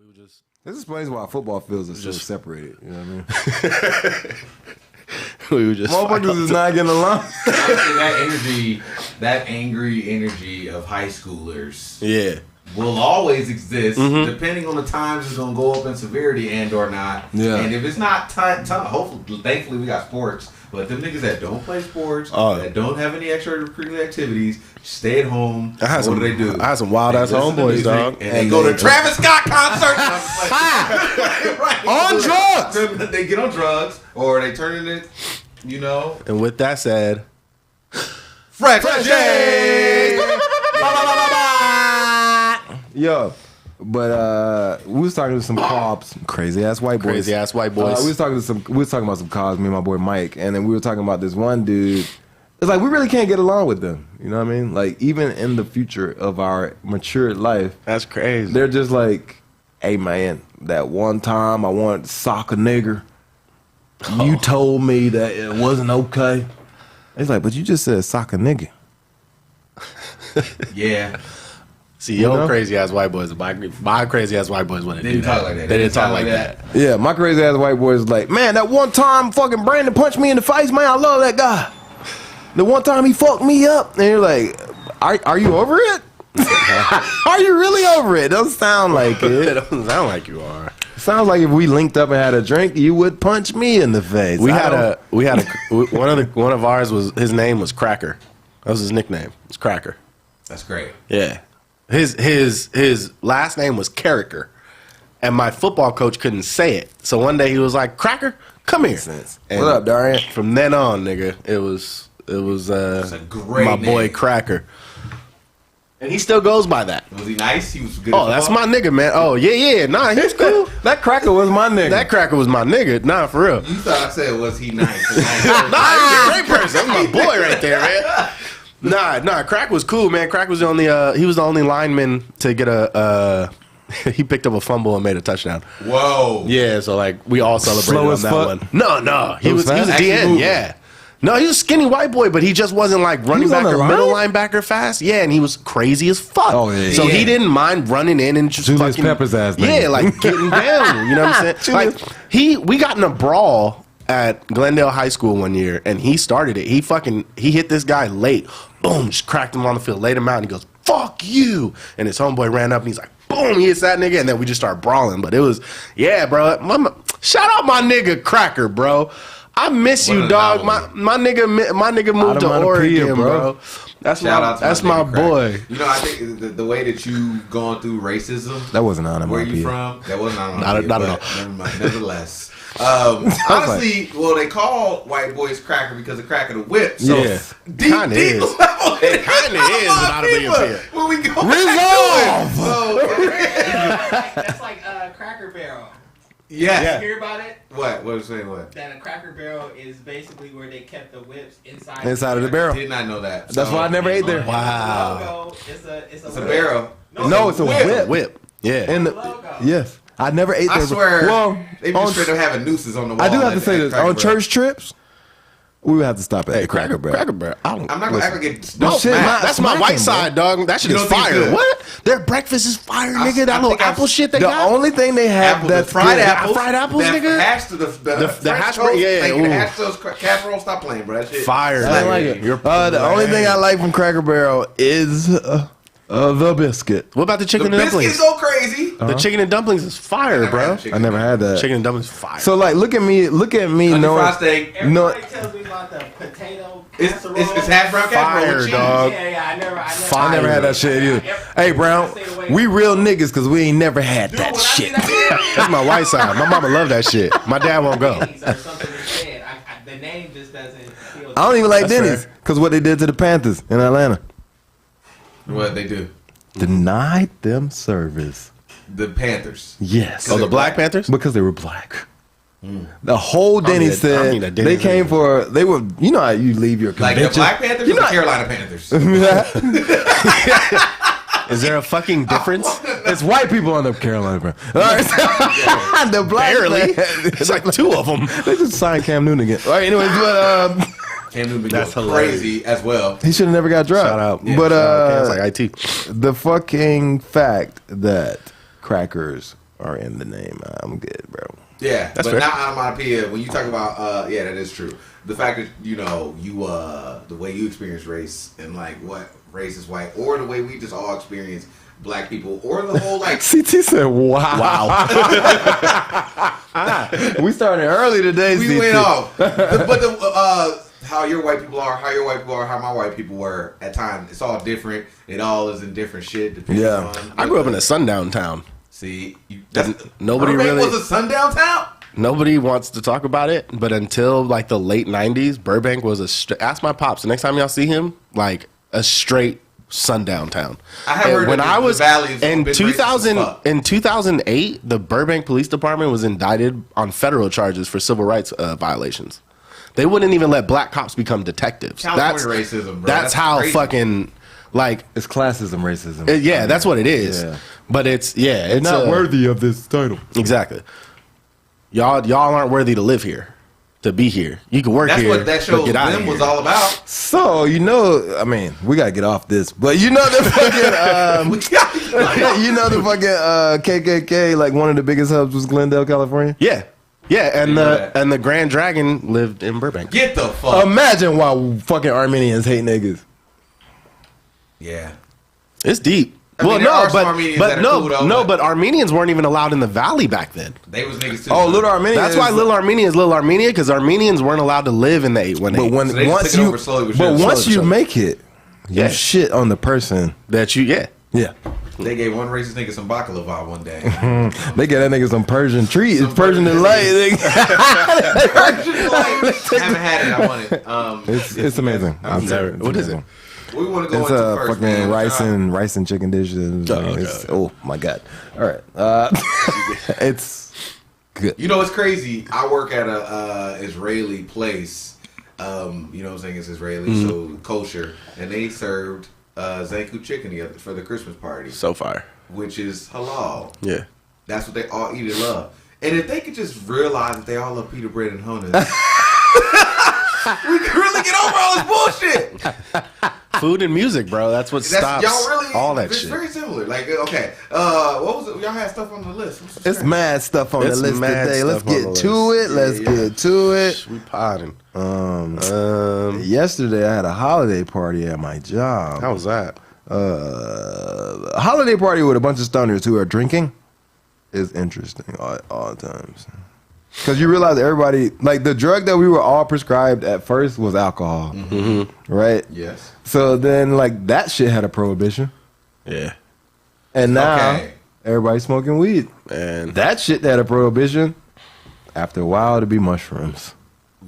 We were just. This explains why football fields are so separated. You know what I mean? We were just. Motherfuckers is not getting along. That energy, that angry energy of high schoolers, Yeah. will always exist, depending on the times it's gonna go up in severity and or not. Yeah. And if it's not hopefully, thankfully, we got sports. But them niggas that don't play sports, that don't have any extracurricular activities, stay at home. What do they do? I had some wild ass homeboys, dog. And they go to Travis Scott concerts. Right. On drugs. They get on drugs, or they turn it, you know. And with that said, Fresh Yo, but we was talking to some cops, crazy ass white boys. crazy ass white boys. We was talking about some cops, me and my boy Mike, and then we were talking about this one dude. It's like we really can't get along with them. You know what I mean? Like even in the future of our matured life, That's crazy. they're just like, hey man, that one time I wanted to sock a nigger. You told me that it wasn't okay. It's like, but you just said sock a nigga. Yeah. See, your crazy ass white boys, my crazy ass white boys wouldn't do that. Talk like that. They didn't talk like that. Yeah, my crazy ass white boy is like, man, that one time fucking Brandon punched me in the face, man, I love that guy. The one time he fucked me up, and you're like, are you over it? Are you really over it? Doesn't sound like it. It doesn't sound like you are. Sounds like if we linked up and had a drink, you would punch me in the face. We had a one of ours was his name was Cracker. That was his nickname. It's Cracker. That's great. Yeah. His last name was Character, and my football coach couldn't say it. So one day he was like, "Cracker, come here." What up, Darian? From then on, nigga, it was a great my boy name. Cracker, and he still goes by that. Was he nice? He was good. Oh, that's my nigga, man. Oh yeah, nah, he was cool. That Cracker was my nigga. That Cracker was my nigga. Nah, for real. You thought I said, was he nice? Nah, he was a great person. That's my boy right there, man. Nah, Crack was cool, man. Crack was the only he was the only lineman to get he picked up a fumble and made a touchdown. Whoa. Yeah, so like we all celebrated Slow on as that fuck? one. No, he was a Actually DN, moving. yeah. No, he was a skinny white boy, but he just wasn't like running was back on or the middle line? linebacker fast. Yeah, and he was crazy as fuck. Oh, yeah, so yeah. he didn't mind running in and just Julius fucking Pepper's ass Yeah, nigga. like getting down. You know what I'm saying? Like we got in a brawl at Glendale High School one year, and he started it. He hit this guy late. Boom, just cracked him on the field, laid him out, and he goes, "Fuck you!" And his homeboy ran up, and he's like, "Boom!" He hits that nigga, and then we just started brawling. But it was, yeah, bro. Shout out my nigga Cracker, bro. I miss you, dog. My nigga moved to Oregon, bro. That's my boy. You know, I think the way that you gone through racism. That wasn't on Where you from? That wasn't on Not at all. Never mind. Nevertheless. Honestly, well, they call white boys Cracker because of Cracker the Whip. So Yeah. deep Kinda is. level. It kinda is, without a big appeal. When we go That's like Cracker Barrel. yeah. You hear about it? What was saying? What? That a Cracker Barrel is basically where they kept the whips inside Inside of the barrel. Did not know that. That's why I never ate there. Wow. Logo, it's It's a barrel. No, it's a whip. Whip. Yeah. And yes, I never ate there. I swear. Well, they be straight up having nooses on the wall. I do have to at say this. Cracker On Barrel. church trips, we would have to stop at the Cracker Barrel. Cracker Barrel. I'm not gonna ever get No no shit, smacked. That's my smacking, white bro. side, dog. That shit You is don't think it's fire. good? What? Their breakfast is fire, nigga. I That little think I've- apple shit they The got. only thing they have Apple, that's the fried good- apples, fried apples, that nigga? Hash to the the hash toast, brown, yeah, thank you, the ooh. hash toast casserole. Stop playing, bro. That shit Fire. I don't nigga. like it. You're The only thing I like from Cracker Barrel is the biscuit. What about the The chicken and biscuits dumplings? go crazy. The chicken and dumplings is fire, bro. I never had that. Chicken and dumplings is fire. So like, look at me Onion knowing. fried steak. No, Everybody tells me about the potato It's casserole. hash brown casserole Fire, with cheese. dog. Yeah, I never I never had that shit either. Hey, Brown, we real niggas because we ain't never had that shit. That's my white side. My mama love that shit. My dad won't go. Or something instead. The name just doesn't appeal to I don't even like That's Denny's because what they did to the Panthers in Atlanta. What they do? Denied them service. The Panthers. Yes. Oh, the Black Panthers? Because they were black. The whole Denny's I said mean that they Denny's came is- for, they were, you know how you leave your Like convention. the Black Panthers You or the know- Carolina Panthers? Is there a fucking difference? It's white people on the Carolina Brown. All right. The black Barely. It's It's like two of them. they just signed Cam Newton again. All right, anyways, but Cam Newton been That's going hilarious. crazy as well. he should have never got dropped. Shout out. But It's like IT. the fucking fact that crackers are in the name. I'm good, bro. Yeah, That's but fair. not onomatopoeia. When you talk about, yeah, that is true. The fact that you the way you experience race and like what race is white, or the way we just all experience black people, or the whole like. CT said, "Wow, we started early today." We CT. went off, how your white people are, how my white people were at times. It's all different. It all is in different shit. Depending on I grew up in a sundown town. See, Nobody Burbank really was a sundown town. Nobody wants to talk about it, but until like the late 90s, Burbank was ask my pops, the next time y'all see him, like a straight sundown town. I have heard when that I was the Valley is in 2008, the Burbank Police Department was indicted on federal charges for civil rights violations. They wouldn't even let black cops become detectives. California racism, bro. That's how crazy. fucking like It's classism, racism. that's what it is. Yeah. But it's not worthy of this title. Exactly. Y'all aren't worthy to live here, to be here. You can work That's here. what that show but get out of was here. all about. So I mean, we gotta get off this, but the fucking KKK, like one of the biggest hubs was Glendale, California. Yeah, and that. the Grand Dragon lived in Burbank. Get the fuck. Imagine why fucking Armenians hate niggas. Yeah. It's deep. I mean, there are some Armenians that are cool, though, but Armenians weren't even allowed in the valley back then. They was niggas too. Oh, Little Armenia. That's why Little Armenia is Little Armenia, because Armenians weren't allowed to live in the 818. But So they just took it over slowly with shit. once you make it, you Yeah. shit on the person. that you Yeah, They gave one racist nigga some baklava one day. they get that nigga some Persian treat. It's Persian delight. Haven't had it. I want it. It's amazing. I'm sorry. What is it? We want to go It's into first. fucking man. rice and chicken dishes. Oh my god! All right, it's good. You know what's crazy? I work at a Israeli place. You know what I'm saying? It's Israeli, so kosher, and they served zanku chicken for the Christmas party, So far. which is halal. Yeah. That's what they all eat and love. And if they could just realize that they all love pita bread and honey, we could really get over all this bullshit. Food and music, bro. That's what stops y'all really all that it's shit. very similar. Like, okay, what was it? Y'all had stuff on the list. What's the It's shit? mad stuff on the It's list mad today. Let's stuff on get the to it. Let's get to it. We potting. Yesterday I had a holiday party at my job. How was that? A holiday party with a bunch of stoners who are drinking is interesting all times. Because you realize everybody, like the drug that we were all prescribed at first was alcohol, right? Yes. So then, like that shit had a prohibition, Yeah. and now Okay. everybody's smoking weed. And That shit that had a prohibition, after a while, to be mushrooms.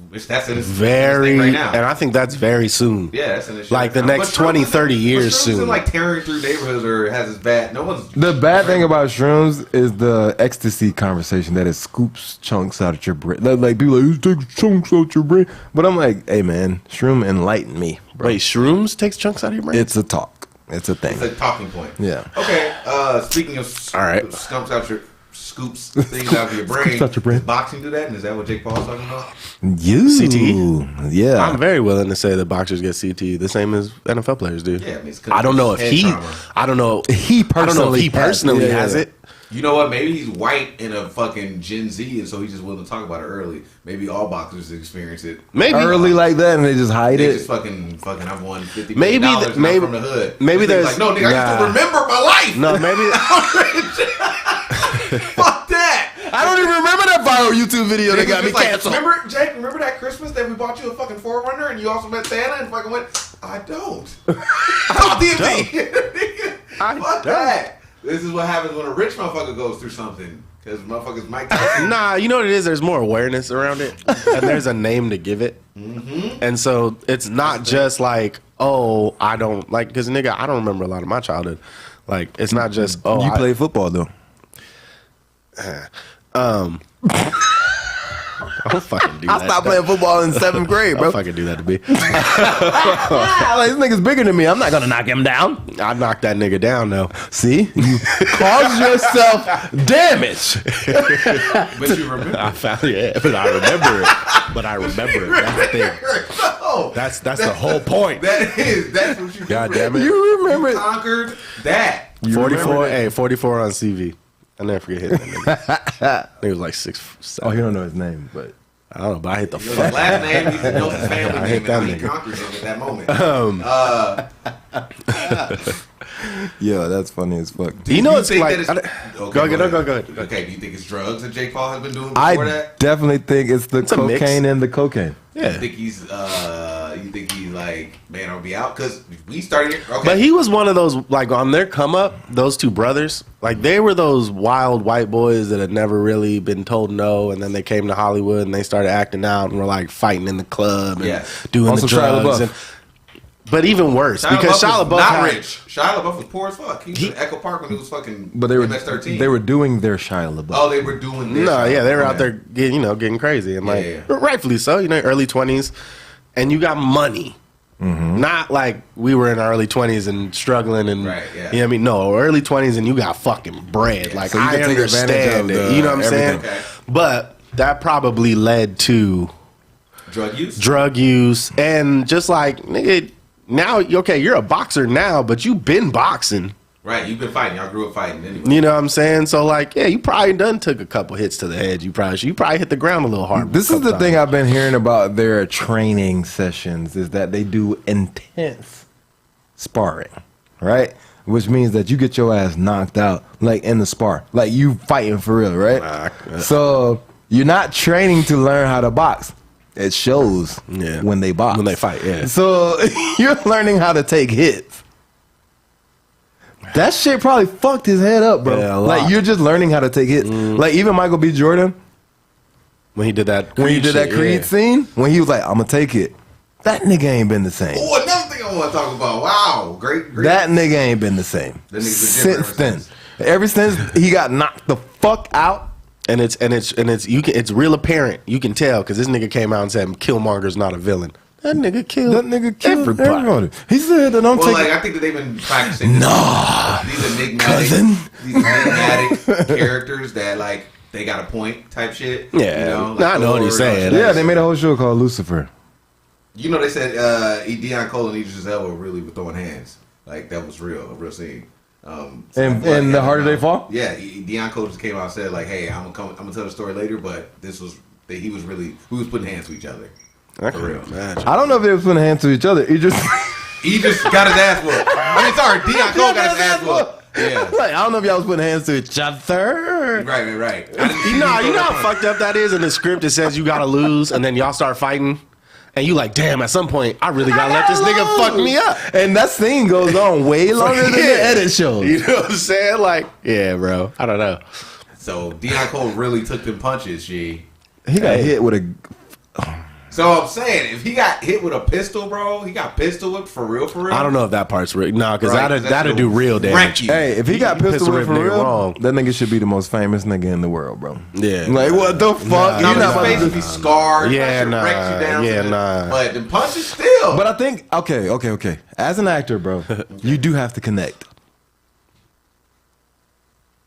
Which that's in very, thing right now. and I think that's very soon. Yeah, that's in this shit Like the right now. next But 20, Shrooms 30 years but Shrooms soon. isn't like tearing through neighborhoods or has its bad. No one's. The bad thing about shrooms is the ecstasy conversation that it scoops chunks out of your brain. Like people are like, you take chunks out your brain. But I'm like, hey man, shroom enlighten me, bro. Wait, shrooms takes chunks out of your brain? It's a talk. It's a thing. It's a talking point. Yeah. Okay. Speaking of All right. scoops things out of your brain. Scoops out your brain. Does boxing do that? And is that what Jake Paul's talking about? You. CTE? Yeah. I'm very willing to say that boxers get CTE the same as NFL players do. Yeah, I mean, it's I don't know if head he. trauma. I don't know. He I don't know if he personally has Yeah. it. You know what? Maybe he's white and a fucking Gen Z, and so he's just willing to talk about it early. Maybe all boxers experience it. Maybe Early like that and they just hide They it. just fucking. I've won $50 Maybe million th- and I'm maybe- from the hood. maybe This nigga's there's- like, no, nigga, I used to nah. remember my life. No, maybe. Fuck that. I don't even remember that viral YouTube video that Niggas got me just like, canceled. remember, Jake? Remember that Christmas that we bought you a fucking Forerunner and you also met Santa and fucking went? I don't. Stop DMV. Fuck that. This is what happens when a rich motherfucker goes through something. Because motherfuckers Mike Tyson. Nah, you know what it is? There's more awareness around it, and there's a name to give it. And so it's not just like, oh, I don't like, because nigga, I don't remember a lot of my childhood. Like, it's not just, oh, You play football though. Don't fucking do that. I stopped playing football in 7th grade, bro. Don't fucking do that to me. Like, this nigga's bigger than me. I'm not gonna knock him down. I knocked that nigga down though. See, you caused yourself damage. But you remember. I found it, but I remember it. But I remember it. That's the thing. No. That's the whole point. That's what you God do. damn it. You remember You conquered that. 44, hey, 44 on CV. I never forget his name. He was like 6'7". Oh, you don't know his name, but I don't know, but I hit the His fuck. last name, he knows his family I hit name, and that how he nigga. conquers him at that moment. yeah, that's funny as fuck. You know, it's think like. that it's- Go ahead. Okay, do you think it's drugs that Jake Paul has been doing before I that? definitely think it's the It's a mix. cocaine and the cocaine. You Yeah. think he's like, man, I'll be out? Because we started, okay. But he was one of those, like, on their come up, those two brothers, like, they were those wild white boys that had never really been told no, and then they came to Hollywood and they started acting out and were, like, fighting in the club and Yes. doing Also the Shia drugs. LaBeouf. And, but even worse, because Shia was LaBeouf not had, rich. Shia LaBeouf was poor as fuck. He was in Echo Park when he was fucking But they were MS-13. they were doing their Shia LaBeouf. Oh, they were doing this. No, yeah, they were out there getting crazy and like Yeah. rightfully so, early 20s, and you got money. Mm-hmm. Not like we were in our early 20s and struggling and Right, yeah. you know what I mean? No, early 20s and you got fucking bread. Like So you I can take advantage understand of it. the- You know what I'm saying? everything. Okay. But that probably led to Drug use. and just like nigga, now okay, you're a boxer now, but you've been boxing. Right, you've been fighting. Y'all grew up fighting anyway. You know what I'm saying? So like, yeah, you probably done took a couple hits to the head. You probably hit the ground a little hard. This is the thing I've been hearing about their training sessions is that they do intense sparring, right? Which means that you get your ass knocked out, like in the spar, like you fighting for real, right? So you're not training to learn how to box. It shows when they box, when they fight. Yeah. So you're learning how to take hits. That shit probably fucked his head up, bro. Yeah, a like lot. you're just learning how to take hits. Like even Michael B. Jordan, When he did that, when he did that shit, Creed yeah. scene, when he was like, "I'm gonna take it," that nigga ain't been the same. Oh, another thing I want to talk about. Wow, great. That nigga ain't been the same That nigga's been since different then. Ever since he got knocked the fuck out. And it's real apparent. You can tell because this nigga came out and said Killmonger's not a villain. That nigga killed everybody. everybody. He said that I'm Well, taking. like I think that they've been practicing these enigmatic characters that like they got a point type shit. Yeah. you know, Nah, I know what he's saying. Yeah, they made a whole show called Lucifer. You know, they said Deion Cole and Idris Elba really were throwing hands. Like that was real, a real scene. And the harder they fall. Yeah, Deion Cole just came out and said like, "Hey, I'm gonna tell the story later, but we was putting hands to each other." I For real. can imagine. I don't know if they was putting hands to each other. He just got his ass whooped. I mean, sorry, Deion Cole got his ass whooped. Yeah. like, I don't know if y'all was putting hands to each other. Right. You know how fucked up that is in the script. It says you gotta lose, and then y'all start fighting, and you like, damn. At some point, I really gotta let this nigga fuck me up. And that scene goes on way longer than the edit shows. You know what I'm saying? Like, yeah, bro. I don't know. So Deion Cole really took them punches, G. He got hit with a. So I'm saying, if he got hit with a pistol, bro, he got pistol whipped for real. I don't know if that part's real. No, because Right, that'd do real wreck damage. you. Hey, if he got pistol pistol whipped whipped for nigga real, wrong. that nigga should be the most famous nigga in the world, bro. Yeah. Like, what the fuck? Nah, No, You're not his about face to would be scarred. Yeah, That shit nah. wrecks you down Yeah, to the- nah. But the punches still. But I think, okay. As an actor, bro, you do have to connect.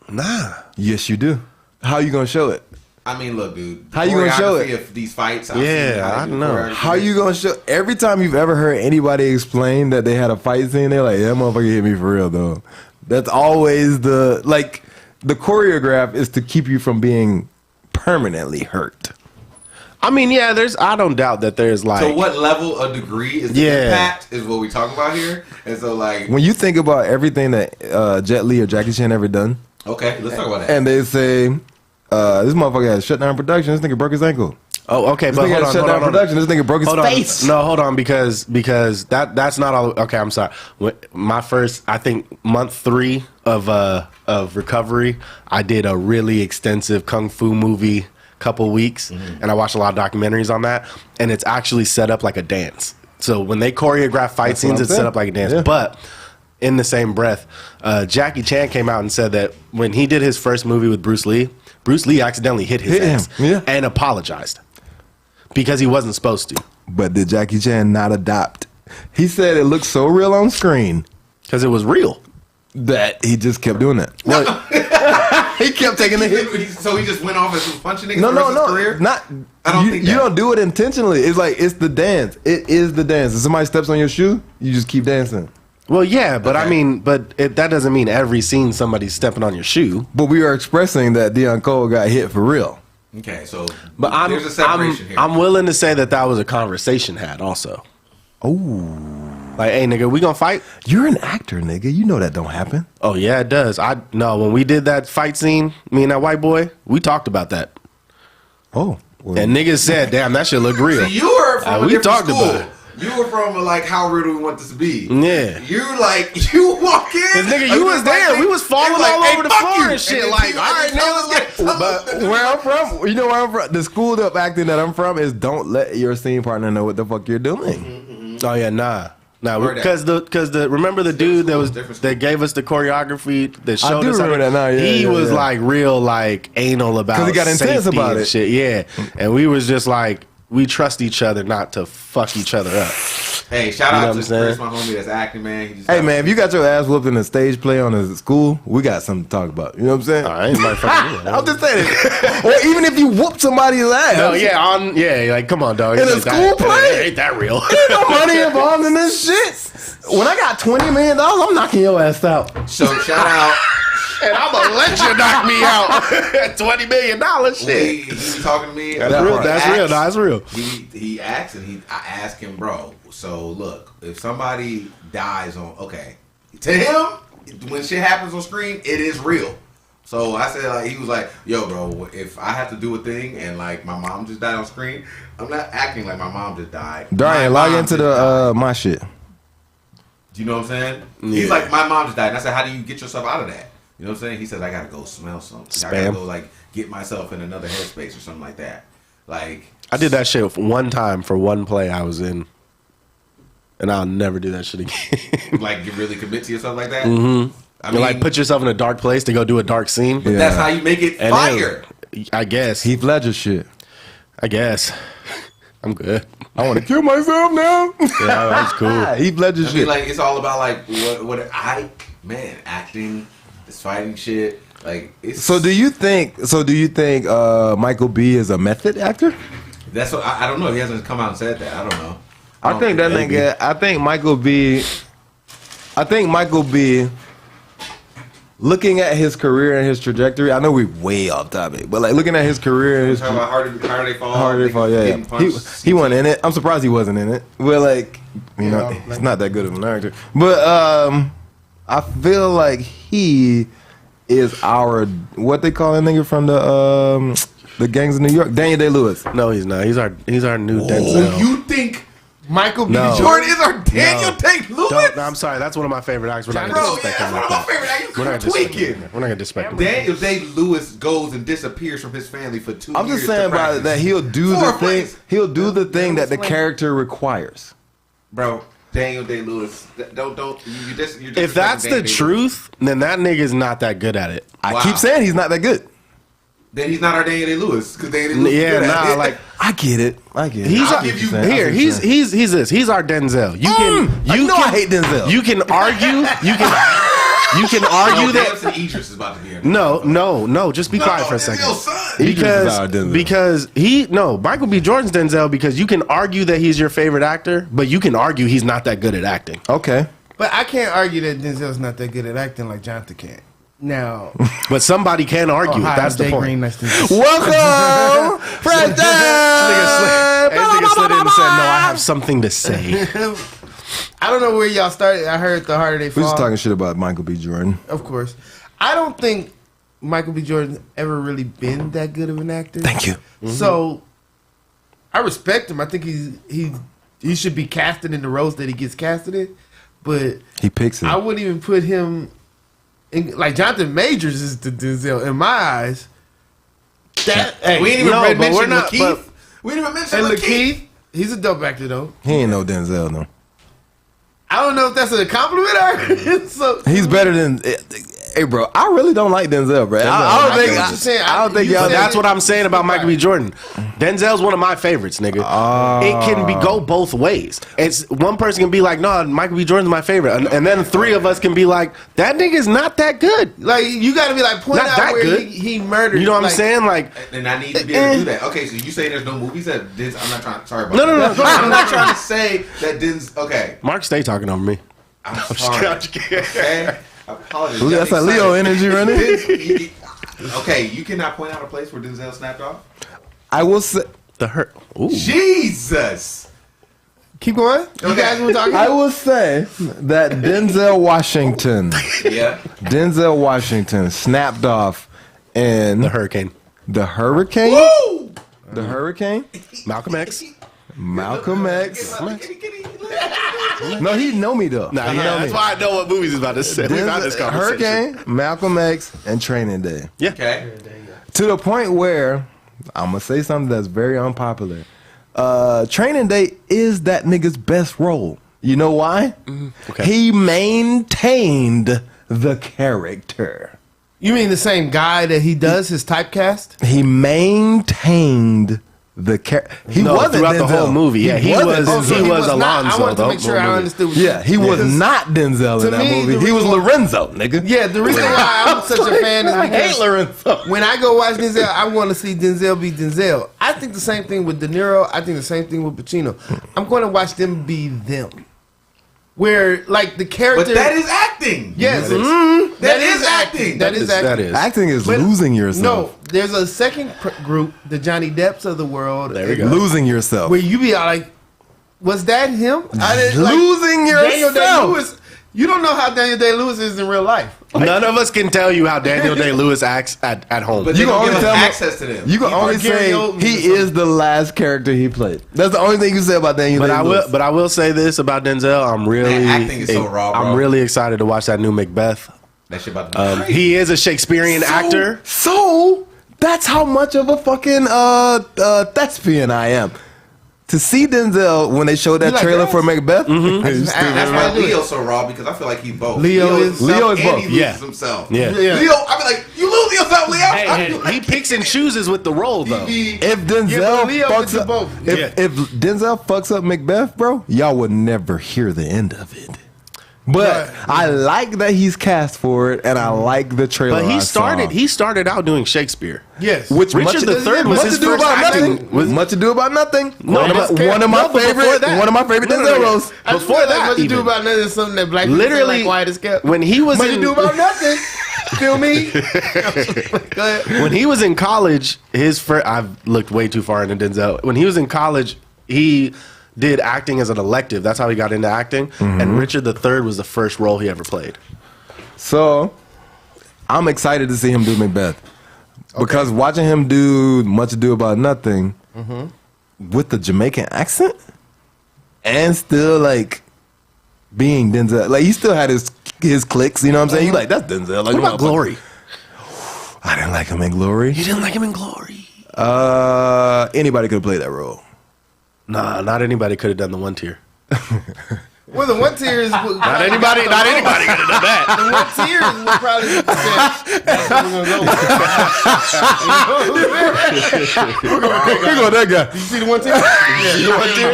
Nah. Yes, you do. How you gonna show it? I mean, look, dude. How you gonna show choreography it? Of these fights, Yeah, I know. How you gonna show? Every time you've ever heard anybody explain that they had a fight scene, they're like, "That motherfucker hit me for real, though." That's always the choreograph is to keep you from being permanently hurt. I mean, yeah. I don't doubt that there's like. So what level of degree is the Yeah. impact is what we talk about here. And so like, When you think about everything that Jet Li or Jackie Chan ever done, okay, let's talk about that. and they say this motherfucker had to shut down production, this nigga broke his ankle. Oh, okay, This but nigga had hold to on, shut hold down on. production. This nigga broke his Hold on. face. No, hold on, because that's not all. Okay, I'm sorry. My first, I think, month 3 of recovery, I did a really extensive kung fu movie, couple weeks, and I watched a lot of documentaries on that. And it's actually set up like a dance. So when they choreograph fight That's what scenes, I'm it's set saying. up like a dance. Yeah. But in the same breath, Jackie Chan came out and said that when he did his first movie with Bruce Lee accidentally hit his Hit him, ass yeah. and apologized because he wasn't supposed to. But did Jackie Chan not adopt? He said it looked so real on screen Because it was real. that he just kept doing that. He kept taking the hit. So he just went off and was punching niggas No, for the rest no, of his no. career? Not. I don't you, think you that. don't do it intentionally. It's like it's the dance. It is the dance. If somebody steps on your shoe, you just keep dancing. Well, yeah, but Okay. I mean, that doesn't mean every scene somebody's stepping on your shoe. But we are expressing that Deion Cole got hit for real. Okay, so But there's a separation here. I'm willing to say that was a conversation had also. Oh, Like, hey, nigga, we gonna fight? you're an actor, nigga. You know that don't happen. Oh yeah, it does. When we did that fight scene, me and that white boy, we talked about that. Oh, well, And niggas said, damn, that shit look real. See, you were from a we different talked school. about it. You were from like how real do we want this to be? Yeah. You walk in. Cause nigga, you was there. We was falling all over the floor and shit. Like, all right, nigga, but where I'm from, you know where I'm from? The school of acting that I'm from is don't let your scene partner know what the fuck you're doing. Oh yeah, nah. Word Because remember the dude that gave us the choreography that showed do us remember that now, yeah, he yeah, was yeah. like real like anal about 'Cause he got intense safety about and it. shit. Yeah. And we was just like, we trust each other not to fuck each other up. Hey, shout You know out what to I'm saying? Chris, my homie that's acting, man. He just Hey got- man, if you got your ass whooped in a stage play on a school, we got something to talk about. You know what I'm saying? I ain't motherfucking I'm just saying it. Or even if you whoop somebody's ass. No, yeah, like come on, dog. In a Ain't school play? ain't that real? Ain't no money involved in this shit. When I got $20 million, I'm knocking your ass out. So shout out. And I'm gonna let you knock me out. $20 million shit. He was talking to me. That's real. That's real. That's real. He asked and I asked him, bro. So look, if somebody dies on, okay, to him, when shit happens on screen, it is real. So I said, like, he was like, yo, bro, if I have to do a thing and like my mom just died on screen, I'm not acting like my mom just died. Darian, My log mom into just the died. my shit. Do you know what I'm saying? Yeah. He's like, my mom just died. And I said, how do you get yourself out of that? You know what I'm saying? He says, I gotta go smell something. I gotta Spam. go like get myself in another headspace or something like that. Like I did that shit one time for one play I was in, and I'll never do that shit again. like you really commit to yourself like that. Mm-hmm. I You like put yourself in a dark place to go do a dark scene. Yeah. that's how you make it And fire. then, I guess. Heath Ledger shit. I guess. I'm good. I want to kill myself now. Yeah, that's cool. Heath Ledger I mean, shit. like it's all about like acting, this fighting shit. Like it's So do you think Michael B is a method actor? that's what I don't know. He hasn't come out and said that. I don't know. I think that maybe. nigga. I think Michael B. Looking at his career and his trajectory, I know we way off topic, but like looking at his career and his Talking about harder they fall. Harder They Fall, yeah. Getting punched. He wasn't in it. I'm surprised he wasn't in it. Well, like, you know, he's not that good of an actor. But I feel like he is our what they call a nigga from the gangs of New York, Daniel Day-Lewis. No, he's not. He's our new Oh, Denzel. you think Michael B. No. Jordan is our Daniel Day-Lewis? No, I'm sorry. That's one of my favorite actors. We're not Bro, gonna yeah, disrespect that's him one like of my that. favorite actors. We're not You're gonna disrespect tweaking. him. We're not gonna disrespect him. Daniel Day-Lewis goes and disappears from his family for 2 years. I'm just to saying about practice. that he'll do Four the thing. plays. He'll do the thing that the character requires. Bro, Daniel Day-Lewis. Don't you just you're If that's the truth, then that nigga's not that good at it. I Wow. keep saying he's not that good. then he's not our Daniel Day-Lewis because Daniel Day-Lewis is Yeah, good at nah, it. like I get it. he's I'll our, give you- here. He's this. He's our Denzel. You can I hate Denzel. You can argue. You can argue No, that. Damson Idris is about to be here. No. Just be No, quiet for a Denzel's second. son. Idris is our Denzel. Because Michael B. Jordan's Denzel because you can argue that he's your favorite actor, but you can argue he's not that good at acting. Okay. But I can't argue that Denzel's not that good at acting like Jonathan can. Now, But somebody can argue. hi, That's I'm the Jay point. Green, nice to meet you. Welcome, Fresh Nigga slid in and said, "No, I have something to say." I don't know where y'all started. I heard the harder they We're fall. just talking shit about Michael B. Jordan. Of course. I don't think Michael B. Jordan's ever really been that good of an actor. Thank you. So I respect him. I think he should be casted in the roles that he gets casted in. But He picks it. I wouldn't even put him in, like Jonathan Majors is the Denzel in my eyes. That hey, We ain't even No, but mention we're not- Lakeith. but- We didn't even mention and Lakeith. Lakeith, he's a dope actor though. He ain't no Denzel, no. I don't know if that's a compliment or so. He's better than. Hey, bro, I really don't like Denzel, bro. I don't I think. get what you're saying. I don't think You y'all. But said that's what I'm saying about Michael B. Jordan. Denzel's one of my favorites, nigga. It can go both ways. It's one person can be like, "No, Michael B. Jordan's my favorite," and then three of us can be like, "That nigga's not that good." Like you got to be like point Not out that where good. he murdered. You know what like, I'm saying? Like, And I need to be able to do that. Okay, so you say there's no movies that Denzel. I'm not trying. Sorry about No, that. no. I'm not trying to say that Denzel. Okay, Mark, stay talking over me. I'm sorry. Okay? I apologize. Ooh, that's like Leo energy running. Okay, you cannot point out a place where Denzel snapped off? I will say. The hurt. Ooh. Jesus! Keep going. You guys were talking. I will say that Denzel Washington, Yeah. Denzel Washington snapped off in The hurricane. The Hurricane. Woo! The Hurricane. Malcolm X. Malcolm X. No, he know me though. Nah, He yeah, know that's me. why I know what movies he's about to say. We've had this conversation. Hurricane, Malcolm X, and Training Day. Yeah. Okay. To the point where I'm gonna say something that's very unpopular. Training Day is that nigga's best role. You know why? Okay. He maintained the character. You mean the same guy that he does his typecast? He maintained the character. He No, wasn't throughout the Denzel. whole movie. Yeah, he wasn't was. Denzel. He was not. Alonzo. I wanted to the make sure whole I movie. understood. What Yeah, he was Because not Denzel to in that me, movie. the He was reason- Lorenzo, nigga. Yeah, the reason why I'm such a fan is I hate because Lorenzo. when I go watch Denzel, I want to see Denzel be Denzel. I think the same thing with De Niro. I think the same thing with Pacino. I'm going to watch them be them. Where, like, the character... But that is acting. Yes. That is acting. That is acting. That is. Acting is But losing yourself. No, there's a second group, the Johnny Depps of the world. There we go. Losing yourself. Where you be like, was that him? I didn't, Losing Daniel yourself. Day-Lewis. You don't know how Daniel Day-Lewis is in real life. None of us can tell you how Daniel Day-Lewis acts at home. But You they can don't only give tell us me- access to them. You can only Gary say Oldman or he something. is the last character he played. That's the only thing you say about Daniel Day-Lewis. But I will say this about Denzel. I'm really, Man, acting is so raw, bro. I'm really excited to watch that new Macbeth. That shit about to be He is a Shakespearean actor. So that's how much of a fucking thespian I am. To see Denzel when they showed that You like trailer girls? for Macbeth, That's why Leo's so raw, because I feel like he's both. Leo is himself both. and he loses Yeah. himself. Yeah. Yeah. Leo, I be like, you lose yourself, Leo. Hey, he picks and chooses with the role though. if Denzel Yeah, but Leo fucks gets you up, both. if Denzel fucks up Macbeth, bro, y'all would never hear the end of it. But Right. I like that he's cast for it, and I like the trailer. But I he saw. started out doing Shakespeare. Yes. Which Richard much, III was much his ado first about acting. nothing. Much ado about nothing. No, one, but- of my, one of my no, but before favorite. that- One of my favorite No, no, Denzel no, no. roles. I just Before feel like that, what you even. do about nothing is something that black people Literally, say, like quiet as kept. when he was What in, you do about nothing? Feel me? Go ahead. when he was in college, I've looked way too far into Denzel. When he was in college, he did acting as an elective. That's how he got into acting. And Richard III was the first role he ever played. So I'm excited to see him do Macbeth because watching him do Much Ado About Nothing with the Jamaican accent and still like being Denzel, like he still had his clicks. You know what I'm saying? You like that's Denzel. Like, What about Glory? I didn't like him in Glory. You didn't like him in Glory? Anybody could have played that role. Nah, not anybody could have done the one tier. Well, the one tier is what, Not anybody could have done that. The one tier is what probably what you said. That's what we're gonna go with. Here go that guy. You see the one tier? Yeah, the one tier.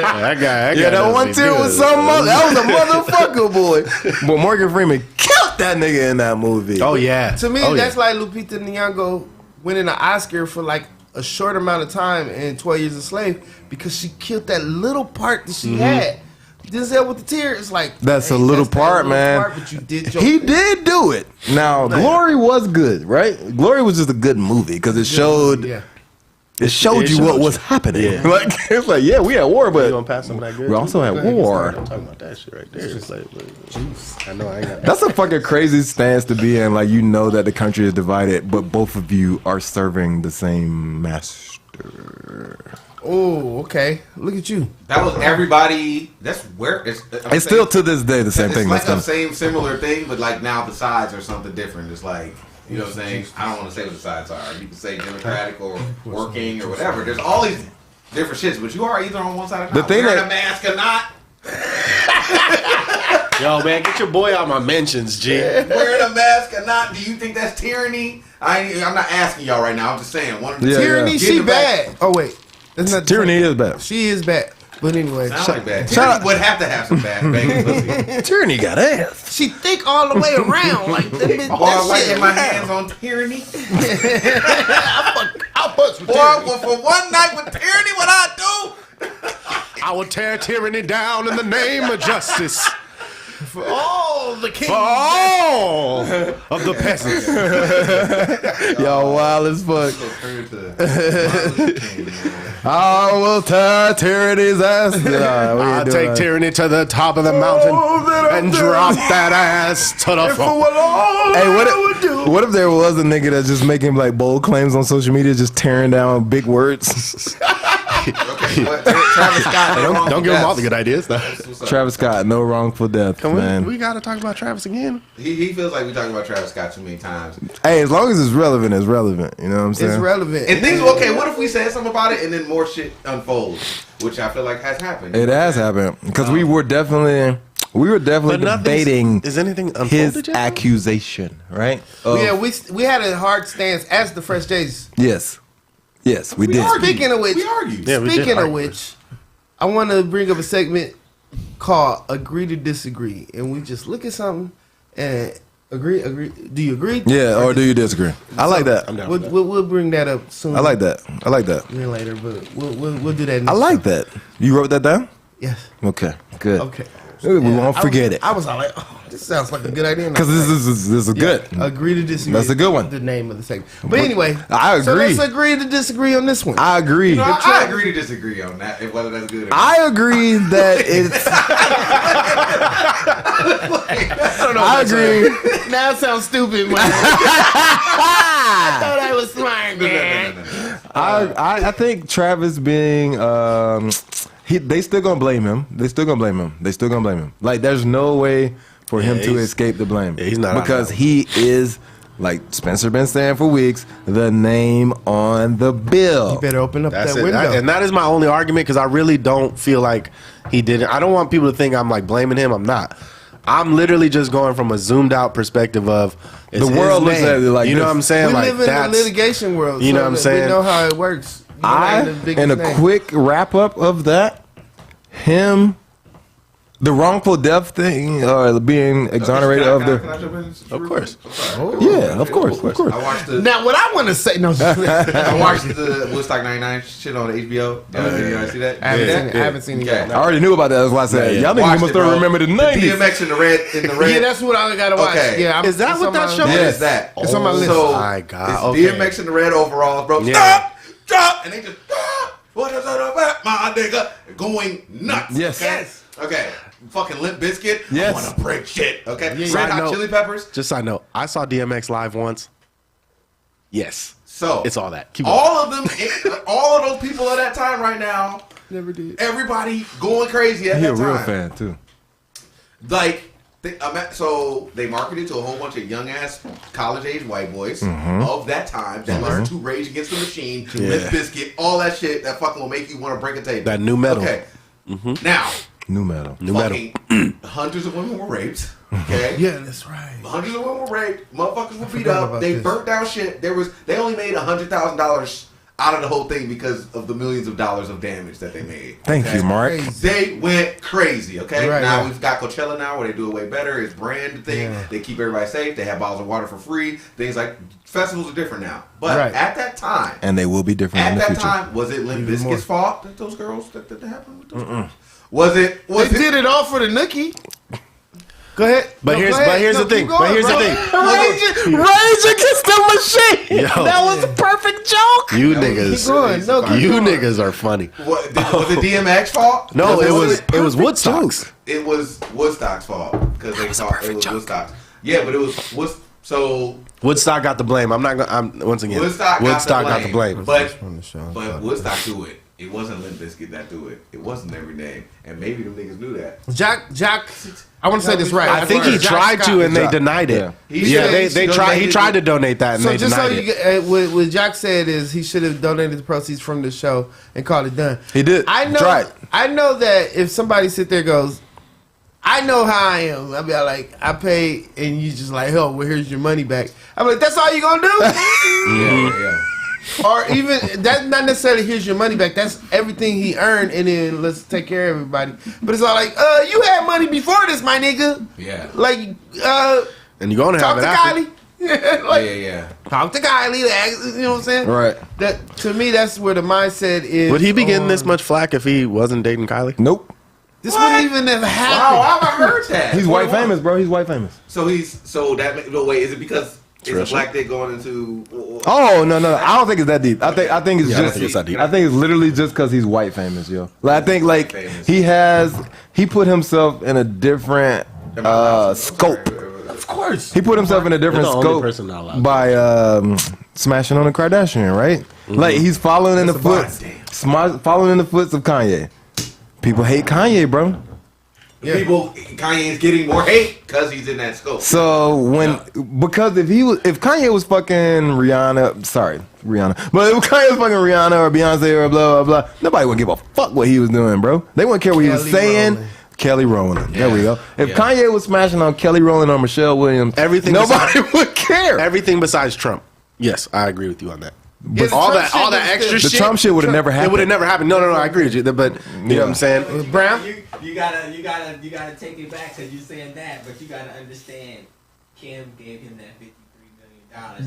That guy. Yeah, that one tier was something else. That was a motherfucker, boy. But Morgan Freeman killed that nigga in that movie. Oh yeah. To me, Oh, that's yeah. like Lupita Nyong'o winning an Oscar for like a short amount of time in 12 Years a Slave because she killed that little part that she had. Denzel with the tear is like That's hey, a little that's that part, little man. part, but you did your He thing. did do it. Now, Glory was good, right? Glory was just a good movie because it showed Yeah. it showed It you what showed was you. happening. Yeah. Like it's like, yeah, we at war, You but gonna pass some of that good? we also at war. I'm talking about that shit right there. It's like, I know I ain't got that. That's a fucking crazy stance to be in. Like you know that the country is divided, but both of you are serving the same master. Oh, okay. Look at you. That was everybody. That's where It's still to this day the same it's thing. like That's the same similar thing, but like now the sides are something different. It's like, you know what I'm saying? I don't want to say what the sides are. You can say Democratic or working or whatever. There's all these different shits, but you are either on one side or The not. thing Wearing that- a mask or not. Yo, man, get your boy out my mentions, G. Wearing a mask or not. Do you think that's tyranny? I'm not asking y'all right now. I'm just saying. One of the Yeah, Tyranny, yeah. she Get it back. bad. Oh wait, that's not Tyranny is bad. She is bad. But anyway, Sound like bad. shout Tyranny out- would have to have some bad banging pussy. Tyranny got ass. she thick all the way around. Like that bitch. Or I'm That wiping shit. my hands on tyranny. I'll punch with Or tyranny. for one night with tyranny, what I do? I will tear tyranny down in the name of justice. Oh, the king. For all of the peasants. Y'all wild as fuck. So turn it to Martin Luther King, man. I will tie tyranny's ass. I'll take tyranny to the top of the mountain and drop that ass to the floor. Hey, what if there was a nigga that's just making like bold claims on social media, just tearing down big words? Okay, Travis Scott. Don't give him all the good ideas, though. Travis Scott, no wrongful death, man. We gotta talk about Travis again. He feels like we talking about Travis Scott too many times. Hey, as long as it's relevant, it's relevant. You know what I'm saying? It's relevant. And things okay. What if we said something about it and then more shit unfolds, which I feel like has happened. It has happened because we were definitely debating is anything unfolded his yet, though? accusation, right? Of- Yeah, we had a hard stance as the Fresh Jays. Yes, we did. Speaking of which, we argued. Yeah, we did speaking of argue. which, I want to bring up a segment called "Agree to Disagree," and we just look at something and agree. Do you agree? Yeah, or do you disagree? I like that. I'm down. We'll bring that up soon. I like that. Later, but we'll do that. I Next like time. that. You wrote that down? Yes. Okay, good. Okay. We won't forget it. I was all like, oh, this sounds like a good idea. Because this is good. Agree to disagree. That's a good one. The name of the segment. But anyway, I So agree. let's agree to disagree on this one. I agree. No, I agree to disagree on that, and whether that's good or not. I agree that it's. I agree. Now it sounds stupid, man. I thought I was smart, man. I think Travis being they still gonna blame him. Like there's no way for him to he's- escape the blame. yeah, he's not on because that. he is, like Spencer been saying for weeks, the name on the bill. You better open up That's that it. window. And that is my only argument because I really don't feel like he didn't. I don't want people to think I'm like blaming him. I'm not. I'm literally just going from a zoomed out perspective of it's The his world looks name. at it like you know this. what I'm saying. we Like live in the that's litigation world. you know so what I'm that saying? We know how it works. You ain't the biggest And a name. quick wrap up of that, the wrongful death thing, or being exonerated of Can I the. jump in? Of course. Yeah, of course. I watched the. Now, what I want to say, no, I watched the Woodstock '99 shit on HBO. Did you guys see that? I haven't seen it yet. I already knew about that. That's why I said, y'all Watched niggas must it, bro. remember the 90s. DMX in the red. Yeah, that's what I gotta watch. Okay. Yeah, Is that it's what on that my- show What is? is that? It's on my list. So My God, it's okay. DMX in the red overalls, bro. Yeah. Stop, and they just what is that about, my nigga? Going nuts. Yes. Okay. Fucking Limp Bizkit. Yes. I wanna break shit. Okay. Yeah, Red I Hot know. Chili Peppers. Just so I know, I saw DMX live once. Yes, So it's all that. Keep going. all of them, all of those people at that time right now, Never did. everybody going crazy at He a that real time. fan, too. Like, so they marketed to a whole bunch of young ass college age white boys of that time that learned to Rage Against the Machine, Limp Bizkit, all that shit that fucking will make you want to break a table. That new metal. Okay. Now, New metal. New metal. fucking hundreds of women were raped. Okay. Yeah, that's right. Hundreds of women were raped. Motherfuckers were beat forgot up. about They this. burnt down shit. They only made $100,000 out of the whole thing because of the millions of dollars of damage that they made. Thank Okay? you, Mark. Crazy. They went crazy, okay? Right, now right. we've got Coachella now where they do it way better. It's brand thing. Yeah. They keep everybody safe. They have bottles of water for free. Things like festivals are different now. But Right. at that time, And they will be different in at the that future. time, was it Limp Even more. Bizkit's fault that those girls that happened with those girls? Was They it did it all for the nookie. Go ahead. But No, here's go ahead. the No, thing. keep going, But here's the bro. thing. Rage Against the Machine. Yo. That was a perfect joke. You Keep niggas, going. No, keep you going. niggas are funny. was it DMX fault? No, Because it was Woodstock's. It was Woodstock's fault because they thought it was Woodstock. Yeah, but it was so Woodstock got the blame. I'm not gonna. I'm once again. Woodstock got the blame. But on the show. but Woodstock do it. It wasn't Limp Bizkit that do it. It wasn't every name, and maybe them niggas knew that. Jack. I want to say this right. I think he Jack tried Scott. to, and they Jack. denied it. Yeah. He Yeah, said they he tried. He donated tried to it. donate that, and So they just so denied you it. get, what Jack said is he should have donated the proceeds from the show and called it done. He did. I know. Tried. I know that if somebody sit there and goes, I know how I am. I'll be like, I paid, and you just like, oh, well, here's your money back. I'm like, that's all you gonna do? Yeah. Or even that's not necessarily here's your money back. That's everything he earned, and then let's take care of everybody. But it's all like, you had money before this, my nigga. Yeah. Like, And you're gonna talk have to it after. Kylie. Like, Yeah. talk to Kylie. You know what I'm saying? Right. That to me, that's where the mindset is. Would he be getting this on- much flack if he wasn't dating Kylie? Nope. This wouldn't even have Wow, happened. how have I heard that? He's white 21. famous, bro. He's white famous. So no, wait, is it because it's a black dick going into? Oh no. I don't think it's that deep. I think it's Yeah, I don't just. think it's that deep. I think it's literally just because he's white famous, yo. Like I think like Famous. he put himself in a different scope. Of course. He put himself in a different You're the only scope person not allowed by smashing on a Kardashian, right? Like he's following in the following in the footsteps of Kanye. People hate Kanye, bro. People, Kanye is getting more hate because he's in that scope. So because if Kanye was fucking Rihanna, but if Kanye was fucking Rihanna or Beyonce or blah blah blah, nobody would give a fuck what he was doing, bro. They wouldn't care what he was saying. Rowland. Kelly Rowland. There we go. If Kanye was smashing on Kelly Rowland or Michelle Williams, nobody would care. Everything besides Trump. Yes, I agree with you on that. Yeah, But all that extra The shit, Trump shit would have never happened. it would have never happened. No, I agree with you. But you know what I'm saying? Brown? You gotta take it back because you're saying that, but you gotta understand. Kim gave him that $53 million.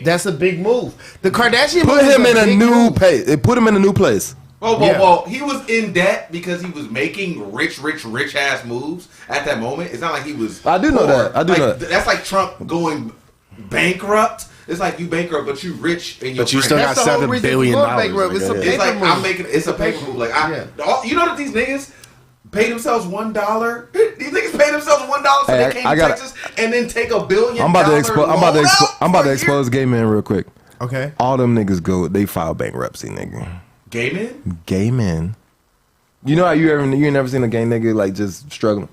That's a big move. The Kardashian Put move him is in a big new move. place. It put him in a new place. Whoa. He was in debt because he was making rich ass moves at that moment. It's not like he was. I do know poor. that. I do know that. That's like Trump going bankrupt. It's like you bankrupt, but you rich and But you still got That's the whole $7 reason billion. for bankrupt. It's a It's paper like move. I'm making. It's a paper move. Like you know that these niggas paid themselves $1. These niggas paid themselves $1 so they came to Texas and then take $1 billion. I'm about to expose gay men real quick. Okay. All them niggas they file bankruptcy, nigga. Gay men. Gay men. You know how you ain't never seen a gay nigga like just struggling?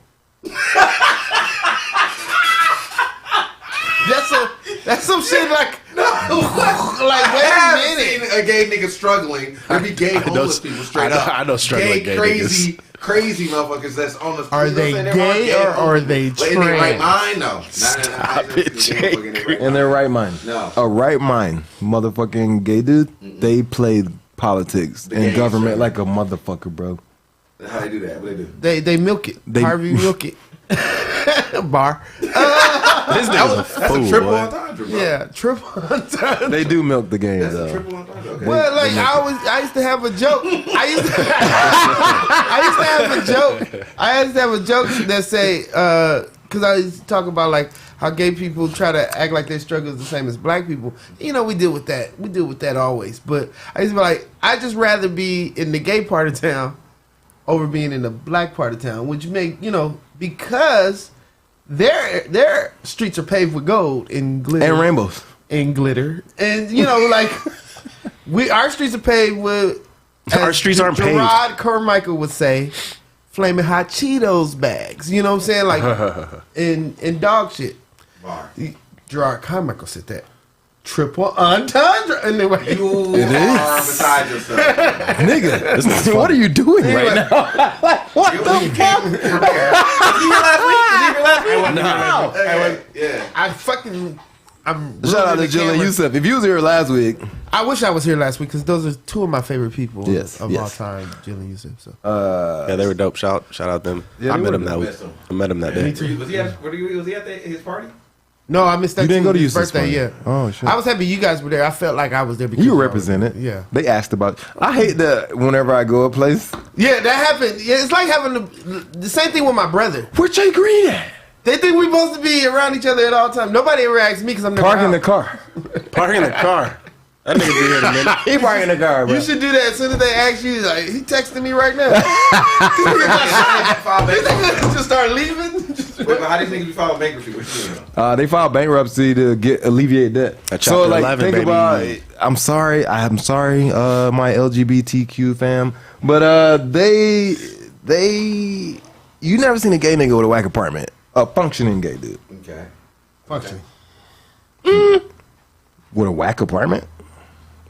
That's some shit like like I wait a have minute. seen a gay nigga struggling. There be gay homeless people straight up. I know struggling gay crazy motherfuckers that's on the. Are they gay or are they Like, in their right trans? mind? No. Stop it, Jay. In their right mind. No. A right mind. Motherfucking gay dude, they played politics and gay government shit. like a motherfucker, bro. How they do that? What they do? They milk it. Harvey milk it. Bar. This nigga's a That's fool, a triple boy. entendre, bro. Yeah, triple entendre. They do milk the game, That's a though. triple entendre. Okay. Well, like I used to have a joke. I used to have a joke that say because I used to talk about like how gay people try to act like their struggle is the same as black people. You know, we deal with that. We deal with that always. But I used to be like, I'd just rather be in the gay part of town over being in the black part of town, which make because their streets are paved with gold and glitter And rainbows. and glitter, and like our streets are paved with. Our as streets aren't paved. Gerard Carmichael would say, "Flaming hot Cheetos bags." You know what I'm saying? Like in dog shit. Bar. Gerard Carmichael said that. Triple entendre. Anyway, You It are is. beside yourself. Nigga, what are you doing right now? What the fuck? Was he here last week? No. Yeah. I'm Shout out to ruining the Jillian camera. Yusuf. If you was here last week, I wish I was here last week because those are two of my favorite people Yes, of yes. all time, Jillian Yusuf. So. Yeah, they were dope. Shout out them. Yeah, I they met were him that dope. week. Missed him. I met him that day. Was he at his party? No, I missed that. You didn't too. go to His Yusuf's birthday. party? Yeah. Oh, shit. I was happy you guys were there. I felt like I was there because you I was represent there. it. Yeah. They asked about. I hate that whenever I go a place. Yeah, that happened. Yeah, it's like having the same thing with my brother. Where Jay Green at? They think we're supposed to be around each other at all times. Nobody ever asks me because I'm never Parking out. the car. Parking the car. That nigga be here in a minute. He parking the car, bro. You should do that as soon as they ask you. Like, he texting me right now. Just start leaving. Wait, but how do you think you file bankruptcy? What you doing? They filed bankruptcy to alleviate debt. At Chapter 11, think baby. about. I'm sorry, my LGBTQ fam, but you never seen a gay nigga with a whack apartment, a functioning gay dude Okay. Function. with a whack apartment,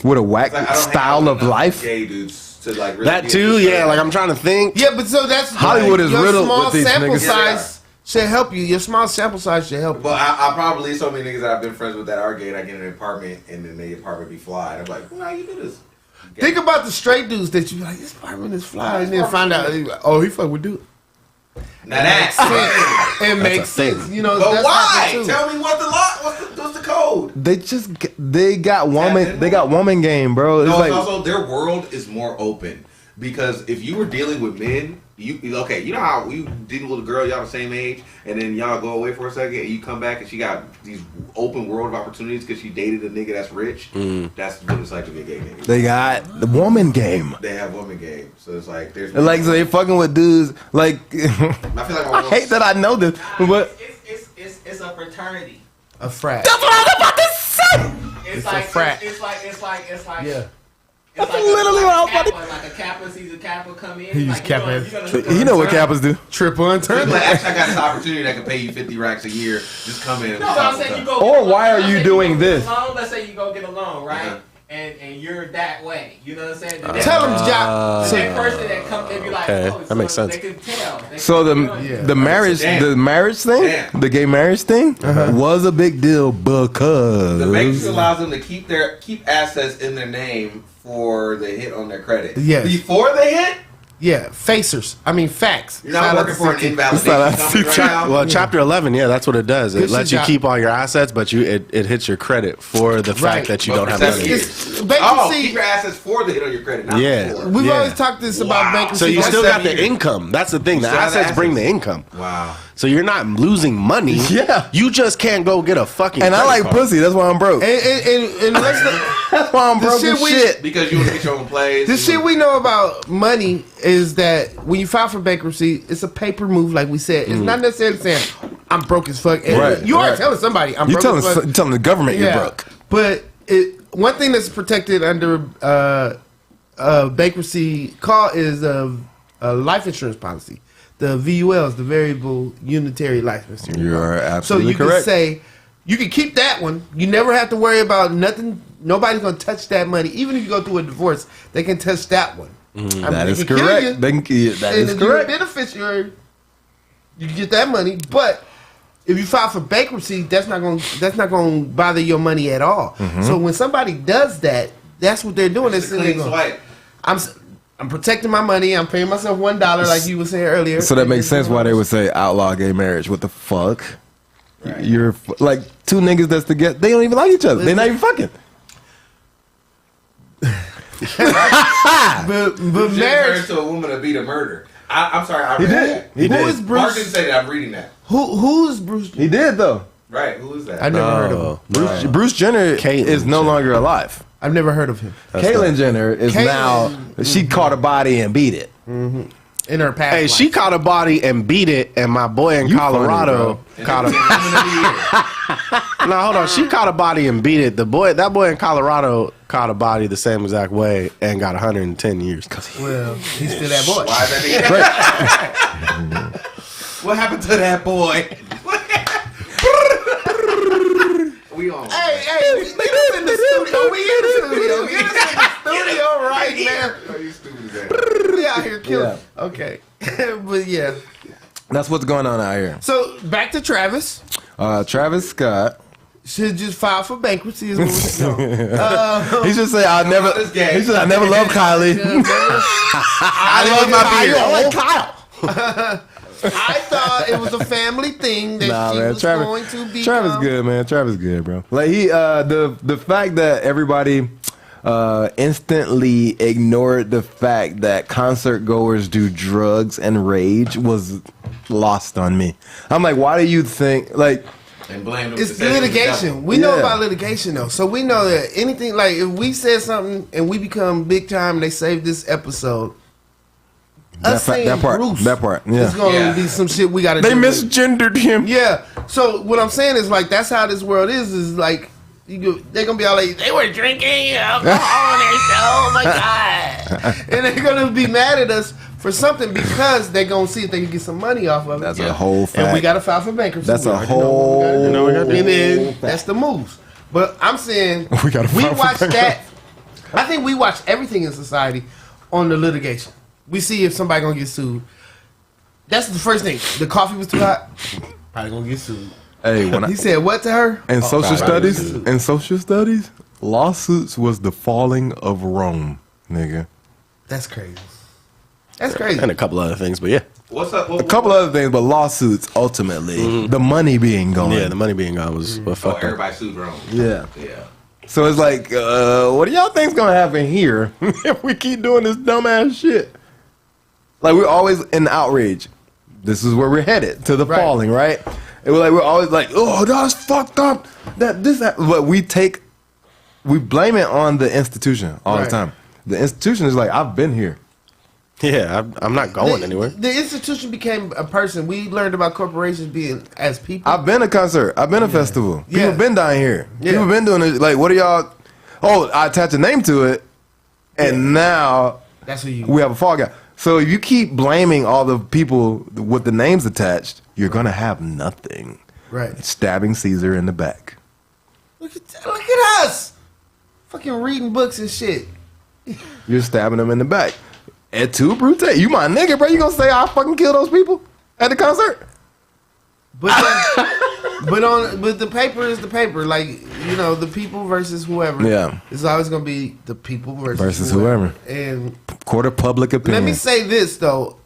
with a whack Like, I don't style hang out of with enough life. Gay dudes to like really That be too, interested. yeah. Like I'm trying to think. Yeah, but so that's Hollywood is your riddled small with these sample niggas. size should help you. Your small sample size should help you. Well, I probably so many niggas that I've been friends with that are gay. And I get in an apartment and then the apartment be fly. And I'm like, well, how you do this? Gay. Think about the straight dudes that you be like, this apartment is fly, and then find out, oh, he fuck with dude. Now that's It makes thing. sense, you know. But that's why? happened too. Tell me what the law. What's the code? They got woman game, bro. It's No, like it's also their world is more open because if you were dealing with men Okay, you know how you dealing with a girl, y'all the same age, and then y'all go away for a second, and you come back, and she got these open world of opportunities because she dated a nigga that's rich. That's what it's like to be a gay nigga. They got the woman game. They have woman game, so it's like there's Like so they fucking with dudes. Like I feel like I hate that I know this, but It's a fraternity. A frat. that's what I was about to say. It's a like frat. It's like Yeah. It's That's literally what I was Kappa, about to- like a Kappa sees a Kappa come in. He used like, Kappa. You know what Kappas do? Triple and turn. Like, actually, I got this opportunity that can pay you 50 racks a year. Just come in. And No, but I'm saying you go. Or why are let's you say doing go get a this? loan, let's say you go get a loan, right? Uh-huh. And you're that way. You know what I'm saying? Tell him, Jock. That person that comes, they be like, Okay, oh, that so makes sense. They can tell. They So can tell. the marriage thing, Damn. the gay marriage thing was a big deal The because bank allows them to keep assets in their name for the hit on their credit. Yes. Before they hit, Yeah, facers. I mean, facts. you're not Shout out working to for an CT. invalidation company right now. Well, Chapter 11, yeah, that's what it does. It Good lets shit, you Jock. keep all your assets, but it hits your credit for the Right. fact that you But don't have for 7 money. years. It's Oh, bankruptcy. keep your assets for the hit on your credit, not Yeah. before. We've Yeah. always talked this about Wow. bankruptcy. So you That's still 7 got the years. income. That's the thing. The still have the assets bring the assets. income. Wow. So you're not losing money. Yeah. You just can't go get a fucking and I credit like card. pussy. That's why I'm broke. And let's not, That's why I'm The broke shit as we- shit. Because you want to get your own plays. the shit we know about money is that when you file for bankruptcy, it's a paper move, like we said. It's not necessarily saying I'm broke as fuck. And Right, you are right. telling somebody I'm You broke telling as fuck. you telling the government you're broke. But one thing that's protected under bankruptcy call is a life insurance policy. The VUL is the variable unitary life insurance. You are So absolutely you correct. can say you can keep that one. You never have to worry about nothing. Nobody's gonna touch that money. Even if you go through a divorce, they can touch that one. I mean, That they is can kill correct. you, They can, yeah, that and is if you're a correct. beneficiary, you can get that money. But if you file for bankruptcy, that's not gonna bother your money at all. Mm-hmm. So when somebody does that, that's what they're doing. They're It's a saying, clean going, swipe. I'm protecting my money. I'm paying myself $1, like you were saying earlier. So that makes sense why they would say outlaw gay marriage. What the fuck? You're like two niggas that's together. They don't even like each other. They're not even fucking. But Marriage marriage. to a woman to beat a murder. I'm sorry. I He read did. that. He Who did. is Mark didn't Bruce? say that. I'm reading that. Who's Bruce? He did though. Right. Who is that? I never heard of him. Bruce Jenner Caitlyn is no Jenner. longer alive. I've never heard of him. Caitlyn Jenner is Caitlyn- now. She caught a body and beat it. In her past Hey, life. she caught a body and beat it, and my boy in You Colorado caught a. No, hold on. She caught a body and beat it. That boy in Colorado caught a body the same exact way and got 110 years. Well, he's still that boy. Why is that? What happened to that boy? We on. Hey, we in the studio. We in the studio. Get us in the studio right now. Oh, you stupid as hell. We out here killing. Yeah. Okay. But yeah. That's what's going on out here. So back to Travis. Travis Scott. Should just file for bankruptcy is what we're He should say I never. this gay. He said I never loved Kylie. I love my beard. Kyle. I thought it was a family thing that Nah, she man, was Travis. going to be. Travis good, man. Travis good, bro. Like he, the fact that everybody instantly ignored the fact that concert goers do drugs and rage was lost on me. I'm like, why do you think like? And blame them. It's litigation. We know Yeah. about litigation though, so we know that anything like if we said something and we become big time, and they save this episode. Us saying That part, Bruce yeah. It's gonna Yeah. be some shit we gotta They do. misgendered him. Yeah. So what I'm saying is like that's how this world is like they're gonna be all like they were drinking alcohol on their show. Oh my god! And they're gonna be mad at us for something because they're gonna see if they can get some money off of it. That's a whole fact. And we gotta file for bankruptcy. That's We a already know what we gotta do. whole. And then that's the moves. But I'm saying We gotta file for watch bankruptcy. that. I think we watch everything in society on the litigation. We see if somebody gonna get sued. That's the first thing. The coffee was too hot. Probably gonna get sued. Hey, when He said what to her? in social probably. studies, lawsuits was the falling of Rome, nigga. That's crazy. That's crazy. And a couple other things, but yeah. What's up? A couple other things, but lawsuits ultimately, the money being gone. Yeah, the money being gone was what Oh, fucked up. everybody sued wrong. Yeah. Yeah. So it's like, what do y'all think's gonna happen here if we keep doing this dumbass shit? Like we're always in outrage. This is where we're headed to the falling, right? And we're always like, oh, that's fucked up. But we blame it on the institution all the time. The institution is like, I've been here. Yeah, I'm not going anywhere. The institution became a person. We learned about corporations being as people. I've been a concert. I've been a festival. People been down here. Yeah. People been doing it. Like, what are y'all? Oh, I attach a name to it, and now that's who you. We have a fall guy. So if you keep blaming all the people with the names attached, you're gonna have nothing. Right. Stabbing Caesar in the back. Look at us, fucking reading books and shit. You're stabbing them in the back. Et tu, Brute? You my nigga, bro. You gonna say I fucking kill those people at the concert? But but the paper is the paper. Like, you know, the people versus whoever. Yeah. It's always gonna be the people versus whoever. And court of public opinion. let me say this though.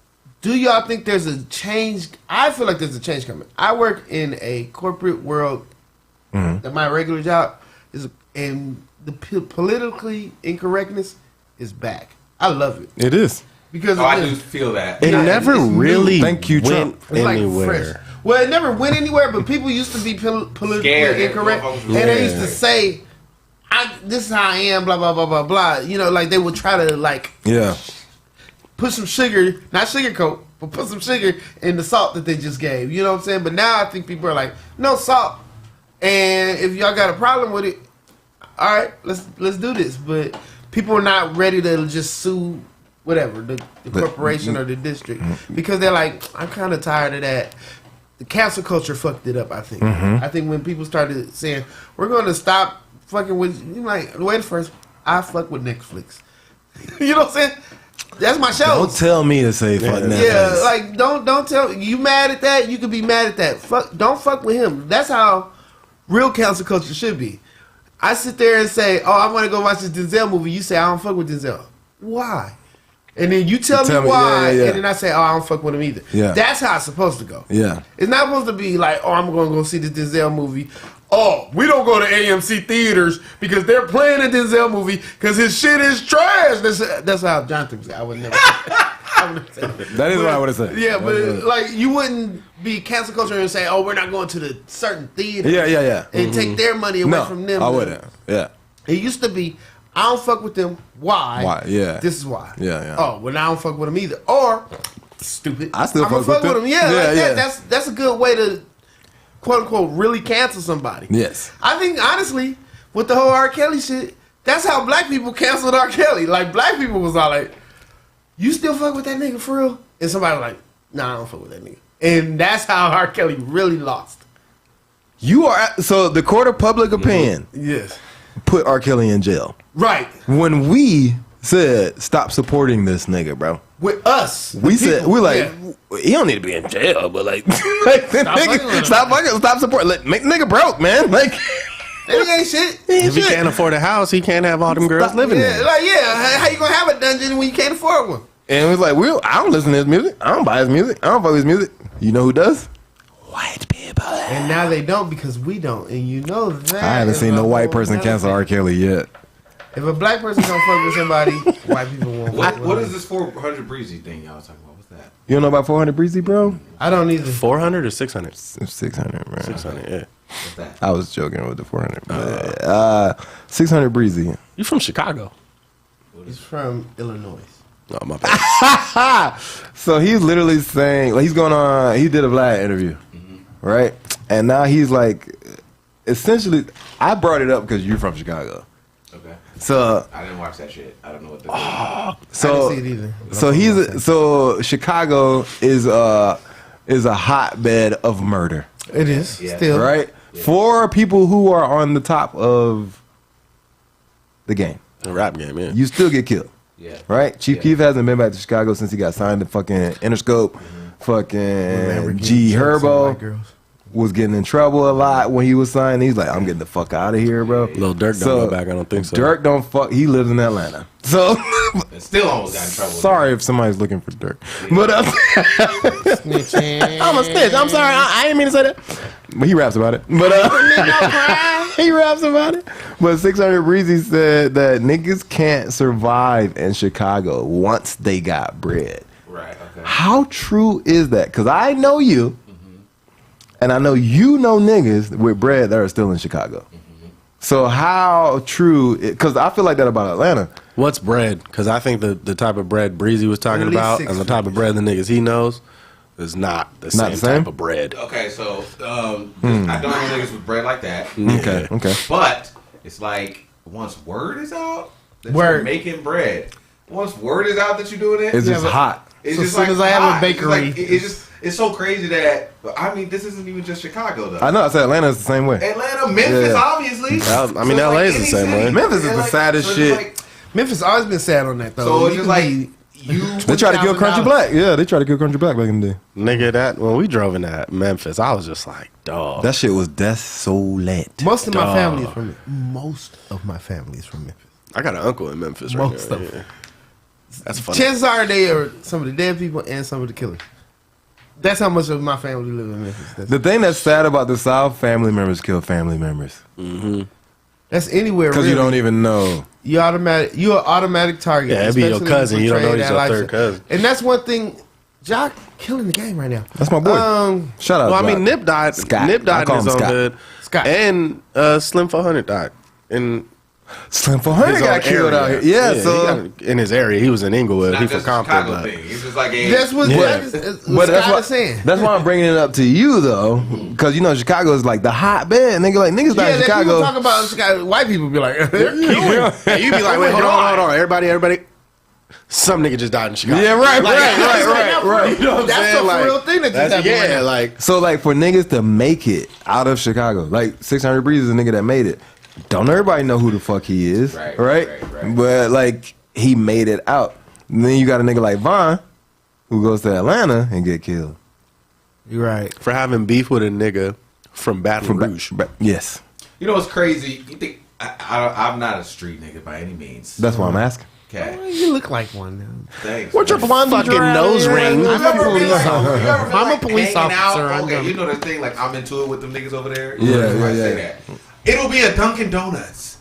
Do y'all think there's a change? I feel like there's a change coming. I work in a corporate world. That my regular job is, and the politically incorrectness is back. I love it. It is. Because I do feel that. It never really Thank you, went Trump. It's like anywhere. fresh. Well, it never went anywhere, but people used to be politically Scared. incorrect. Motherfuckers And was they used to scared. say, this is how I am, blah, blah, blah, blah, blah. You know, like they would try to, like, Yeah. put some sugar, not sugarcoat, but put some sugar in the salt that they just gave. You know what I'm saying? But now I think people are like, no salt. And if y'all got a problem with it, all right, let's do this. But people are not ready to just sue whatever, the corporation or the district, because they're like, I'm kind of tired of that. The cancel culture fucked it up, I think. I think when people started saying, we're going to stop fucking with, you're like, wait first, I fuck with Netflix. You know what I'm saying? That's my show. Don't tell me to say fuck Netflix. Yeah, like don't tell you mad at that. You could be mad at that. Don't fuck with him. That's how real cancel culture should be. I sit there and say, "Oh, I want to go watch this Denzel movie." You say, "I don't fuck with Denzel." Why? And then you tell me why, and then I say, "Oh, I don't fuck with him either." Yeah. That's how it's supposed to go. Yeah. It's not supposed to be like, "Oh, I'm going to go see the Denzel movie." Oh, we don't go to AMC theaters because they're playing a Denzel movie because his shit is trash. That's how Jonathan would say. I would never. I would never say that. That is what I would have said. Yeah, but like you wouldn't be cancel culture and say, "Oh, we're not going to the certain theater." Yeah. And take their money away from them. I wouldn't. Yeah. It used to be, I don't fuck with them. Why? Why? Yeah. This is why. Yeah. Oh, well, now I don't fuck with them either. Or stupid. I still I'm fuck with them. Yeah, Yeah, like yeah. that. That's a good way to, quote unquote, really cancel somebody. Yes. I think honestly, with the whole R. Kelly shit, that's how black people canceled R. Kelly. Like black people was all like, "You still fuck with that nigga for real?" And somebody like, "Nah, I don't fuck with that nigga." And that's how R. Kelly really lost. You are so the court of public opinion Yes. put R. Kelly in jail Right. when we said stop supporting this nigga, bro. With us. We said we're like Yeah. he don't need to be in jail, but like, fucking with him. stop supporting. Like, make nigga broke, man. Like That nigga ain't shit. If he can't afford a house, he can't have all them girls living Yeah, there. like how you gonna have a dungeon when you can't afford one? And it was like, I don't listen to his music. I don't buy his music. I don't fuck his music. You know who does? White people. And now they don't because we don't. And you know that. I haven't is seen a no white whole person nother cancel thing. R. Kelly yet. If a black person don't fuck with somebody, white people won't. fuck with What them. is this 400 breezy thing y'all was talking about? What's that? You don't know about 400 Breezy, bro? I don't either. 400 or 600? 600, man. 600, yeah. What's that? I was joking with the 400. But, 600 Breezy. You from Chicago? He's from Illinois. Oh, my bad. So he's literally saying, like, he's going on, he did a Vlad interview, right? And now he's like, essentially, I brought it up because you're from Chicago. Okay. So, I didn't watch that shit. I don't know what that is. so, I didn't see it either. so Chicago is a hotbed of murder, It is Yeah. still right? For people who are on the top of the game, The rap game, yeah. you still get killed. Yeah. Right? Chief Yeah. Keef hasn't been back to Chicago since he got signed to fucking Interscope. Fucking G Herbo was getting in trouble a lot when he was signed. He's like, I'm getting the fuck out of here, bro. Lil Durk don't go back, I don't think so. Dirk don't fuck. He lives in Atlanta. So, And still almost got in trouble. sorry if somebody's looking for Dirk. But I'm a snitch. I'm sorry. I didn't mean to say that. But he raps about it. But he raps about it. But 600 Breezy said that niggas can't survive in Chicago once they got bread. Right. How true is that? Because I know you, and I know you know niggas with bread that are still in Chicago. So how true? Because I feel like that about Atlanta. What's bread? Because I think the type of bread Breezy was talking At least about 6 and the type of bread the niggas he knows is not the same type of bread. Okay, so I don't know niggas with bread like that. Okay. But it's like once word is out that Word. you're making bread. Once word is out that you're doing it, It's just hot. It's So just as soon like as I have a hot. bakery- It's so crazy that I mean this isn't even just Chicago though. I know. I said Atlanta's the same way. Atlanta, Memphis, Yeah. obviously. I mean, LA is the any same city. way. Memphis is the saddest it's shit. like- Memphis always been sad on that though. So it's You just can like be- you. They tried to kill Country $20,000. Black. Yeah, they tried to kill Country Black back in the day. Nigga, that when we drove in that Memphis, I was just like, dog. That shit was desolate. Most of my Dog. family is from Most of my family is from Memphis. I got an uncle in Memphis right Most now. of Yeah. them. That's funny. Chances are they are some of the dead people and some of the killers. That's how much of my family live in Memphis. The thing that's sad about the South, family members kill family members. That's anywhere Because really. you don't even know. You're an automatic target. Yeah, it'd be your especially cousin. if You don't know portray he's that your third lifestyle. cousin. And that's one thing. Jock killing the game right now. That's my boy. Shout out. Well, I Jock. mean, Nip died. Scott. Nip I died in call his him own Scott. hood. Scott. And Slim 400 died in Slim 400 his got own killed area. out here. Yeah, he so. got- in his area, he was in Inglewood. Not He just from a Compton. Chicago But thing. It's just like a. That's what But that's Scott why, is saying. that's why I'm bringing it up to you though, because you know Chicago is like the hotbed. Nigga, like niggas Yeah, not in that people Chicago. talk about Chicago. White people be like, they're killing. And you be like, wait, hold on. Everybody. Some nigga just died in Chicago. Yeah, right. You know what I'm That's saying? the Like, real thing that just that's- happened right yeah, now. like So like for niggas to make it out of Chicago, like 600 Breeze is a nigga that made it. Don't everybody know who the fuck he is, right? But like he made it out. And then you got a nigga like Vaughn who goes to Atlanta and get killed. You're right. for having beef with a nigga from Baton Rouge. Yes, You know what's crazy? You think I'm not a street nigga by any means. that's why I'm asking. Okay. You look like one now. Thanks. What's your fucking nose ring? I'm a police officer. I'm I'm a police officer. I'm Okay, gonna- you know the thing, like I'm into it with them niggas over there. Yeah, That's why I yeah, say yeah. that. It'll be a Dunkin' Donuts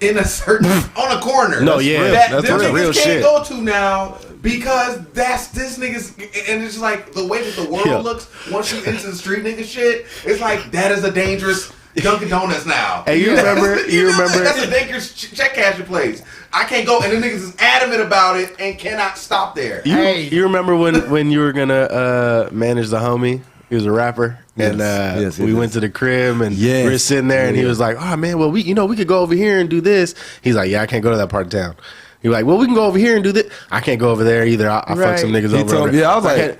in a certain on a corner. No, yeah, that that's them real. niggas Real can't shit. go to now because that's this niggas, and it's like the way that the world Yeah. looks once you into the street nigga shit. It's like that is a dangerous Dunkin' Donuts now. Hey, you remember? You remember? That's a dangerous check casher place. I can't go, and the niggas is adamant about it and cannot stop there. You remember when you were gonna manage the homie? He was a rapper, and Yes, we went to the crib, and Yes. we were sitting there, and he was like, "Oh man, well we could go over here and do this." He's like, "Yeah, I can't go to that part of town." He was like, "Well, we can go over here and do this." I can't go over there either. I fuck Right. some niggas He over. told- there. yeah, I was like- can't-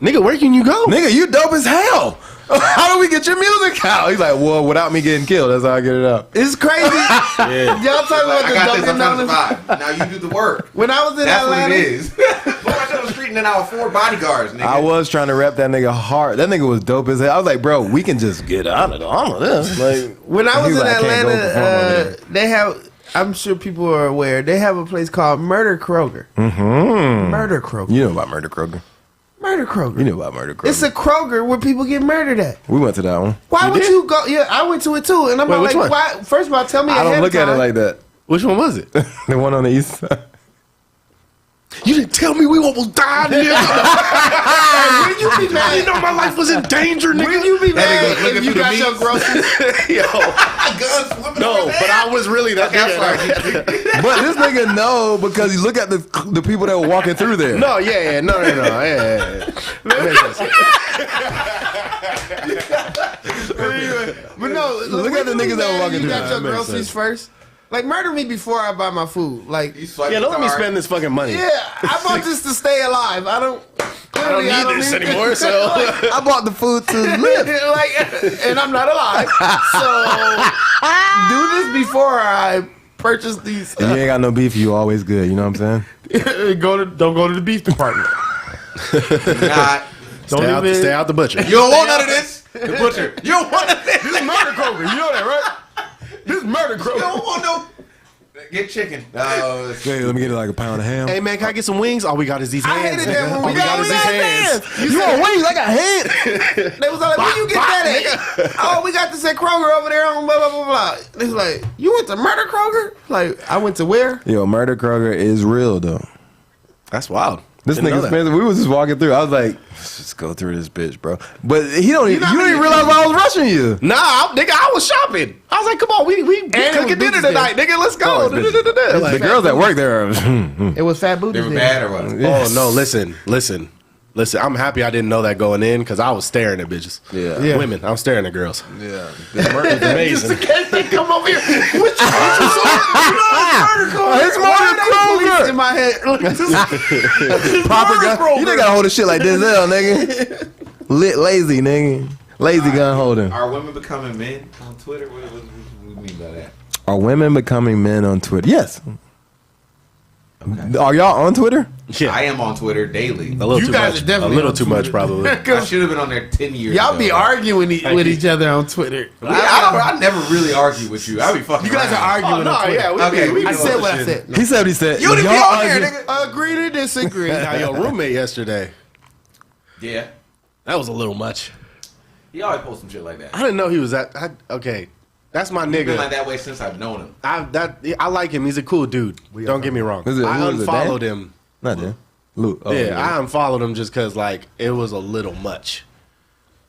"Nigga, where can you go?" Nigga, you dope as hell. How do we get your music out? He's like, well, without me getting killed, that's how I get it out. It's crazy. Y'all talking about I the got this. Dunkin' I'm trying to Donuts? survive. Now you do the work. When I was in That's Atlanta, what it is. Go out to the street and then I was 4 bodyguards, nigga. I was trying to rap that nigga hard. That nigga was dope as hell. I was like, bro, we can just get out of all of this. Like, when I was he in like, I can't go perform over Atlanta, there. they have. I'm sure people are aware. They have a place called Murder Kroger. Mm-hmm. Murder Kroger. You know about Murder Kroger. Murder Kroger. You know about Murder Kroger. It's a Kroger where people get murdered at. We went to that one. Why You would did? you go? Yeah, I went to it too, and I'm Wait, which like, one? why? First of all, tell me. I don't ahead look of at it time. like that. Which one was it? The one on the east side. You didn't tell me we almost died. Nigga. When you be mad? You know my life was in danger, nigga. When you be mad nigga looking if you through the got your meats. groceries? Yo, Guns flipping no, over his but head. I was really that Okay, I'm nigga. sorry. But this nigga know because you look at the people that were walking through there. No, yeah, no, yeah. But no, Look at the when you niggas be that were mad, walking you through. got your That makes groceries sense. first. Like murder me before I buy my food. Like, You swipe Yeah, don't let me card. spend this fucking money. yeah, I bought this to stay alive. I don't need this anymore, so- I bought the food to live. like, and I'm not alive. So do this before I purchase these. If you ain't got no beef, you always good. You know what I'm saying? Don't go to the beef department. Not. Don't Stay out the butcher. You don't want none of this. The butcher. You don't want none of this. This is murder Kroger. You know that, right? This is murder You Kroger. don't want no. Get chicken. Hey, let me get like a pound of ham. Hey man, can I get some wings? All we got is these I hands. hated that nigga. when All we we got is these hands. You want wings? I got hands. They was like, where you get that at? Oh, we got this at Kroger over there on blah, blah, blah, blah. They was like, you went to Murder Kroger? Like, I went to where? Yo, Murder Kroger is real though. That's wild. This Didn't know nigga that. Spencer, we was just walking through. I was like, let's just go through this bitch, bro. But you don't even realize why I was rushing you. Nah, nigga, I was shopping. I was like, come on, we cooking dinner tonight, nigga. Let's go. The girls that work there. It was fat They booties. were there. bad or what? Oh no, listen. I'm happy I didn't know that going in because I was staring at bitches. Yeah. Women. I'm staring at girls. Yeah. It's amazing. They come over here. It's murder In my head. Look at this. Proper gun. You nigga gotta hold a shit like Denzel, nigga. Lit lazy, nigga. Lazy gun holding. Are women becoming men on Twitter? What do we mean by that? Are women becoming men on Twitter? Yes. Are y'all on Twitter? Yeah. I am on Twitter daily. A little You too guys much. are definitely a little on too Twitter. much, probably. I should have been on there 10 years Y'all ago. be arguing with each other on Twitter. I never really argue with you. I be fucking You guys are around. arguing on Twitter. Okay, I said what I said. He said what he said. You didn't be Y'all on there, argue- nigga. Agree to disagree. Now, your roommate yesterday, Yeah. that was a little much. He always posts some shit like that. I didn't know he was that. Okay, that's my He's been nigga. like that way since I've known him. I like him. He's a cool dude. Don't get me wrong. Is it- I who is it, unfollowed Dan? him. Not Dan. Luke. Oh, Yeah, I unfollowed him just because like it was a little much.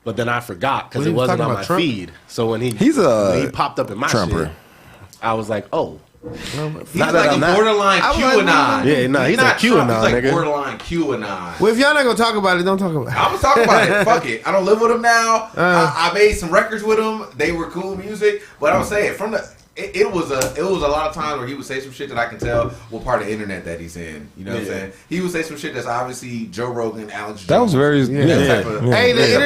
But then I forgot because What, it he was wasn't talking on about my Trump? feed. So when He's a when he popped up in my Trumper. shit, I was like, oh, He's Not that like I'm a not. borderline I was like, QAnon. Yeah, nah, he's not a QAnon, Trump, he's like nigga. borderline QAnon. Well, if y'all not gonna talk about it, don't talk about it. I'm gonna talk about it. Fuck it. I don't live with him now. I made some records with him. They were cool music, but I'm saying from the it was a lot of times where he would say some shit that I can tell what part of the internet that he's in. You know what I'm saying? He would say some shit that's obviously Joe Rogan, Alex Jones. That was very that type of- Hey, the Yeah.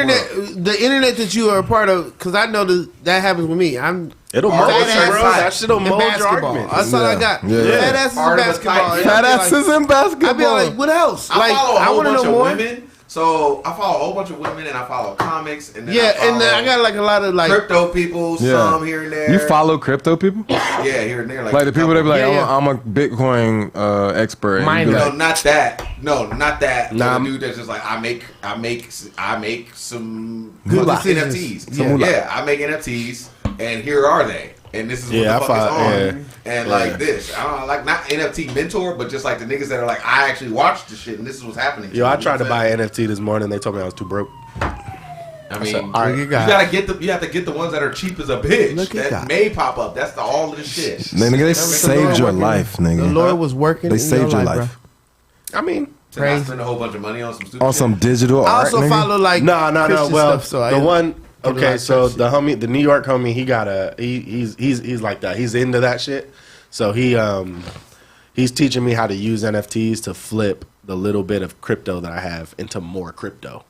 internet that you are a part of, because I know that happens with me. it'll Fat mold you, ass bro. side. That shit'll in mold your basketball. argument. That's all I got. Yeah. Fat asses in Part of a basketball. tight- And Fat I'll be like- asses in basketball. I'd be like, what else? I Like, follow a I whole want to bunch know of more. women. So I follow a whole bunch of women, and I follow comics, and then Yeah, I and then I got like a lot of like. crypto people, Yeah. some here and there. You follow crypto people? Yeah, here and there. Like the people that be like, Yeah, yeah. I'm a Bitcoin expert. And you be Miner. like, No, not that. No, not that. Nah, The dude that's just like I make some Good fucking decisions. NFTs. Yeah. Yeah, I make NFTs, and here are they. And this is what Yeah, the I fuck is follow- on. yeah. And Yeah. like this, I don't know, like not NFT mentor, but just like the niggas that are like, I actually watched the shit, and this is what's happening. Yo, I me. tried to You know buy what an NFT this morning. They told me I was too broke. I mean, all right, you gotta get the. You have to get the ones that are cheap as a bitch Look at that that. may pop up. That's all of the shit. nigga, they the saved Lord your working. life, The nigga. Lord was working. They in saved your life, life. I mean, To not Crazy. spend a whole bunch of money on some stupid On shit. some digital Bro. I art, also nigga. follow like no. Christian Well, stuff, so I the one. get a lot Okay, of so shit. the homie, the New York homie, he got he's like that. He's into that shit. So he's teaching me how to use NFTs to flip the little bit of crypto that I have into more crypto.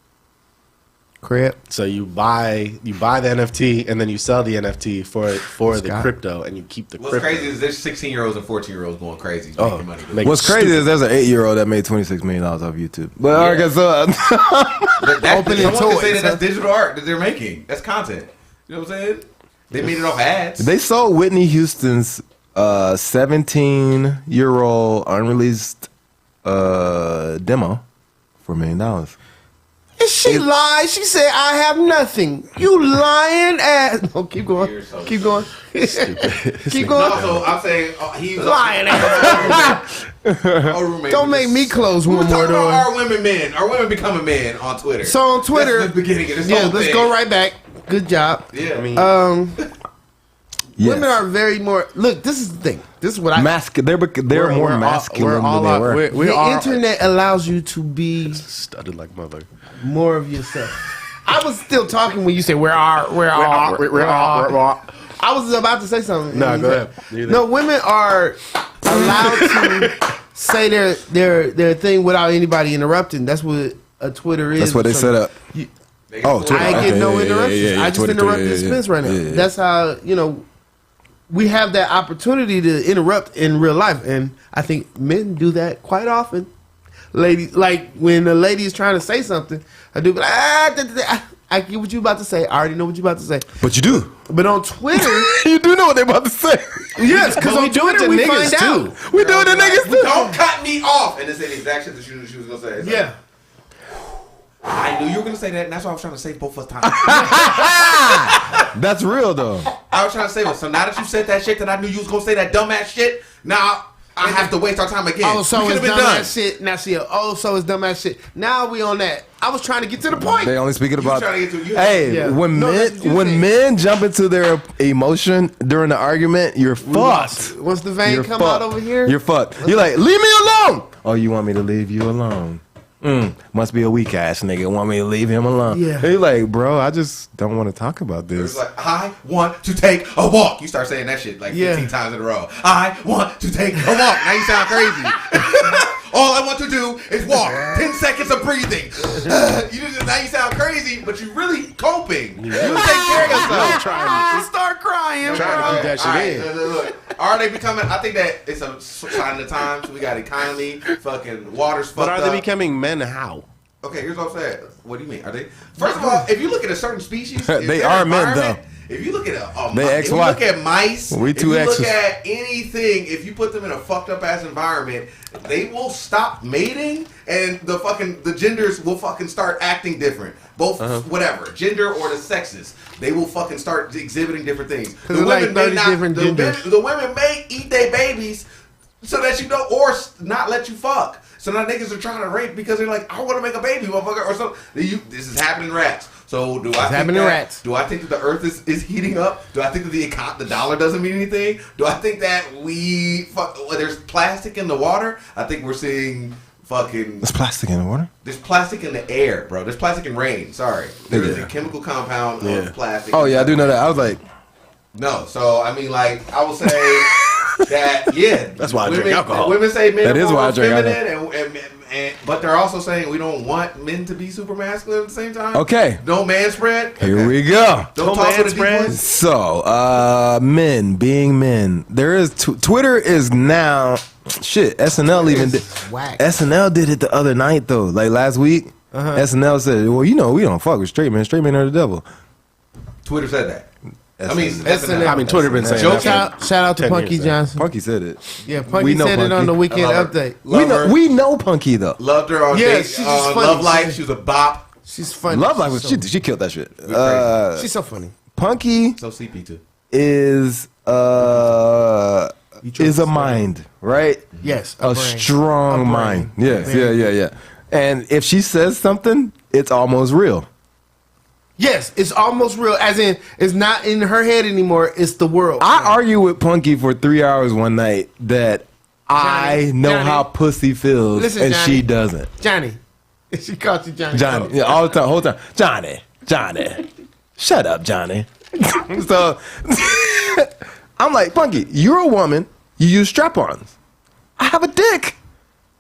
crap. So you buy the NFT and then you sell the NFT for the Scott. crypto and you keep the What's crypto. crazy is there's 16-year-olds and 14-year-olds going crazy Oh, making money. make- What's crazy is there's an 8-year-old that made $26 million off YouTube. But Yeah. okay, so Opening someone can say toys, that that's digital art that they're making. That's content. You know what I'm saying? They made it off ads. they sold Whitney Houston's 17-year-old unreleased demo for $1 million. And she lied. She said, "I have nothing." You lying ass. No, keep going. You're so Keep going. Keep going. Also, I'm saying he was Lying ass. our roommate. Don't was make just- me close We one were more talking about door. our women men. Our women becoming men on Twitter. So on Twitter, That's the beginning of this yeah, whole let's thing. go right back. Good job. Yeah, I mean, Yes. Women are very more. Look, this is the thing. This is what I. They're more masculine than they were. The internet allows you to be studded like mother. more of yourself. I was still talking when you said I was about to say something. No, And go you ahead. said- No, women are allowed to say their thing without anybody interrupting. That's what a Twitter is. That's what they set up. They Oh, can- Twitter. I Okay, get no yeah, interruptions. yeah, yeah, I just Twitter, interrupted yeah, yeah, Spence right now. yeah, yeah. That's how we have that opportunity to interrupt in real life, and I think men do that quite often. Ladies, like when a lady is trying to say something, I do be like, I get what you about to say. I already know what you about to say. But you do. But on Twitter, You do know what they're about to say. yes, because But we on do it Twitter to we niggas, find too. out. We do it to niggas too. Don't cut me off. And they said the exact shit that she was gonna say. It's like, Yeah. I knew you were gonna say that, and that's why I was trying to say both of us time. That's real though. I was trying to say, well, so now that you said that shit that I knew you was gonna say that dumbass shit, now I have to waste our time again. Oh, so we it's could have been done. dumbass shit. Now see, so it's dumbass shit. Now we on that. I was trying to get to the point. They only speaking about. trying to get to you. Hey, Yeah. when No, that's what you said. men jump into their emotion during the argument, you're fucked. Once the vein You're come fucked. out over here, You're fucked. You're like, leave me alone. Oh, you want me to leave you alone? Must be a weak ass nigga. Want me to leave him alone? Yeah. You're like, bro, I just don't want to talk about It's this. like, I want to take a walk. You start saying that shit like 15 times in a row. I want to take a walk. Now you sound crazy. All I want to do is walk. 10 seconds of breathing. Now you sound crazy, but you really coping. You take care of yourself. I start crying. Trying to keep that shit All right, in. look. Are they becoming? I think that it's a sign of the times. We got economy, fucking water's fucked But are up. they becoming men? How? Okay, here's what I'm saying. What do you mean? Are they? First of all, if you look at a certain species, if They their are men, environment- though. If you look at They if you XY. look at mice, We if two you X's. look at anything, if you put them in a fucked up ass environment, they will stop mating, and the genders will fucking start acting different. Both whatever gender or the sexes, they will fucking start exhibiting different things. There's like 30 different genders. The women may eat their babies so that you don't, or not let you fuck. So now niggas are trying to rape because they're like, I want to make a baby, motherfucker, or something. This is happening in rats. So do I think that, do I think that the earth is heating up? Do I think that the dollar doesn't mean anything? Do I think that there's plastic in the water? I think we're seeing fucking... There's plastic in the water? There's plastic in the air, bro. There's plastic in rain. Sorry. There is a chemical compound of plastic. Oh, yeah, I do know that. I was like... No. So, I mean, like, I will say that, yeah. That's why I drink alcohol. Women say men That are is why I more drink feminine, but they're also saying we don't want men to be super masculine at the same time. Okay. No man spread. Here we go. Don't talk with a deep voice. So, men being men. There is Twitter is now shit. SNL even did. Whack. SNL did it the other night though, like last week. SNL said, "Well, you know, we don't fuck with straight men. Straight men are the devil." Twitter said that. I mean, SNL. I mean, Twitter been saying Joke that. Shout out to 10 Punky years, Johnson. Punky said it. Yeah, Punky We know said it Punky. on the Weekend I love her. Update. Love her. We know Punky though. Loved her on Yeah, Big- she's just funny. Love Life. She was a bop. She's funny. Love Life was She's she killed that shit. she's so funny. Punky So CP too. is a mind, right? Yes, A brain. strong A brain. mind. Yes, Very yeah. And if she says something, it's almost real. Yes, it's almost real. As in, it's not in her head anymore. It's the world. I argue with Punky for 3 hours one night that I know Johnny. how pussy feels Listen, and Johnny. she doesn't. Johnny. She called you Johnny. Johnny, yeah, all the time, whole time. Johnny, shut up, Johnny. So I'm like, Punky, you're a woman. You use strap-ons. I have a dick.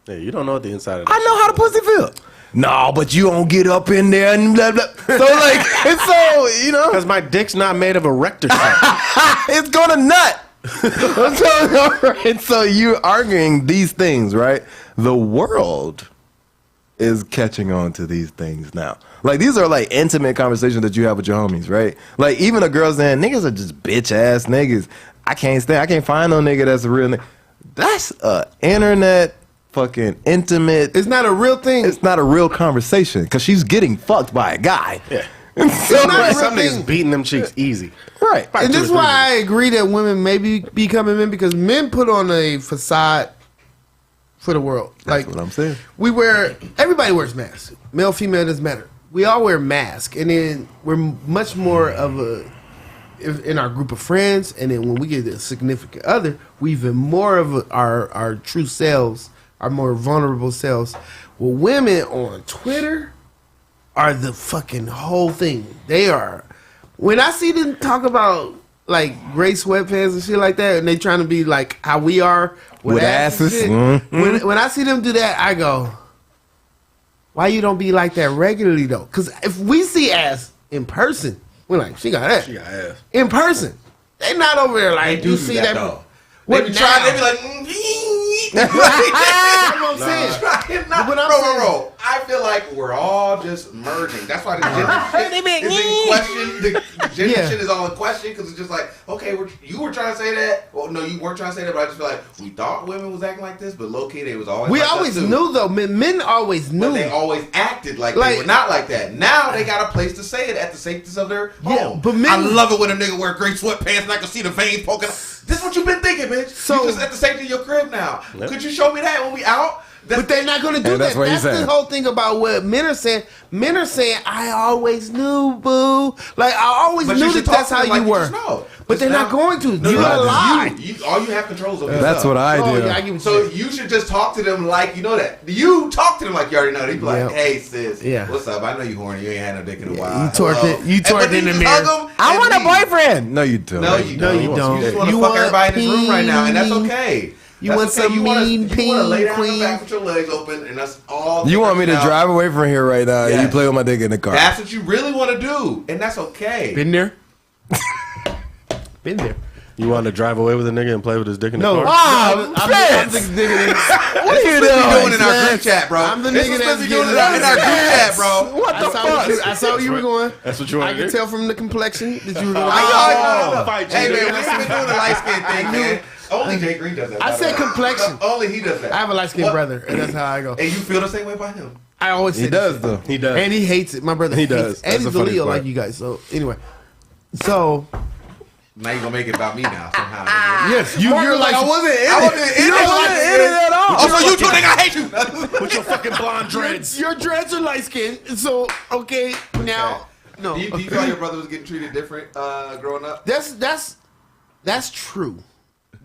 Yeah, you don't know what the inside of I know how the pussy feel. No, but you don't get up in there and blah blah. So like, it's so you know, Because my dick's not made of erector shaft. it's gonna nut. So you're arguing these things, right? The world is catching on to these things now. Like these are like intimate conversations that you have with your homies, right? Like even a girl saying niggas are just bitch ass niggas. I can't find no nigga that's a real nigga. That's a internet fucking intimate. It's not a real thing. It's not a real conversation because she's getting fucked by a guy. Yeah. So, not like, a Some real niggas thing. beating them cheeks easy. right. Probably And 2 this is or 3 why I niggas. agree that women may be becoming men, because men put on a facade for the world. That's what I'm saying. Everybody wears masks. Male, female, doesn't matter. We all wear masks, and then we're much more of in our group of friends, and then when we get a significant other, we even more of our true selves, our more vulnerable selves. Well, women on Twitter are the fucking whole thing. They are. When I see them talk about like gray sweatpants and shit like that, and they trying to be like how we are with ass and asses. shit, Mhm. when I see them do that, I go, why you don't be like that regularly though? Because if we see ass in person, we're like, she got ass. She got ass. In person, they not over there like They do you see that. though. What They be now? trying. They be like, That's what I'm saying. Bro. I feel like we're all just merging. That's why the gender shit is in question. The gender shit is all in question because it's just like, okay, you were trying to say that. Well, no, you weren't trying to say that, but I just feel like we thought women was acting like this, but low key they was always. We like always knew though. Men always knew. But they always acted like they were not like that. Now they got a place to say it at the safety of their home. But men, I love it when a nigga wear gray sweatpants and I can see the veins poking. This is what you've been thinking, bitch. So you just at the safety of your crib now. Yep. Could you show me that when we out? But they're not going to do that. That's the whole thing about what men are saying. Men are saying, I always knew, boo. Like, I always knew that that's how you were. But they're not going to. You're going to lie. All you have control is over yourself. That's what I do. Yeah, so you should just talk to them like you know that. You talk to them like you already know. They be like, hey, sis, what's up? I know you horny. You ain't had no dick in a while. You twerked in the mirror. I want a boyfriend. No, you don't. No, you don't. You just want to fuck everybody in this room right now, and that's okay. You want some mean pink queen. You want to lay down on the back with your legs open, and that's all. You want me to drive away from here right now, and you play with my dick in the car. That's what you really want to do, and that's okay. Been there. Been there. You want to drive away with a nigga and play with his dick in the car? I'm the nigga. What are you doing in our group chat, bro? I'm the nigga that's doing in our group chat, bro. What the fuck? I saw where you were going. That's what you want to do? I could tell from the complexion that you were going. Hey, man, we have been doing the light skin thing, man. Only Jay Green does that. I said complexion. Only he does that. I have a light skinned brother, and that's how I go. And you feel the same way about him? I always say he does though. He does, and he hates it. My brother, he does. And he's a Leo like you guys. So anyway, now you're gonna make it about me now somehow. Yes, you're like I wasn't in it at all. Also, you two nigga, I hate you. With your fucking blonde dreads. Your dreads are light skinned. So okay, now no. Do you feel like your brother was getting treated different growing up? That's true.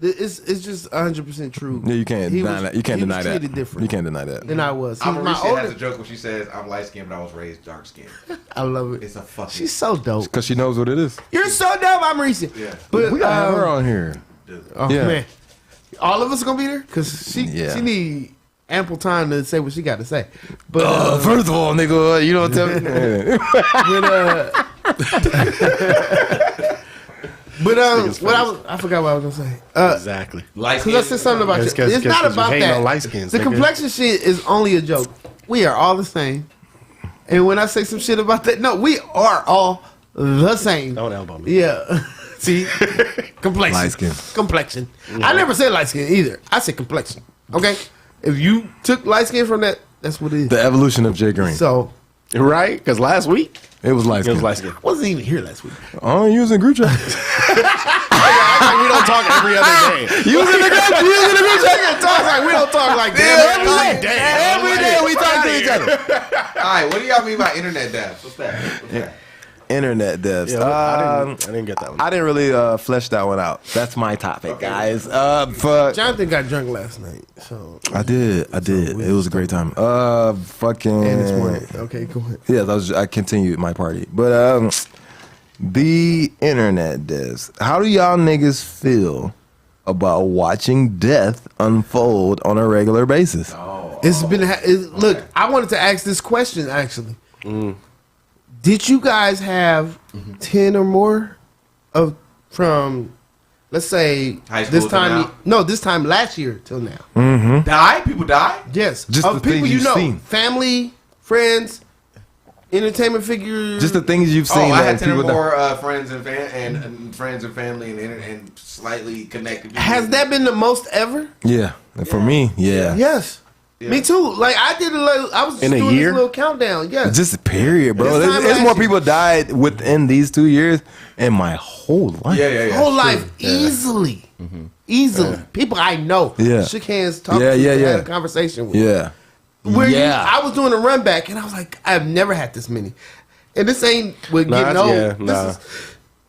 It's just 100% true. Yeah, you can't deny that. You can't deny that. Different You can't deny that. than I was. Marisha has a joke when she says, "I'm light skinned, but I was raised dark skinned." I love it. It's a fucking. She's so dope because she knows what it is. You're so dope, I'm Marisha. Yeah, but we got her on here. Oh man, all of us are gonna be there because she need ample time to say what she got to say. But first of all, nigga, you don't tell me. But I forgot what I was gonna say. Exactly. Because I said something about you. It's not about that. Light skins, the complexion shit is only a joke. We are all the same. And when I say some shit about that, no, we are all the same. Don't elbow me. Yeah. See, complexion. Light skin. Complexion. I never said light skin either. I said complexion. Okay. If you took light skin from that, that's what it is. The evolution of Jay Green. So. Right? Because last week it was light skin. I wasn't even here last week. Oh, you was in group chat. we don't talk every other day. You was in the group chat. Talk like we don't talk like that every day. We talk to each other. All right, what do y'all mean by internet deaths? What's that? Internet deaths. Yeah, I didn't get that one. I didn't really flesh that one out. That's my topic, guys. Jonathan got drunk last night, so I did. It was a great time. Fucking. And this morning. Okay, go ahead. Yeah, I continued my party, but the internet deaths. How do y'all niggas feel about watching death unfold on a regular basis? Oh, it's been. Look, I wanted to ask this question actually. Did you guys have 10 or more from, let's say, high school this time? No, this time last year till now. Mm-hmm. Die? People die? Yes. Just of the people things you you've know, seen. family, friends, entertainment figures. Just the things you've seen. I had 10 or more friends and friends and family and slightly connected. Has that been the most ever? Yeah. For me, yeah. Yes. Yeah. Me too. Like I did I was just in a doing year? this little countdown. Yes. Just a period, bro. There's more people died within these 2 years in my whole life. Yeah. Whole life easily. Mm-hmm. Easily. Yeah. People I know. Yeah. Shook hands, talked to, had a conversation with. Yeah. I was doing a run back and I was like, I've never had this many. And this ain't with getting old.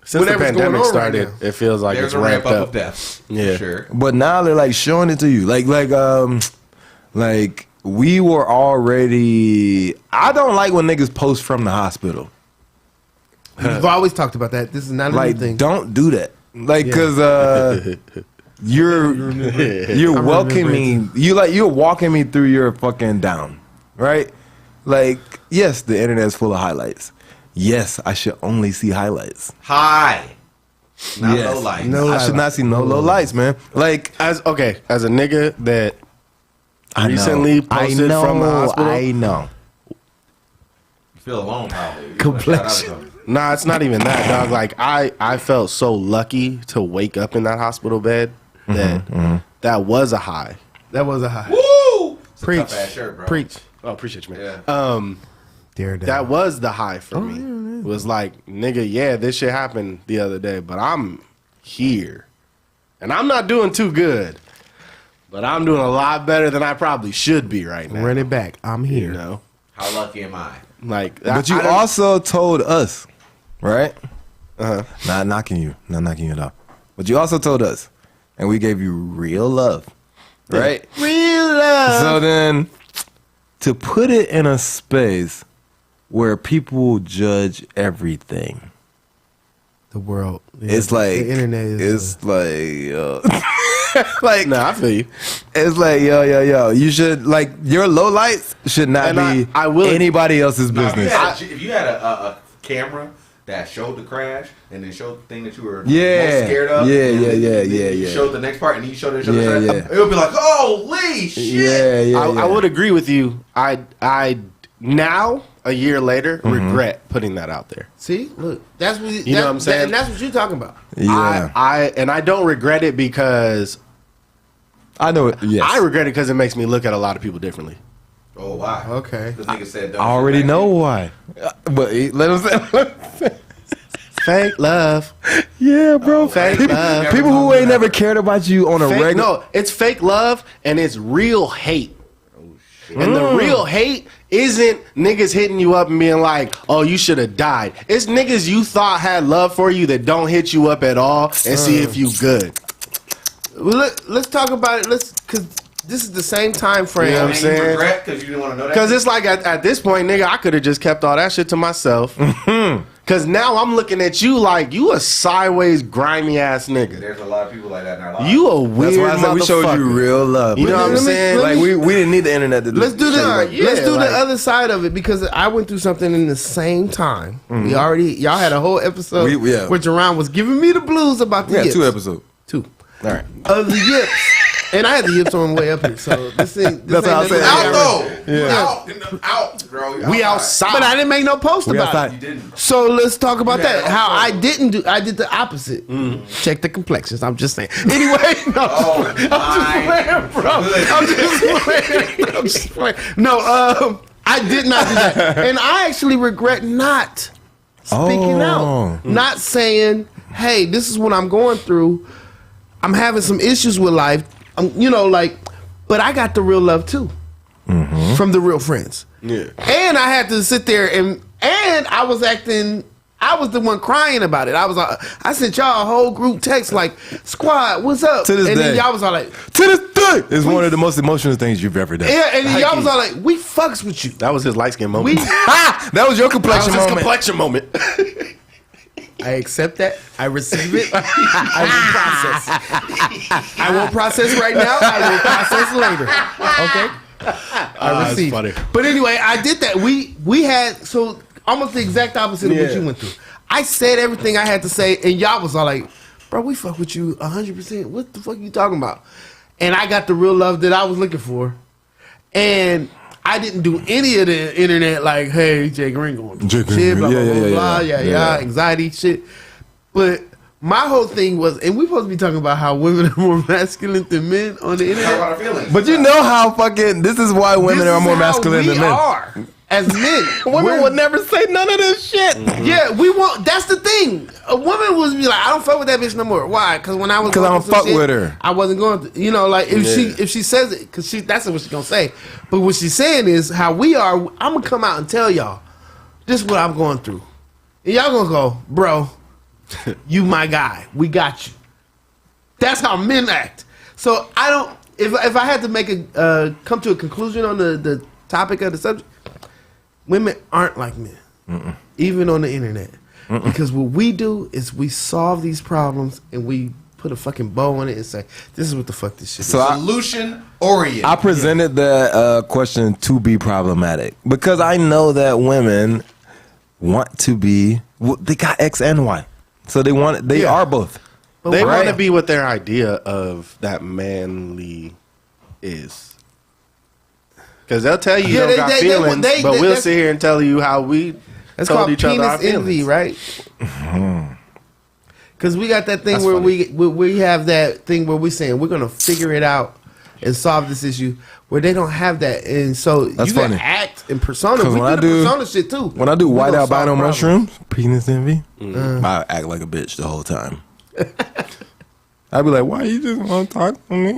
Since the pandemic started, it feels like there's it's a ramp ramped up up. of deaths. Yeah. For sure. But now they're like showing it to you. Like we were already. I don't like when niggas post from the hospital. We've always talked about that. This is not a new thing. Don't do that. Like, cause you're welcoming you're walking me through your fucking down, right? Like, yes, the internet's full of highlights. Yes, I should only see highlights. Hi. Not low lights. I should not see no low lights, man. Like As a nigga that recently posted from the hospital. I know. You feel alone, probably. Complexion. Nah, it's not even that, dog. Like I felt so lucky to wake up in that hospital bed that that was a high. That was a high. Woo! Preach. Tough ass shirt, bro. Preach. Oh, appreciate you, man. Yeah. Daredevil. That was the high for me. It was like, nigga, yeah, this shit happened the other day, but I'm here. And I'm not doing too good. But I'm doing a lot better than I probably should be right now. Run it back. I'm here. You know? How lucky am I? Like, But you also told us, right? Not knocking you at all. But you also told us, and we gave you real love, right? Real love. So then, to put it in a space where people judge everything, The world. it's like the internet is. like Nah, I feel you. it's like yo. You should like your low lights should not And be I will- anybody else's Now, business. if you had a camera that showed the crash and then showed the thing that you were Yeah. most scared of, Yeah, and yeah, then yeah, you yeah. showed the next part and you showed it, Yeah. it would be like, holy shit! Yeah. I would agree with you. I now, a year later, regret putting that out there. See, look, that's what You know what I'm saying? and that's what you're talking about. Yeah. I don't regret it because I know it. Yes. I regret it because it makes me look at a lot of people differently. Oh, why? Okay. This nigga said, I already know why. But let him say. Fake love. Yeah, bro. Fake love. People who ain't never cared about you on a Fake, regular. no, it's fake love and it's real hate. And the real hate isn't niggas hitting you up and being like, oh, you should have died. It's niggas you thought had love for you that don't hit you up at all and see if you good. Well, let's talk about it. Because this is the same time frame. You know what I'm And you saying? regret because you didn't want to know that? Because it's like at this point, nigga, I could have just kept all that shit to myself. Because now I'm looking at you like you a sideways, grimy ass nigga. There's a lot of people like that in our lives. You a weird That's why I said we showed you motherfucker. real love. You know what I'm saying? Like we didn't need the internet to do Let's do show the you love. let's do like- the other side of it because I went through something in the same time. We already y'all had a whole episode Yeah. where Jerron was giving me the blues about the Yeah, yips. 2 episodes. Two All right. of the yips, and I had the yips on the way up here. So this thing, That's what I said. out though. Yeah. Out, bro. You're We outside. But I didn't make no post We about outside. it. You didn't. So let's talk about You that. had How I also- did the opposite. Check the complexions. I'm just saying. Anyway, no, Oh, my. bro. I'm just playing. No, I did not do that, and I actually regret not speaking out, not saying, "Hey, this is what I'm going through. I'm having some issues with life. But I got the real love too from the real friends. Yeah. And I had to sit there and I was acting. I was the one crying about it. I sent y'all a whole group text like, "Squad, what's up?" To this and then day. y'all was all like, To this day, it's one of the most emotional things you've ever done. "Yeah," and then y'all was all like, "We fucks with you." That was his light skin We, moment. That was your That complexion was his moment. complexion moment. I accept that. I receive it. I will process. I won't process right now. I will process later. Okay. I that's receive. funny. But anyway, I did that. We had so almost the exact opposite of what Yeah. you went through. I said everything I had to say, and y'all was all like, "Bro, we fuck with you 100%. What the fuck you talking about?" And I got the real love that I was looking for, and I didn't do any of the internet like, "Hey, Jay Green going Jay through Green, shit, blah yeah, blah yeah, blah yeah, blah, yeah. anxiety shit." But my whole thing was, and we supposed to be talking about how women are more masculine than men on the Talk internet. about our feelings. But you know how fucking this is why women This are is more how masculine than we men. are as men. Women We're- would never say none of this shit. Yeah, we want. That's the thing. A woman would be like, "I don't fuck with that bitch no more." Why? Because when I was 'Cause I going don't through some fuck with her. I wasn't going to. Like if she says it, because that's what she's gonna say. But what she's saying is how we are. I'm gonna come out and tell y'all this is what I'm going through, and y'all gonna go, "Bro, you my guy. We got you." That's how men act. So I don't. If I had to make a come to a conclusion on the topic of the subject, women aren't like men, even on the internet. Because what we do is we solve these problems and we put a fucking bow on it and say, "This is what the fuck this shit So is." Solution oriented. I presented that question to be problematic because I know that women want to be. Well, they got X and Y. So they are both. They Right. want to be what their idea of that manly is. Because they'll tell you Yeah, don't got feelings, but we'll that's- sit here and tell you how we That's told called each other our penis envy, feelings. right? Because we got that thing That's where funny. we have that thing where we're saying we're gonna figure it out and solve this issue, where they don't have that, and so That's you can funny. act in persona. 'Cause We when do I the do- persona shit too. When I do We white gonna solve albino problems. mushrooms, penis envy, Mm. I act like a bitch the whole time. I'd be like, why you just want to talk to me?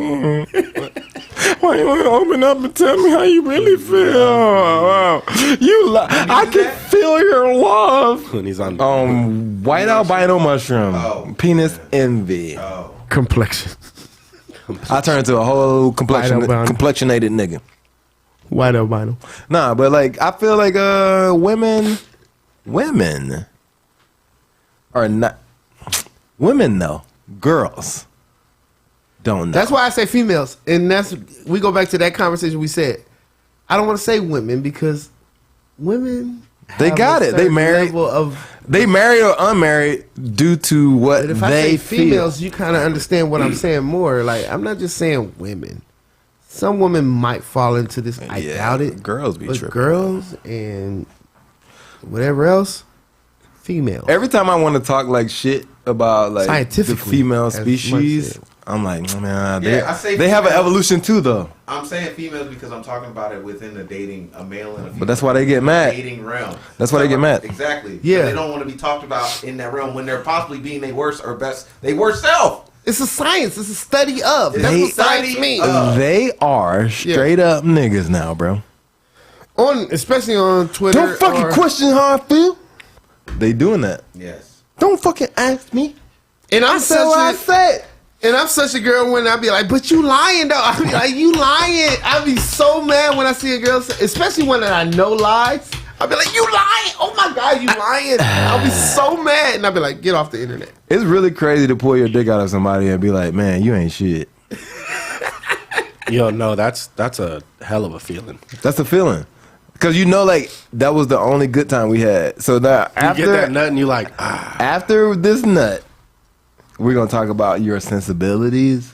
Why you want to open up and tell me how you really feel? I can feel your love. When he's on White albino mushroom, Oh. penis envy. Oh. Complexion, I turn into a whole White albino. complexionated nigga. white albino. Nah, but like I feel like women are not women though. Girls don't know. That's why I say females, and we go back to that conversation we said. I don't want to say women because women They have got a it. They certain married. level of. They married or unmarried due to what But if I they say feel. females, you kind of understand what I'm saying more. Like I'm not just saying women. Some women might fall into this. I Yeah, doubt it. girls be but tripping. girls and whatever else, female. Every time I want to talk like shit about like the Scientifically, female as much species, said. I'm like, man, Yeah, I say they have an females. evolution too, though. I'm saying females because I'm talking about it within the dating, a male and a female. But that's why they get mad. Dating realm. That's why they get mad. Exactly. Yeah. They don't want to be talked about in that realm when they're possibly being their worst or best, their worst self. It's a science. It's a study of. That's They- what science study means. of. They are straight up niggas now, bro. Especially on Twitter. Don't fucking or- question how I feel. They doing that. Yes. Don't fucking ask me. And I'm Said what I such a, said. and I'm such a girl when I be like, but you lying though. I be like, you lying. I be so mad when I see a girl, especially one that I know lies. I be like, you lying. Oh my God, you lying. I'll be so mad. And I be like, get off the internet. It's really crazy to pull your dick out of somebody and be like, man, you ain't shit. Yo, no, that's a hell of a feeling. That's the feeling. Because you know, like, that was the only good time we had. So now, You get that nut and you like, ah. after this nut, we're going to talk about your sensibilities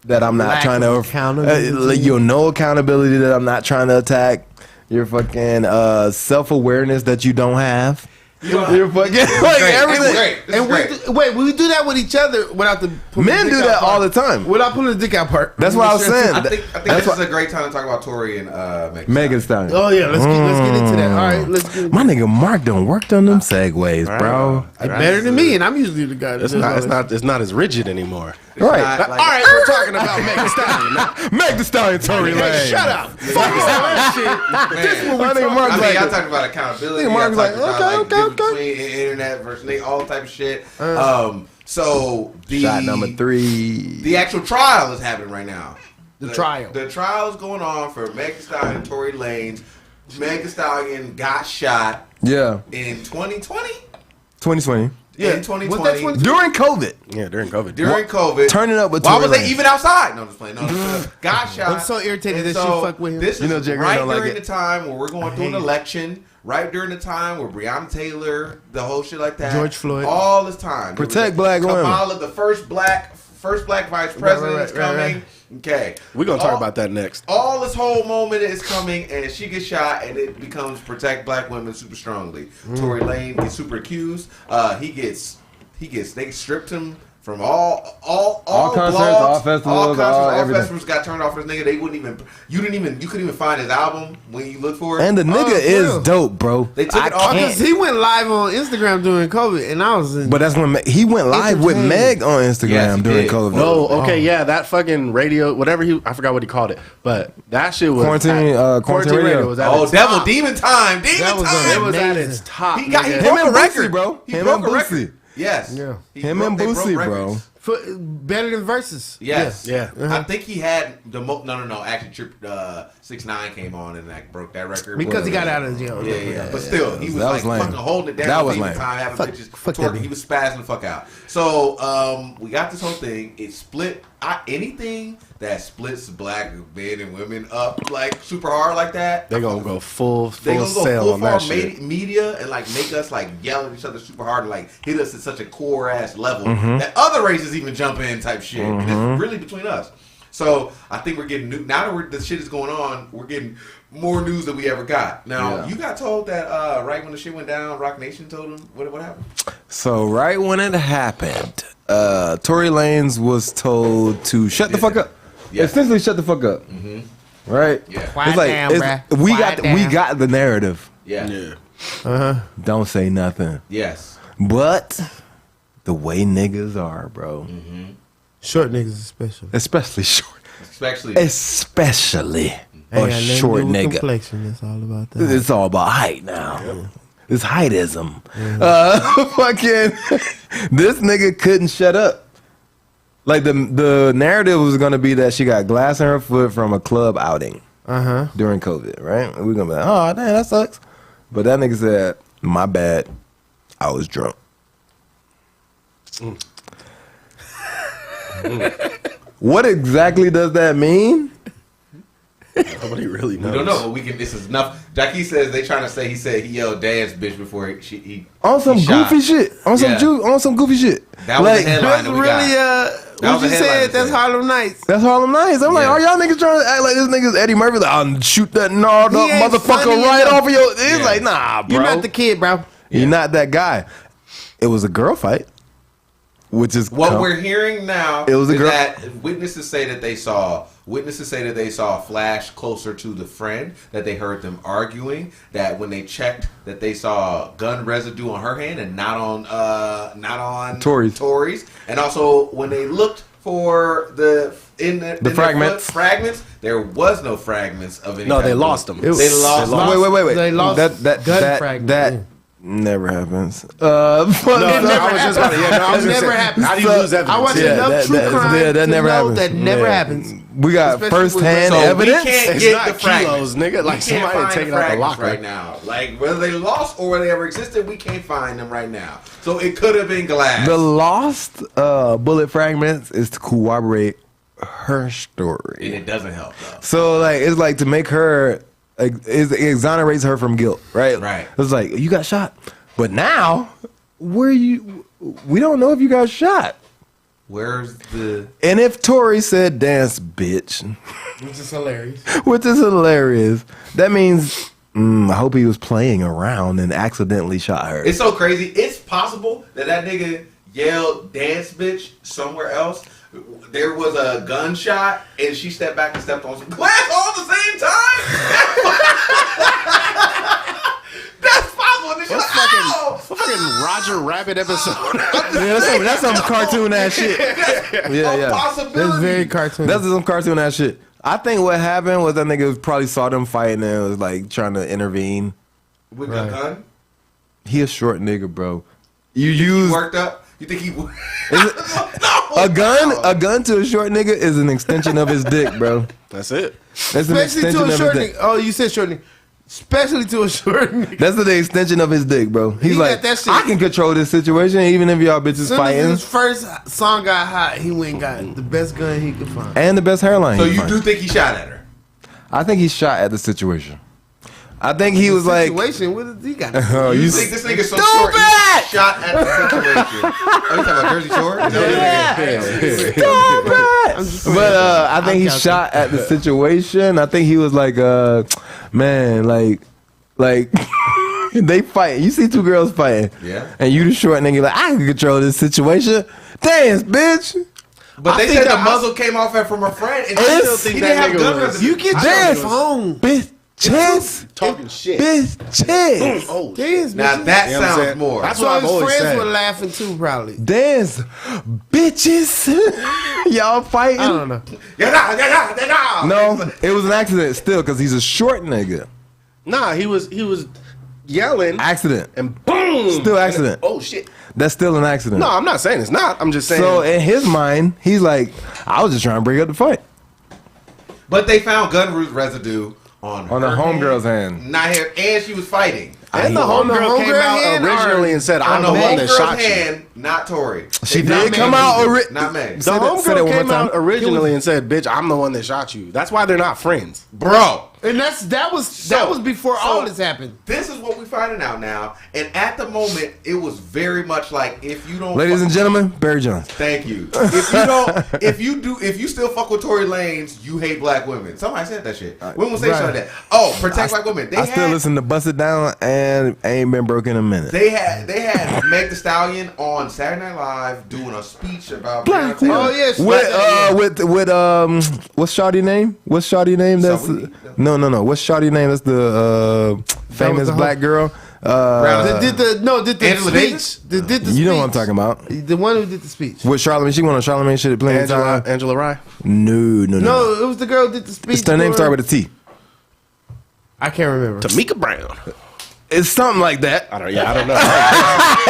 that I'm not Lack trying of to... accountability. your no accountability that I'm not trying to attack. Your fucking self-awareness that you don't have. You're fucking... like, everything. Great. This is And great. we do that with each other without the Men do that all the time. Without pulling the dick out part. That's what I was saying. I think That's this is a great time to talk about Tori and Megan. Megan Stallion. Oh yeah, let's get into that. All right, let's get My nigga Mark done worked on them segues, bro. better than me, and I'm usually the guy. It's not as rigid anymore. Right. Not like- All right, we're talking about Megan Stallion. Now, Meg the Stallion, Tory Lane. shut up. Fuck all that shit. Man, My nigga Mark's I mean, like, y'all talking about accountability. Nigga Mark's y'all like, talking about, okay. between internet versus all type of shit. So the shot number 3. the actual trial is happening right now. The trial. The trial is going on for Megan Thee Stallion and Tory Lanez. Megan Thee Stallion got shot Yeah, in 2020. 2020. Yeah, in Was 2020. that 2020? During COVID. Yeah, during COVID. During COVID. Turning up with Why Tory was they Lanez. even outside? No, I'm just playing. No, got shot. I'm so irritated And that she fuck with him. This You know is Jay Green right don't like during it. the time where we're going through an election. Right during the time where Breonna Taylor, the whole shit like that. George Floyd. All this time. Protect black women. Kamala, the first black vice president is right. coming. Okay. We're going to talk about that next. All this whole moment is coming, and she gets shot, and it becomes protect black women super strongly. Tory Lane gets super accused. They stripped him from all concerts, blogs, all festivals, all everything. festivals got turned off for this nigga. They wouldn't even. You couldn't even find his album when you look for it. And the nigga is dope, bro. They took it off. Because he went live on Instagram during COVID, and I was in. But that's when he went live with Entertained. Meg on Instagram Yes, he during did. COVID. No, okay, yeah, that fucking radio, whatever I forgot what he called it, but that shit was Quarantine Radio. was at Oh, its devil, top. demon time, demon That was time. It was at Amazing. its top. He nigga. broke Him a and record, Boosie, bro. He Him broke and a record. Boosie. Yes. Yeah. Him and they broke Boosie, records. bro. Better than versus. Yes. Yeah. I think he had the no. Actually, 6ix9ine came on and that broke that record Because he got out of jail. Yeah. But still, he was That like was lame. fucking holding it down. That was the lame. time having Fuck bitches that twerking. nigga. He was spazzing the fuck out. So we got this whole thing. It split anything that splits black men and women up like super hard like that, They gonna go full they gonna go sale full on that far shit. media and like make us like yell at each other super hard and like hit us at such a core ass level that other races even jump in type shit. And it's really between us. So I think we're getting new. Now that the shit is going on, we're getting more news than we ever got. Now you got told that right when the shit went down, Rock Nation told him what happened. So right when it happened, Tory Lanez was told to shut the fuck up. Yeah. Essentially, shut the fuck up. Right? Yeah. Quiet down, bruh. we Quiet we down. got the narrative. Yeah. Don't say nothing. Yes. But the way niggas are, bro, Short niggas especially. especially short, Especially. especially a short nigga. Complexion. It's all about that. It's all about height now. It's heightism. Fucking, this nigga couldn't shut up. Like the narrative was gonna be that she got glass in her foot from a club outing during COVID, right? And we're gonna be like, oh damn, that sucks. But that nigga said, my bad, I was drunk. What exactly does that mean? Nobody really knows. We don't know, but we can. This is enough. Jackie says they trying to say he yelled "dance bitch" before he On some he shot. goofy shit. On some Yeah. on some goofy shit. That was the headline That's that we really got. That what was you the headline said. That's that said. Harlem Nights. That's Harlem Nights. I'm like, Yeah. are y'all niggas trying to act like this nigga's Eddie Murphy? Like, I'll shoot that gnarled up He ain't motherfucker funny right enough. off of your. It's Yeah. like, nah, bro. You're not the kid, bro. You're not that guy. It was a girl fight, which is What we're hearing now It was a is girl- that witnesses say that they saw a flash closer to the friend, that they heard them arguing, that when they checked that they saw gun residue on her hand and not on Tory's. And also when they looked for the fragments. fragments, there was no fragments of any. No, type they of lost bullet. them. They lost. Wait. They lost that gun fragment, That yeah. never happens. No, I was just gonna. Yeah, no, I was It gonna never say, happens. how do you So, lose evidence? I watch Yeah, enough that- true that- crime yeah, that to never know happens. that never Yeah. happens. We got Especially first-hand with- So evidence. we can't It's get not the fragments, kilos, nigga. Like we somebody can't find taking the out the fragments locker. right now. Like whether they lost or whether they ever existed, we can't find them right now. So it could have been glass. The lost bullet fragments is to corroborate her and story. it doesn't help though. So like it's like to make her like it exonerates her from guilt, right? Right. It's like you got shot, but now we don't know if you got shot. Where's the? And if Tory said dance bitch, Which is hilarious. which is hilarious, that means I hope he was playing around and accidentally shot her. It's so crazy. It's possible that nigga yelled "dance bitch" somewhere else. There was a gunshot, and she stepped back and stepped on some glass all at the same time. That's possible. And she's like, "Ow!" Fucking Roger Rabbit episode. that's some cartoon ass shit. Yeah, A yeah. possibility. That's very cartoon. That's some cartoon ass shit. I think what happened was that nigga probably saw them fighting and was like trying to intervene. With a gun. He a short nigga, bro. You He use worked up. You think he? a gun to a short nigga is an extension of his dick, bro. That's it. That's an Especially extension to a of his short dick. nigga. Oh, you said short nigga. Especially to a short nigga. That's the extension of his dick, bro. He's He like, got that shit. I can control this situation even if y'all bitches As soon as fighting. his first song got hot, he went and got the best gun he could find. And the best hairline. So he you can do find. think he shot at her? I think he shot at the situation. I think he was like, Situation, what is he got? oh, You you think this nigga so Stupid! short? He shot at the situation. Oh, you talking about Jersey Shore? I'm just But I think he counting. shot at the situation. I think he was like, man, like they fight. You see two girls fighting, Yeah. and you the short nigga like I can control this situation. Dance, bitch. But they think said the that- muzzle came off her from her friend, and I It's- still think he that didn't nigga have gun was. residue. You get Dance. your phone. Bitches, Talking shit. bitches, Oh, Dance, Now bitches. that You know what I'm sounds saying? more. That's So what I've his always friends said. were laughing too, probably. dance, bitches. Y'all fighting? I don't know. No, it was an accident still because he's a short nigga. Nah, he was yelling Accident. and boom. Still accident. And then, oh shit. That's still an accident. No, I'm not saying it's not. I'm just saying. So in his mind, he's like, I was just trying to bring up the fight. But they found gun residue on On the her homegirl's hand. not here, and she was fighting. And the on the homegirl came homegirl out hand originally or- and said, On I'm the the one that homegirl's shot you. hand, not Tory. She Not did Meg. come out Not Meg. The Say that one homegirl more came out time. originally and said, bitch, I'm the one that shot you. That's why they're not friends. Bro. And that was before all this happened. This is what we're finding out now. And at the moment, it was very much like, if you don't... Ladies and gentlemen, Barry Jones. Thank you. If you don't, if you still fuck with Tory Lanez, you hate black women. Somebody said that shit. Women say something like that. Oh, protect black women. I still listen to Bust It Down and ain't been broke in a minute. They had Meg Thee Stallion on Saturday Night Live doing a speech about Black Breonna Taylor. Oh yeah, With what's Shawty name? What's Shawty name? That's Saweetie? no. What's Shawty name? That's the famous the black girl. did the Angela speech. Davis? Did the speech. You know what I'm talking about? The one who did the speech. With Charlamagne, she went on Charlamagne shit plenty of time. Angela Rye. No. No, it was the girl who did the speech. It's their name start with a T. I can't remember. Tamika Brown. It's something like that. I don't know.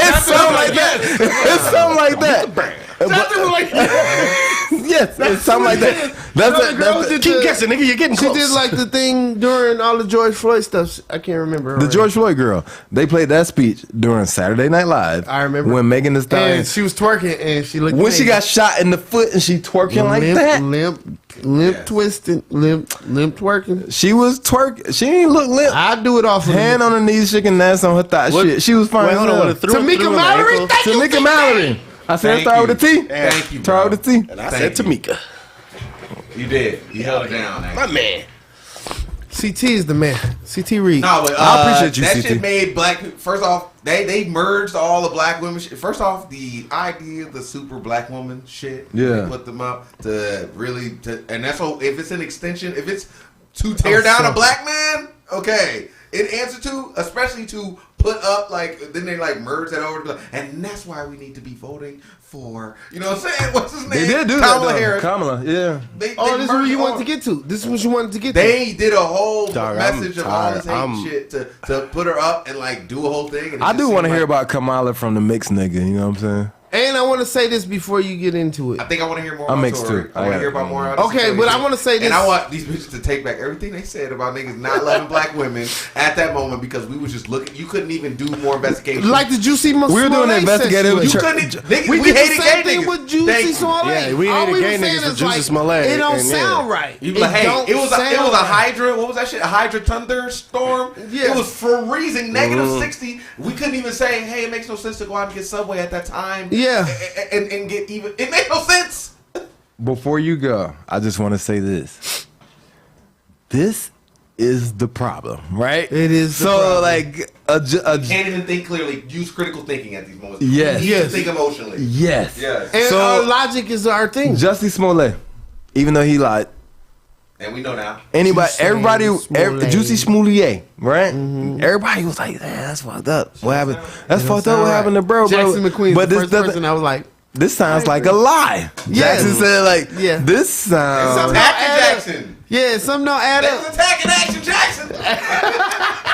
It's something like that. It's something like that. Yes, it's something like that. Keep guessing, nigga. You're getting She close. did like the thing during all the George Floyd stuff. I can't remember. The George Floyd girl. They played that speech during Saturday Night Live. I remember. When Megan Thee Stallion. And she was twerking and she looked. When she got shot in the foot and she twerking like that. Limp twisting, limp twerking. She was twerking. She ain't look limp. I do it off of Hand on her knees, shaking ass on her thigh. What? Shit, she was fine. Wait, hold on. Tamika Mallory. Thank you. Tamika Mallory. I said Thank start with a T. Thank you, Start bro. with a T. And I said Tamika. You did. You held it down. My man. CT is the man. CT Reed. No, but I appreciate you, that CT. shit made black people. First off, they merged all the black women shit. First off, the idea of the super black woman shit. Yeah. They put them up to really, and that's all. If it's an extension, if it's to tear down a black man, okay. In answer to, especially to put up, like, then they like merge that over, and that's why we need to be voting for, you know what I'm saying? What's his name? They did do Kamala that. Harris. Kamala, yeah. This is what merged you all- wanted to get to. This is what you wanted to get to. They did a whole Dog, message I'm of all this hate tired. shit to put her up and like do a whole thing. And it I just do want to seemed hear like- about Kamala from the mix nigga. You know what I'm saying? And I want to say this before you get into it. I think I want to hear more. I'm about mixed Tory. too. I want I to hear got about it. more. Okay, but I wanna say this- and I want these bitches to take back everything they said about niggas not loving black women at that moment because we was just looking. You couldn't even do more investigation. Like the Juicy We were doing an investigative. you situation. couldn't. Niggas, We we did hated the same gay thing niggas. with Juicy Thank you. Smollett. Yeah, we All hated were gay saying niggas with is, Juicy Smollett, It don't and yeah. sound right. You be like, hey, don't it was sound a right. hydra. What was that shit? A hydra thunderstorm. Yeah. It was freezing, -60. We couldn't even say, hey, it makes no sense to go out and get Subway at that time. Yeah. and get even. It made no sense. Before you go, I just want to say this. This is the problem, right? It is the So, problem. like, Can't even think clearly. Use critical thinking at these moments. Yes. You need to Yes. think emotionally. yes. Yes. And So- our logic is our thing. Jussie Smollett, even though he lied, And we know now. anybody, Juicy everybody, Smollett. Juicy Smollett, right? Everybody was like, "Man, that's fucked up. What happened? That's fucked up. What happened to bro?" Jackson McQueen, But the this first doesn't. person I was like, This sounds like a lie. Yes. Jackson said, "Like, Yeah. this sounds." Something Action add up. Jackson. yeah, something don't add They was up. attacking Action Jackson.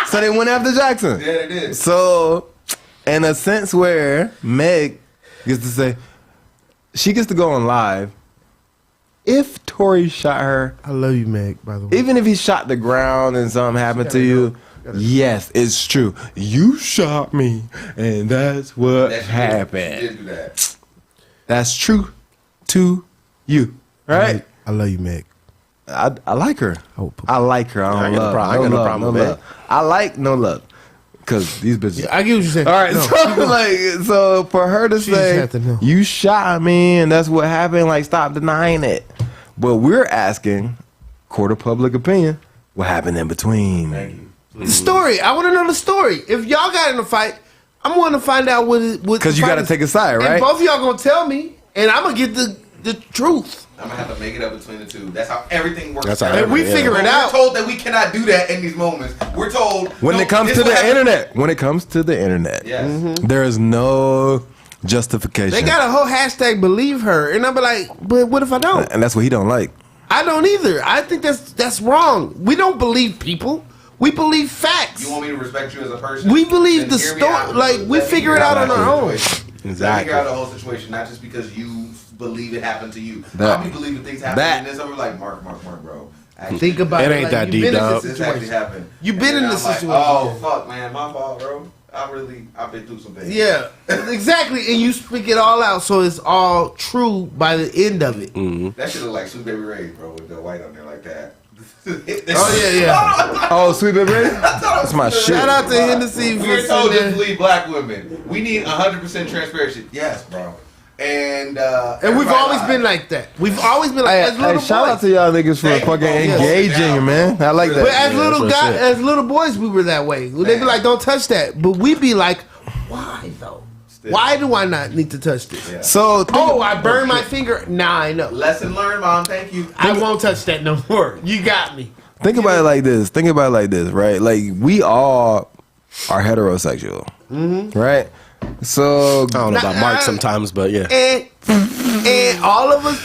So they went after Jackson. Yeah, they did. So, in a sense where Meg gets to say, she gets to go on live. If Tory shot her, I love you, Meg, by the way. even if he shot the ground and something happened to you, yes, it's true. You shot me, and that's what That she happened. did do that. That's true to you, right? I love you, Meg. I like her. Oh, I like her. I I don't got no love. problem- I No got no love. problem No with love. I like no love, because these bitches. I get what you're saying. All right, No, so like, so for her to She just say had to know. you shot me and that's what happened, like, stop denying it. But we're asking, court of public opinion, what happened in between? Thank you. the story. I want to know the story. If y'all got in a fight, I'm going to find out what. Because you got to take a side, And right? both of y'all gonna tell me, and I'm gonna get the truth. I'm gonna have to make it up between the two. That's how everything works. That's how out. And we Yeah. figure But it out. We're told that we cannot do that in these moments. We're told When no, it comes this to will the happen. internet, when it comes to the internet, Yes. there is no justification. They got a whole hashtag believe her, and I'm like, but what if I don't? and that's what he don't like. I don't either. I think that's wrong. We don't believe people. We believe facts. You want me to respect you as a person? We believe Then the hear me story. out. Like, we Let me figure hear it out on the our whole own. situation. Let me Exactly. figure out the whole situation, not just because you believe it happened to you. That- I'll be believing things happen, that- and then someone like, Mark, bro. Think about It it. ain't like, that you've deep, been in dog. this This actually situation. happened. You've been And in then this I'm like, situation. oh fuck, man, my fault, bro. I've been through some things. Yeah, exactly. And you speak it all out, so it's all true by the end of it. That shit look like Sweet Baby Ray, bro, with the white on there like that. Oh yeah. Oh, Sweet Baby Ray? That's my shit. Shout out to Hennessy We for were told sitting to there. believe black women. We need 100% transparency. Yes, bro. And And we've always been like that. We've always been like Hey, as little boys. shout out to y'all niggas for Thank you, fucking bro. engaging, man. I like that. But as Yeah, little that's guys, real shit. as little boys, we were that way. They'd be like, "Don't touch that," but we'd be like, "Why though? Why do I not need to touch this?" Yeah. So, Oh, I burned my finger. Nah, I know. Lesson learned, Mom. Thank you. I won't touch that no more. You got me. think about it like this. Think about it like this, right? Like, we all are heterosexual, right? So, I don't know about Mark sometimes, but yeah. And all of us.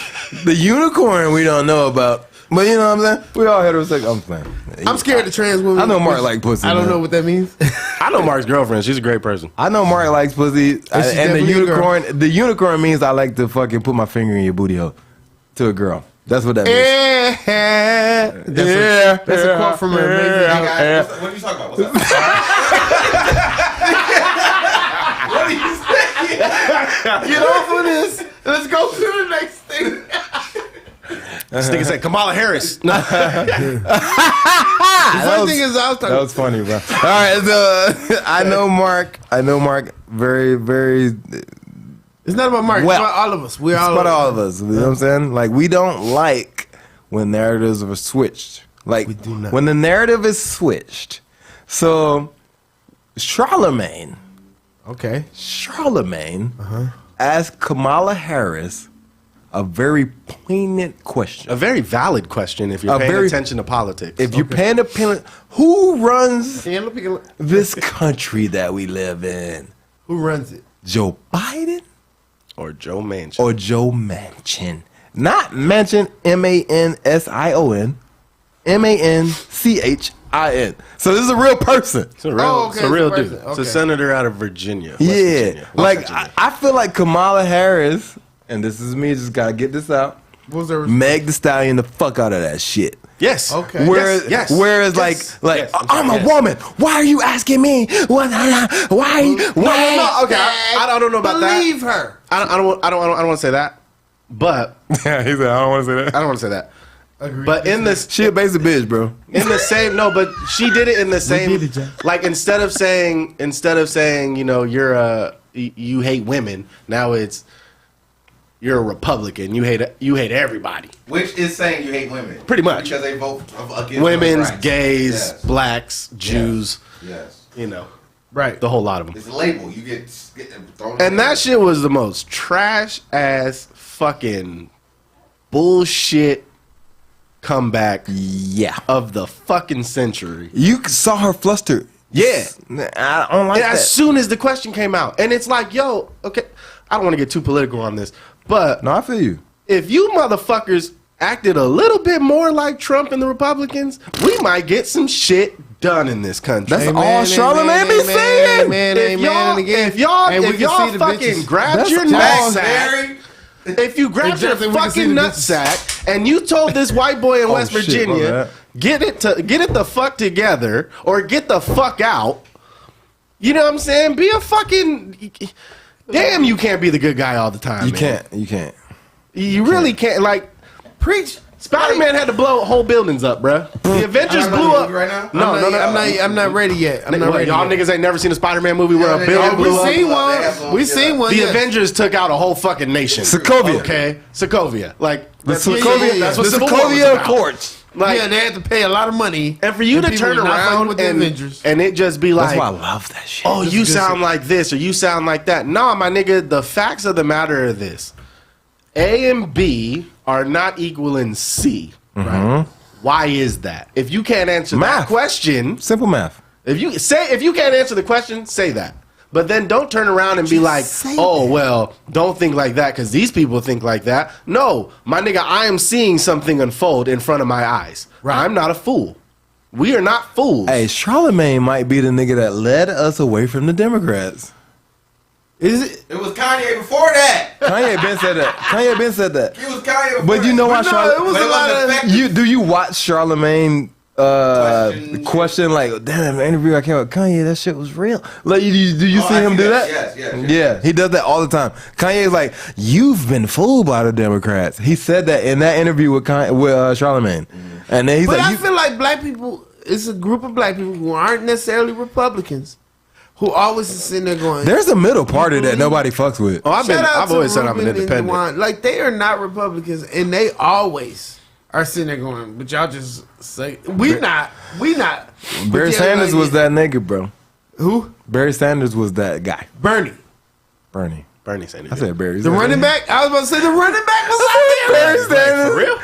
the unicorn we don't know about. But you know what I'm saying? We all heterosexual. I'm playing. I'm scared of trans women. I know Mark like pussy. I don't man. know what that means. I know Mark's girlfriend. She's a great person. I know Mark likes pussy, and the definitely a girl. unicorn. The unicorn means I like to fucking put my finger in your booty hole to a girl. That's what that means. That's a quote from her. Hey, Amazing. guys, what are you talking about? What's up? What are you saying? Get off of this. Let's go to the next thing. This nigga said Kamala Harris. No. The funny thing is, I was That talking. was funny, bro. All right, so I know Mark. Very, very. It's not about Mark. Well, it's about all of us. We're It's all about all of us. You know what I'm saying? Like, we don't like when narratives are switched. Like, We do not. when the narrative is switched. So, Charlemagne Okay. asked Kamala Harris a very poignant question. A very valid question if you're A paying very- attention to politics. If you're paying attention, who runs Yeah, look at this country that we live in? who runs it. Joe Biden or Joe Manchin. or Joe Manchin? Not Manchin, Mansion, Manchin. So this is a real person. It's a real, Oh, okay, it's a real it's a dude. person. It's a Okay. senator out of Virginia. West Yeah, Virginia. like West Virginia. I feel like Kamala Harris, and this is me, just gotta get this out. What was there? Meg the Stallion the fuck out of that shit. Yes. Okay. Whereas, Yes. whereas Yes. like Yes. I'm a Yes. woman. Why are you asking me? Why? Why? No, okay. I don't know about that. Believe her. I don't want to say that. But he said, I don't want to say I don't want to say that. Agreed. But in this, She a basic bitch, bro. in the same, no, but she did it in the same, did it, Jack. like instead of saying, you know, you hate women. Now it's you're a Republican. You hate everybody. Which is saying you hate women. Pretty much. Because they vote against Women's, women's rights. gays, Yes. blacks, Jews. Yes. You know, Right. the whole lot of them. It's a label. You get thrown in And there. that shit was the most trash ass fucking bullshit comeback Yeah. of the fucking century. You saw her flustered. Yeah. I don't like And that. as soon as the question came out, and it's like, yo, okay, I don't want to get too political on this, but No, I feel you. if you motherfuckers acted a little bit more like Trump and the Republicans, we might get some shit done in this country. That's all Charlemagne be saying. Amen, If y'all, if y'all, And we if can y'all see the fucking bitches. grabbed That's your all nutsack, Very- if you grabbed your Exactly, we can see fucking the nutsack and you told this white boy in West shit, my Virginia, get it the fuck together or get the fuck out, you know what I'm saying? Be a fucking damn. You can't be the good guy all the time. You man. can't. You can't. You really can't. Like preach. Spider-Man had to blow whole buildings up, bruh. The Avengers I'm blew not up right now? No, I'm not ready yet. I'm not What, ready. y'all yet. niggas ain't never seen a Spider-Man movie where a Yeah, building we blew up. seen one. They have some We shit seen up. one. The yes. Avengers took out a whole fucking nation. Sokovia. Okay, Sokovia. Like The that's what Sokovia, Civil- that's what the Civil War was Sokovia about. Accords. Like, Yeah, they had to pay a lot of money. and for you to people turn were not fucking around with the Avengers. and it just be That's like, why I love that shit. oh, you good sound shit. like this or you sound like that. Nah, my nigga, the facts of the matter are this: A and B are not equaling C. Right? Why is that? If you can't answer that Math. question, Simple math. if you can't answer the question, say that. But then don't turn around and be like, oh, well, don't think like that because these people think like that. No, my nigga, I am seeing something unfold in front of my eyes. I'm not a fool. We are not fools. Hey, Charlemagne might be the nigga that led us away from the Democrats. Is it? It was Kanye before that. Kanye been said that. Kanye been said that. It was Kanye before But you know why But no, it was But a it lot wasn't of. effective. do you watch Charlemagne Question question like, damn, the interview I came with Kanye, that shit was real. Like, do you Oh, see I him see do that. that? Yes. Yeah, he does that all the time. Kanye's like, you've been fooled by the Democrats. He said that in that interview with Charlemagne, and then he's But like, I feel like black people. It's a group of black people who aren't necessarily Republicans, who always is sitting there going. there's a middle party that nobody fucks with. Oh, Shout out I've to always said I'm an Ruben and independent. Juwan. Like they are not Republicans, and they always are sitting there going. But y'all just say we not. But Barry yeah, Sanders like, was that nigga, bro. Who? Barry Sanders was that guy. Bernie. Bernie. Bernie Sanders. I said Barry. The running back. I was about to say the running back was out there. Barry Sanders. For real?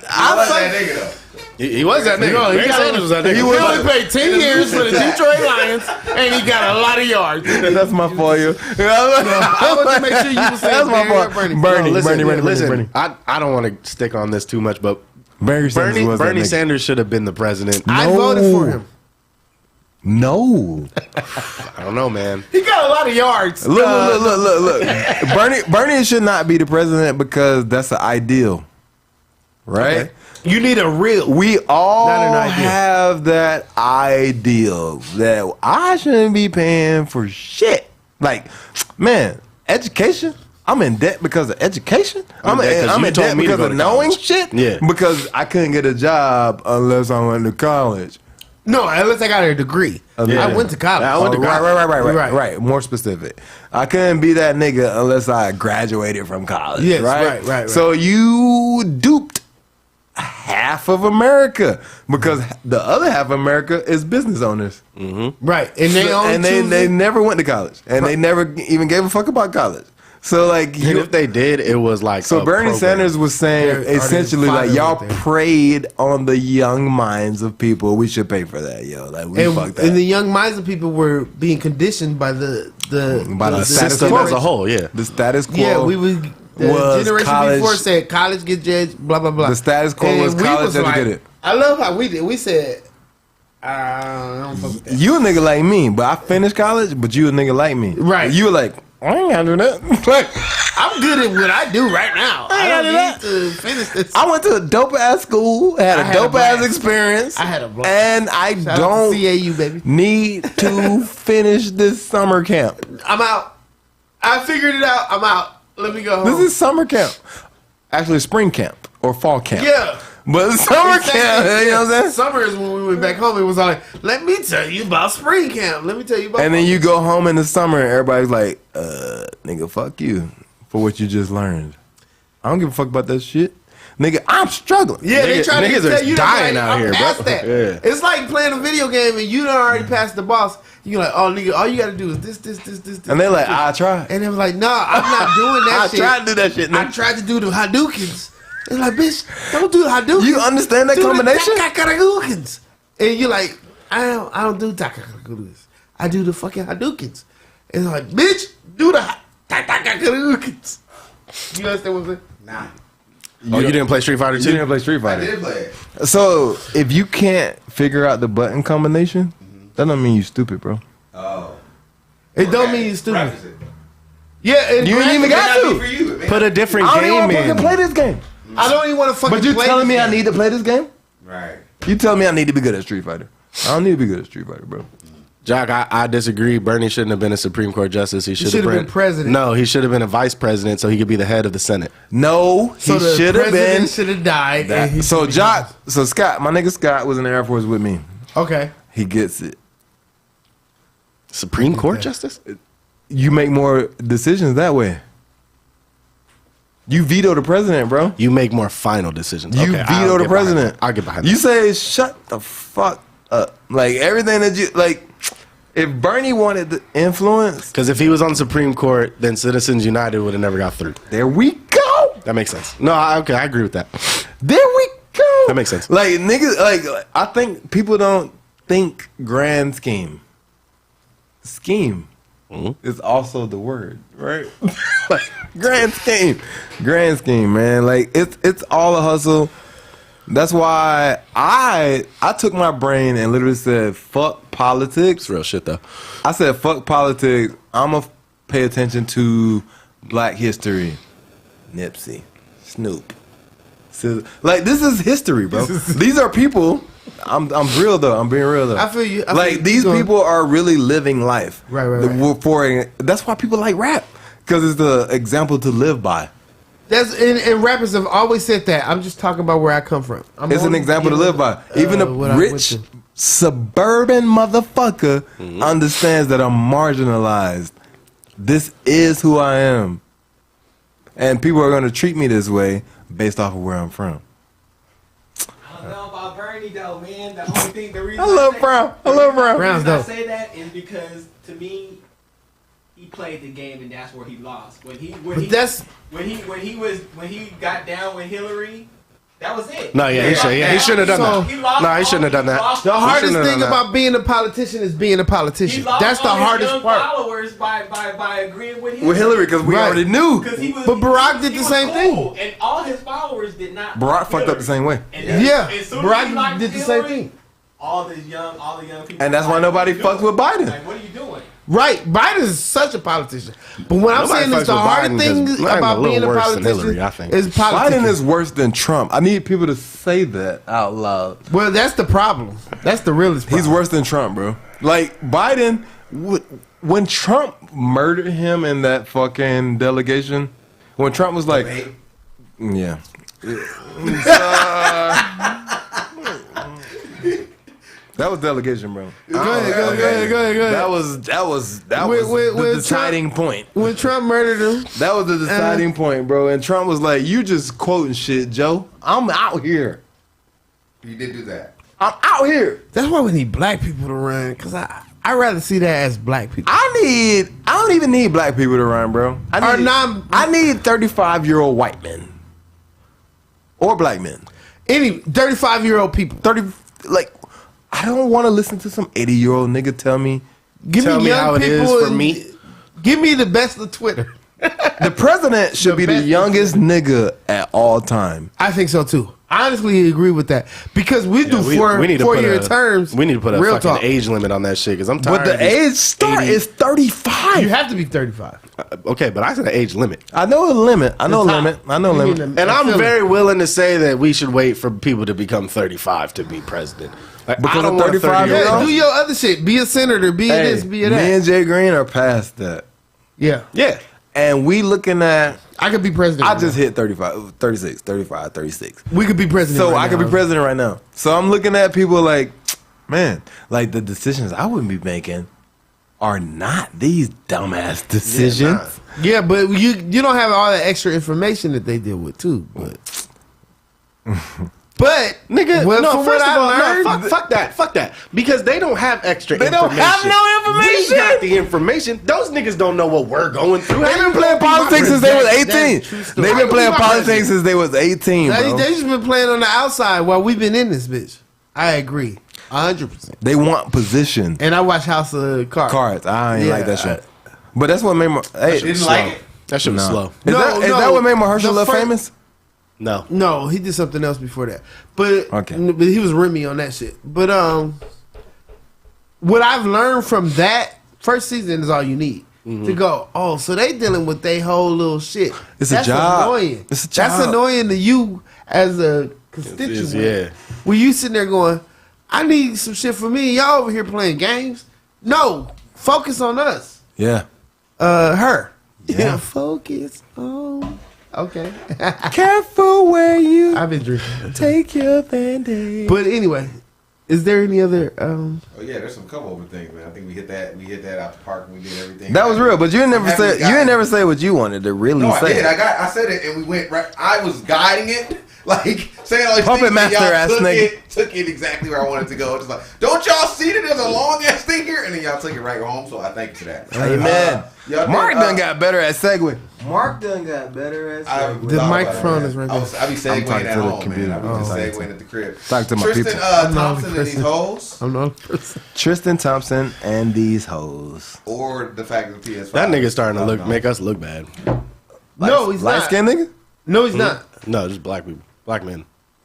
I was that nigga though. He was that nigga. No, he Barry got- Sanders was that nigga. He only played 10 years for the That. Detroit Lions, and he got a lot of yards. That's my for you. I want to make sure you were saying That's my Barry or fault. Bernie. Bernie. No, listen, Bernie. listen. I don't want to stick on this too much, but Barry Sanders was that Bernie nigga. Sanders should have been the president. I No. voted for him. No. I don't know, man. He got a lot of yards. Look. Bernie should not be the president because that's the ideal. Right? Okay. You need a real. We all Not an ideal. have that ideal that I shouldn't be paying for shit. Like, man, education. I'm in debt because of education. I'm in debt 'cause in you told debt me to because go of to knowing college. shit. Yeah. Because I couldn't get a job unless I went to college. No, unless I got a degree. Yeah. I went to college. I went to Right. More specific. I couldn't be that nigga unless I graduated from college. Yes, right. right. So you duped half of America because the other half of America is business owners. Right. And they only And they never went to college, and they never even gave a fuck about college. So like, And if they did, it was like so a Bernie program. Sanders was saying Are they essentially like, fighting y'all with them? preyed on the young minds of people. We should pay for that, yo. Like we fucked that. and the young minds of people were being conditioned by the By the status system quo. as a whole. Yeah. The status quo. Yeah, we was the was generation college- before said college get judged, blah blah blah. The status quo And was we college educated. I love how we did. We said, I don't fuck with that. You a nigga like me, but I finished college, but you a nigga like me. Right. You were like, I ain't gotta do that. Like, I'm good at what I do right now. I gotta don't do need that. to finish this. I went to a dope ass school, had I a had a dope ass blast. experience. I had a blast. And I Shout out don't to CAU, baby. need to finish this summer camp. I'm out. I figured it out. I'm out. Let me go home. This is summer camp. Actually, spring camp or fall camp. yeah. But summer Exactly. camp, you know what I'm saying? Summer is when we went back home. It was like, let me tell you about spring camp. Let me tell you about. And then you go home in the summer and everybody's like, nigga, fuck you for what you just learned. I don't give a fuck about that shit. Nigga, I'm struggling. Yeah, they try to niggas tell are you dying like, out I'm here, bro. past that. Yeah. It's like playing a video game and you done already passed the boss. You're like, oh nigga, all you gotta do is this. And they're like, this. I tried. And they was like, nah, I'm not doing that I shit. tried to do that shit, I nigga. tried to do the Hadoukens. It's like, bitch, don't do the Hadoukens. You understand that do combination? The Takakaragookens. And you're like, I don't do Takakaragookens. I do the fucking Hadoukens. It's like, bitch, do the Takakaragookens. You understand what I'm saying? Nah. Oh, you didn't play Street Fighter You 2? didn't play Street I Fighter. did play it. So if you can't figure out the button combination, that don't mean you stupid, bro. Oh. It don't mean you stupid. Practice it. Yeah, and You ain't even got It may not to. be for you. It may Put a different I don't even game want to fucking in. play this game. I don't even want to fucking But you play telling this me I game. need to play this game? Right. You telling me I need to be good at Street Fighter? I don't need to be good at Street Fighter, bro. Jock, I disagree. Bernie shouldn't have been a Supreme Court justice. He should have should've been president. No, he should have been a vice president so he could be the head of the Senate. No, So he the should have president been. should have died. and he So should've Jock, so Scott, my nigga Scott was in the Air Force with me. been- Okay. He gets it. Supreme Court justice? You make more decisions that way. You veto the president, bro. You make more final decisions. You Okay, I'll veto the get behind president. that. I'll get behind You that. say shut the fuck up. Like everything that you like. If Bernie wanted the influence, Because if he was on the Supreme Court, then Citizens United would have never got through. there we go. That makes sense. No, okay, I agree with that. There we go. That makes sense. Like niggas, like I think people don't think grand scheme. Scheme is also the word, right? Like grand scheme, man. Like it's all a hustle. That's why I took my brain and literally said fuck politics. It's real shit though. I said fuck politics. I'm a pay attention to Black history. Nipsey, Snoop. So, like, this is history, bro. These are people. I'm real though. I'm being real though. I feel you. These people are really living life. Right. That's why people like rap, because it's the example to live by. And rappers have always said that. I'm just talking about where I come from. It's an example to live by. Even a rich suburban motherfucker understands that I'm marginalized. This is who I am, and people are going to treat me this way based off of where I'm from. I don't know about Bernie though, man. The only thing, the reason I love Brown. I love Brown. Brown's I dope. say that is because to me, he played the game and that's where he lost. When he got down with Hillary, that was it. No, yeah, he shouldn't have done that. He shouldn't have done that. The hardest thing about being a politician is being a politician. That's the hardest part. Followers by agreeing with Hillary. With Hillary, because we already knew. But Barack did the same thing. And all his followers did not. Barack fucked up the same way. Barack did the same thing. All the young people. And that's why nobody fucks with Biden. Like, what are you doing? Right, Biden is such a politician. But what I'm saying is the hard thing about being a politician is politics. Biden is worse than Trump. I need people to say that out loud. Well, that's the problem. That's the realest problem. He's worse than Trump, bro. Like, Biden, when Trump murdered him in that fucking delegation, when Trump was like, yeah. That was delegation, bro. Go ahead. That was the deciding point. When Trump murdered him, that was the deciding point, bro. And Trump was like, "You just quoting shit, Joe. I'm out here. He did do that. I'm out here." That's why we need black people to run. Cause I rather see that as black people. I don't even need black people to run, bro. I need 35-year-old white men or black men. Any 35-year-old people. I don't want to listen to some 80-year-old nigga tell me how it is for me. Give me the best of Twitter. The president should be the youngest nigga at all time. I think so too. I honestly agree with that because we do four-year terms. We need to put a fucking talk. age limit on that shit because I'm tired. But the age start is 35. You have to be 35. Okay, but I said an age limit. I know a limit. I know a limit. And I'm very willing to say that we should wait for people to become 35 to be president. Like, because I don't of want a 35 30-year-old. Yeah, do your other shit. Be a senator. Be a this. Be a that. Me and Jay Green are past that. Yeah. And we looking at... I could be president. I just hit 35, 36, 35, 36. We could be president. So right I could now. be president right now. So I'm looking at people like, man, like the decisions I wouldn't be making are not these dumbass decisions. Yeah, but you don't have all the extra information that they deal with too. But Nigga, well, no, first of all, learned, fuck that. Because they don't have extra They information. don't have no information. We got the information. Those niggas don't know what we're going through. They've been playing politics since they was 18. They've been playing politics since they was 18, bro. They just been playing on the outside while we've been in this bitch. I agree. 100%. They want position. And I watch House of Cards. I ain't like that shit. But that's what made my... Hey, Didn't like it. That shit was slow. Is that what made Mahershala famous? No, he did something else before that. But okay, but he was Remy on that shit. But what I've learned from that first season is all you need to go. Oh, so they dealing with their whole little shit. That's a job. Annoying. It's a job. That's annoying to you as a constituent. Yeah. When you sitting there going, I need some shit for me. Y'all over here playing games. No, focus on us. Yeah. Her. Yeah. Focus on. Okay. Careful where you I've been drinking. take your Band-Aid. But anyway, is there any other Oh yeah, there's some come over things, man. I think we hit that out the park and we did everything. That was real, but you didn't never say what you wanted to really No, say. I did. I said it and we went right. I was guiding it. Like saying all these Puppet things, master y'all ass nigga. took it exactly where I wanted to go. Just like, don't y'all see that there's a long ass thing here, and then y'all took it right home. So I thank you for that. Amen. Mark done got better at segue. Mark done got better at The microphone is right there. I be segueing talking at to the home, computer. man. I be Oh. just segueing at the crib. Talk to my Tristan people. Thompson and these hoes, I'm not a person. Tristan Thompson and these hoes. or the fact that the PS5. that nigga's starting to make us look bad. No, he's Light not. skinned nigga? No, he's not. No, just black people, black men.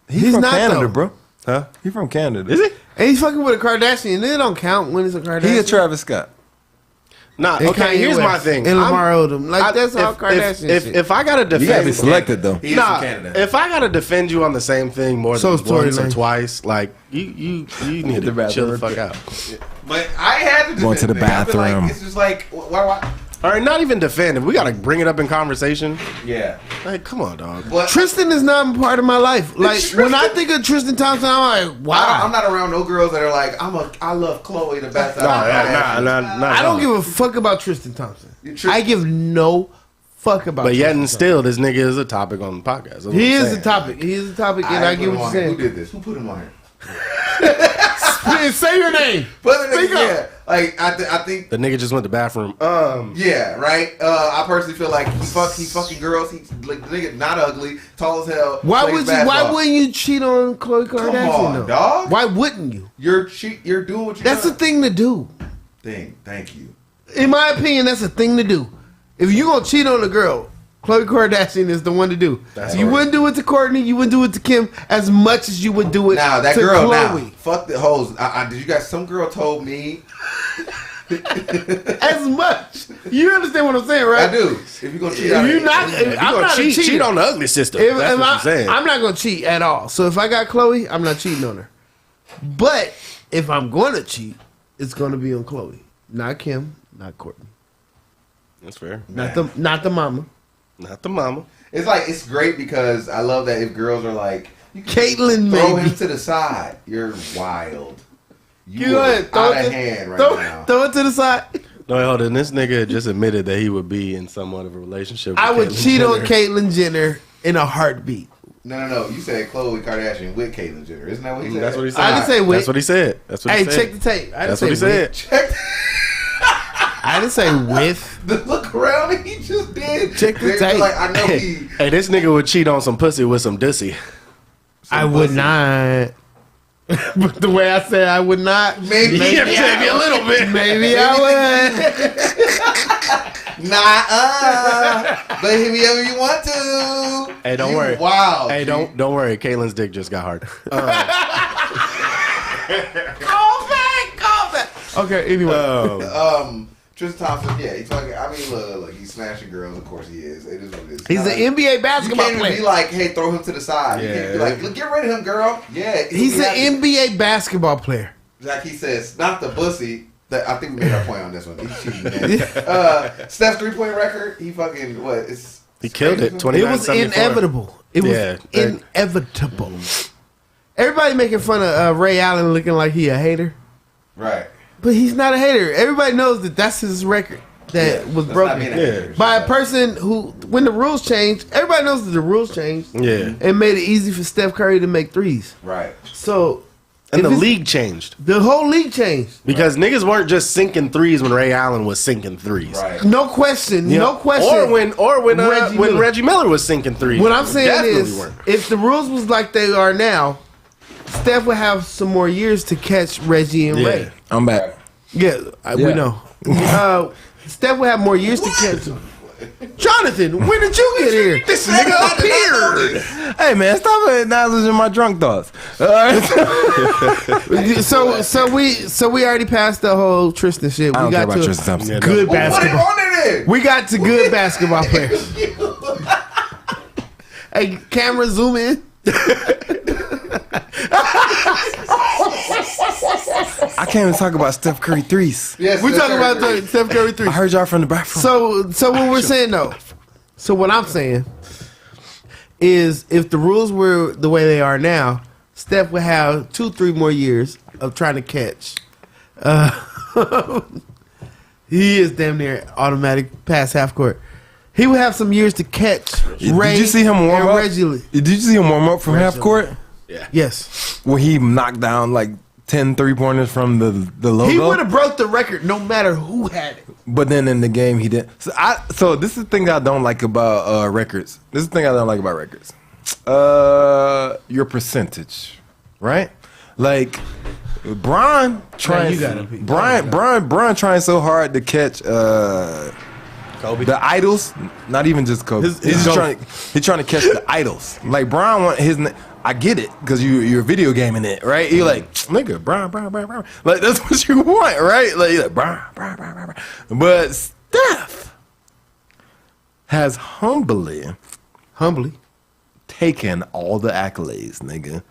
He's from not, Canada, though. bro. Huh? He from Canada. Is he? And he's fucking with a Kardashian. It don't count when it's a Kardashian. He a Travis Scott. Nah, And okay, Kanye here's my West thing. And Lamar Odom. Like, that's all Kardashian shit. If I gotta defend, You gotta be selected though. He is nah, from Canada. if I gotta defend you on the same thing more So than is Tory once or Lanez. twice, like you need to chill the fuck out. But I had to Going to the defend it. I feel like bathroom. it's just like why? All right, not even defend. If we gotta bring it up in conversation, Yeah. like, come on, dog. But Tristan is not a part of my life. Like, when I think of Tristan Thompson, I'm like, wow. I'm not around no girls that are like, I love Chloe the best. Nah, I don't give a fuck about Tristan Thompson. I give no fuck about But yet Tristan and still, this nigga is a topic on the podcast. That's what He I'm is saying. the topic. He is the topic, and I get what you're Who saying. did this? Who put him on here? Say your name. But Speak up. yeah, like I think The nigga just went to the bathroom. yeah, right. I personally feel like he fucking girls. He's like the nigga not ugly, tall as hell. Why plays would you? basketball. Why wouldn't you cheat on Khloe Kardashian? on, though? dog. Why wouldn't you? You're doing what you're That's the thing to do. thing. Thank you. In my opinion, that's a thing to do. If you gonna cheat on a girl, Khloe Kardashian is the one to do. You wouldn't do it to Kourtney. You wouldn't do it to Kim as much as you would do it Now that to girl, Khloe. now fuck the hoes. Did you guys? Some girl told me. As much. You understand what I'm saying, right? I do. If you gonna cheat, If you not, You I'm gonna not a cheater. cheat on the ugly sister. If- That's if what you're saying. I'm not gonna cheat at all. So if I got Khloe, I'm not cheating on her. But if I'm gonna cheat, it's gonna be on Khloe, not Kim, not Kourtney, That's fair. not the mama. Not the mama. It's like it's great because I love that if girls are like, you can Caitlyn, throw maybe. him to the side. You're wild. You are ahead, out of hand right now. throw it to the side. No, hold on. This nigga just admitted that he would be in somewhat of a relationship with I would Caitlyn cheat on Jenner. Caitlyn Jenner in a heartbeat. No. You said Khloe Kardashian with Caitlyn Jenner. Isn't that what he said? That's what he said. I didn't say with. That's what he said. That's what Hey, he said. check the tape. I didn't That's what he say with. said. I didn't say with. The look around that he just did. Check the They're tape. Like I know Hey, he. hey, this nigga would cheat on some pussy with some dussy. I would not. But the way I said I would not. Maybe a little bit. Maybe I would. But hit me up if you want to. Hey, don't You worry. Wow. Hey, don't worry. Caitlin's dick just got hard. Call back. Okay, anyway. Tristan Thompson, yeah, he's fucking. I mean, look, he's smashing girls. Of course, he is. It is what it is. He's an NBA You basketball can't even player. be like, hey, throw him to the side. You can't be like, look, get rid of him, girl. Yeah, He's an an NBA basketball player. Like he says, not the bussy. I think we made our point on this one. He's cheating, man. Steph's 3-point record, he fucking what? He killed it. It 29, was 74. inevitable. It was Yeah. inevitable. Everybody making fun of Ray Allen looking like he a hater, Right. but he's not a hater. Everybody knows that that's his record that was That's not broken being a hater. by a person who, when the rules changed, everybody knows that the rules changed. Yeah. And made it easy for Steph Curry to make threes. Right. So, And if the it's- league changed. the whole league changed. Because niggas weren't just sinking threes when Ray Allen was sinking threes. Right. No question. Yeah. No question. Or when Reggie Miller. Reggie Miller was sinking threes. What I'm saying Definitely is, weren't. if the rules was like they are now, Steph would have some more years to catch Reggie and Yeah. Ray. I'm back. Yeah, we Yeah. know. Steph would have more years to catch him. Jonathan, when did you get here? This nigga appeared. Hey man, stop acknowledging my drunk thoughts. So we already passed the whole Tristan shit. We I don't care got about to Tristan Thompson. good Well, put him basketball. on it. We got to good basketball players. Hey, camera zoom in. I can't even talk about Steph Curry threes. Yes, We Steph talking Curry. about the Steph Curry three. I heard y'all from the bathroom. So what we're saying though, so what I'm saying is if the rules were the way they are now, Steph would have 2-3 more years of trying to catch. He is damn near automatic pass half court. He would have some years to catch Ray. Did you see him warm and up? Reggie. Did you see him warm up from half court? Yes. Where he knocked down like 10 3-pointers from the logo? He would have broke the record no matter who had it. But then in the game he didn't. So this is the thing I don't like about records. This is the thing I don't like about records. Your percentage, right? Like Brian trying. Brian trying so hard to catch Kobe. the idols. Not even just Kobe. His He's GOAT. trying to catch the idols. Like Brian want his. I get it because you're video gaming it, right? You're like, nigga, Brian. Like, that's what you want, right? Like, you're like, Brian. But Steph has humbly taken all the accolades, nigga.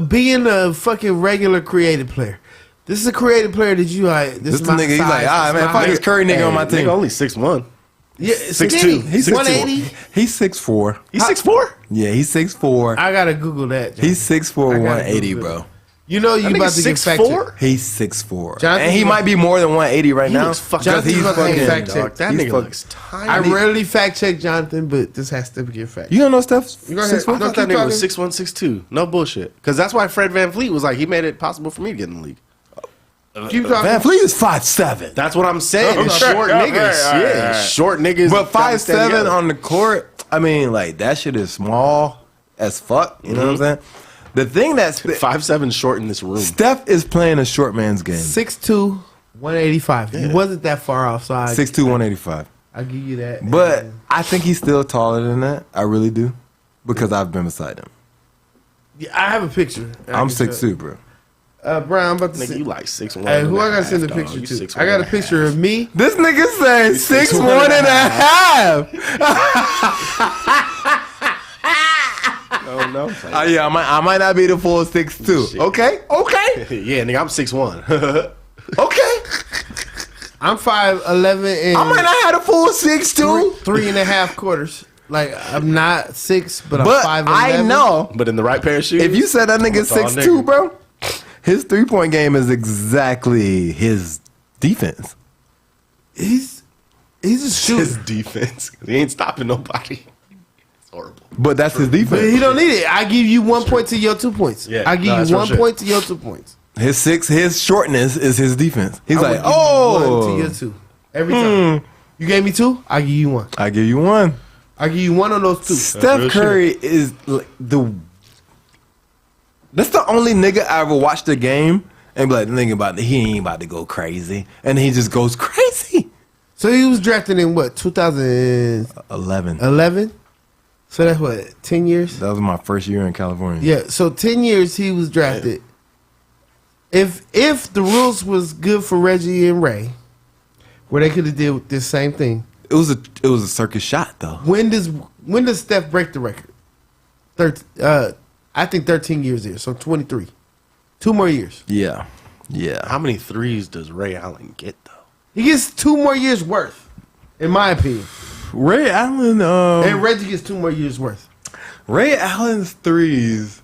Being a fucking regular creative player. This is a creative player that you like. This is the my nigga, he's size, like, all right, this man, my fuck height. this Curry nigga on my team. Nigga only 6'1". Yeah, 6'2". He's 180. He's 6'4". He's 6'4". Yeah, he's 6'4". I gotta Google that. John. He's 6'4", I gotta 180, Google bro. it. You know you That about nigga's to get fact 6'4"? checked. He's 6'4". Jonathan, And he you might be more than 180 right He now. looks fucking- Because he's Jonathan's fucking. gonna fact check. Dog, that He's nigga fucking- looks tiny. I rarely fact check Jonathan, but this has to be a fact. You don't know Steph's You go ahead. 6'4"? I thought that nigga was 6'1", 6'2". No bullshit. Because that's why Fred VanVleet was like, he made it possible for me to get in the league. Keep talking. Van Fleet is 5'7". That's what I'm saying. It's Okay. short Okay. niggas. All right. Yeah, short niggas. But gotta stand 5'7" together. on the court, I mean, like, that shit is small as fuck. You know what I'm saying? The thing that's 5'7" short in this room. Steph is playing a short man's game. 6'2", 185. He wasn't that far off, so 6'2", 185. I'll give you that. But I think he's still taller than that. I really do. Because I've been beside him. Yeah, I have a picture. I'm 6'2", bro. Brian, I'm about to Nigga, send. you like 6'1". Hey, who I gotta and a send the half, picture dog. You to? 6'1" I got a and picture half. of me. This nigga saying 6'1" and a half. Oh, no. Yeah, I might not be the full 6'2". Shit. Okay. Yeah, nigga, I'm 6'1". Okay. I'm 5'11" and I might not have the full 6'2". 3.5 quarters. Like I'm not 6, but I'm But 5'11". I know. But in the right pair of shoes. If you said that nigga Tall 6'2", nigga. bro, his 3-point game is exactly his defense. He's a his shooter. defense, he ain't stopping nobody. It's horrible. But that's his But he defense. don't need it. I give you 1 point to your 2 points. Yeah, I give no, that's you real 1 shit. point to your 2 points. His shortness is his defense. He's I like, would give you oh, 1 to your 2 every time. You gave me 2, I give you 1. I give you one. I give you 1 on those 2. Steph real Curry is like that's the only nigga I ever watched a game and be like, nigga he ain't about to go crazy, and he just goes crazy. So he was drafted in what 2011. 11. So that's what 10 years. That was my first year in California. Yeah. So 10 years he was drafted. If the rules was good for Reggie and Ray, where they could have did this same thing. It was a circus shot though. When does Steph break the record? I think 13 years there, so 23. 2 more years. Yeah. How many threes does Ray Allen get though? He gets 2 more years worth, in my opinion. Ray Allen. And Reggie gets 2 more years worth. Ray Allen's threes.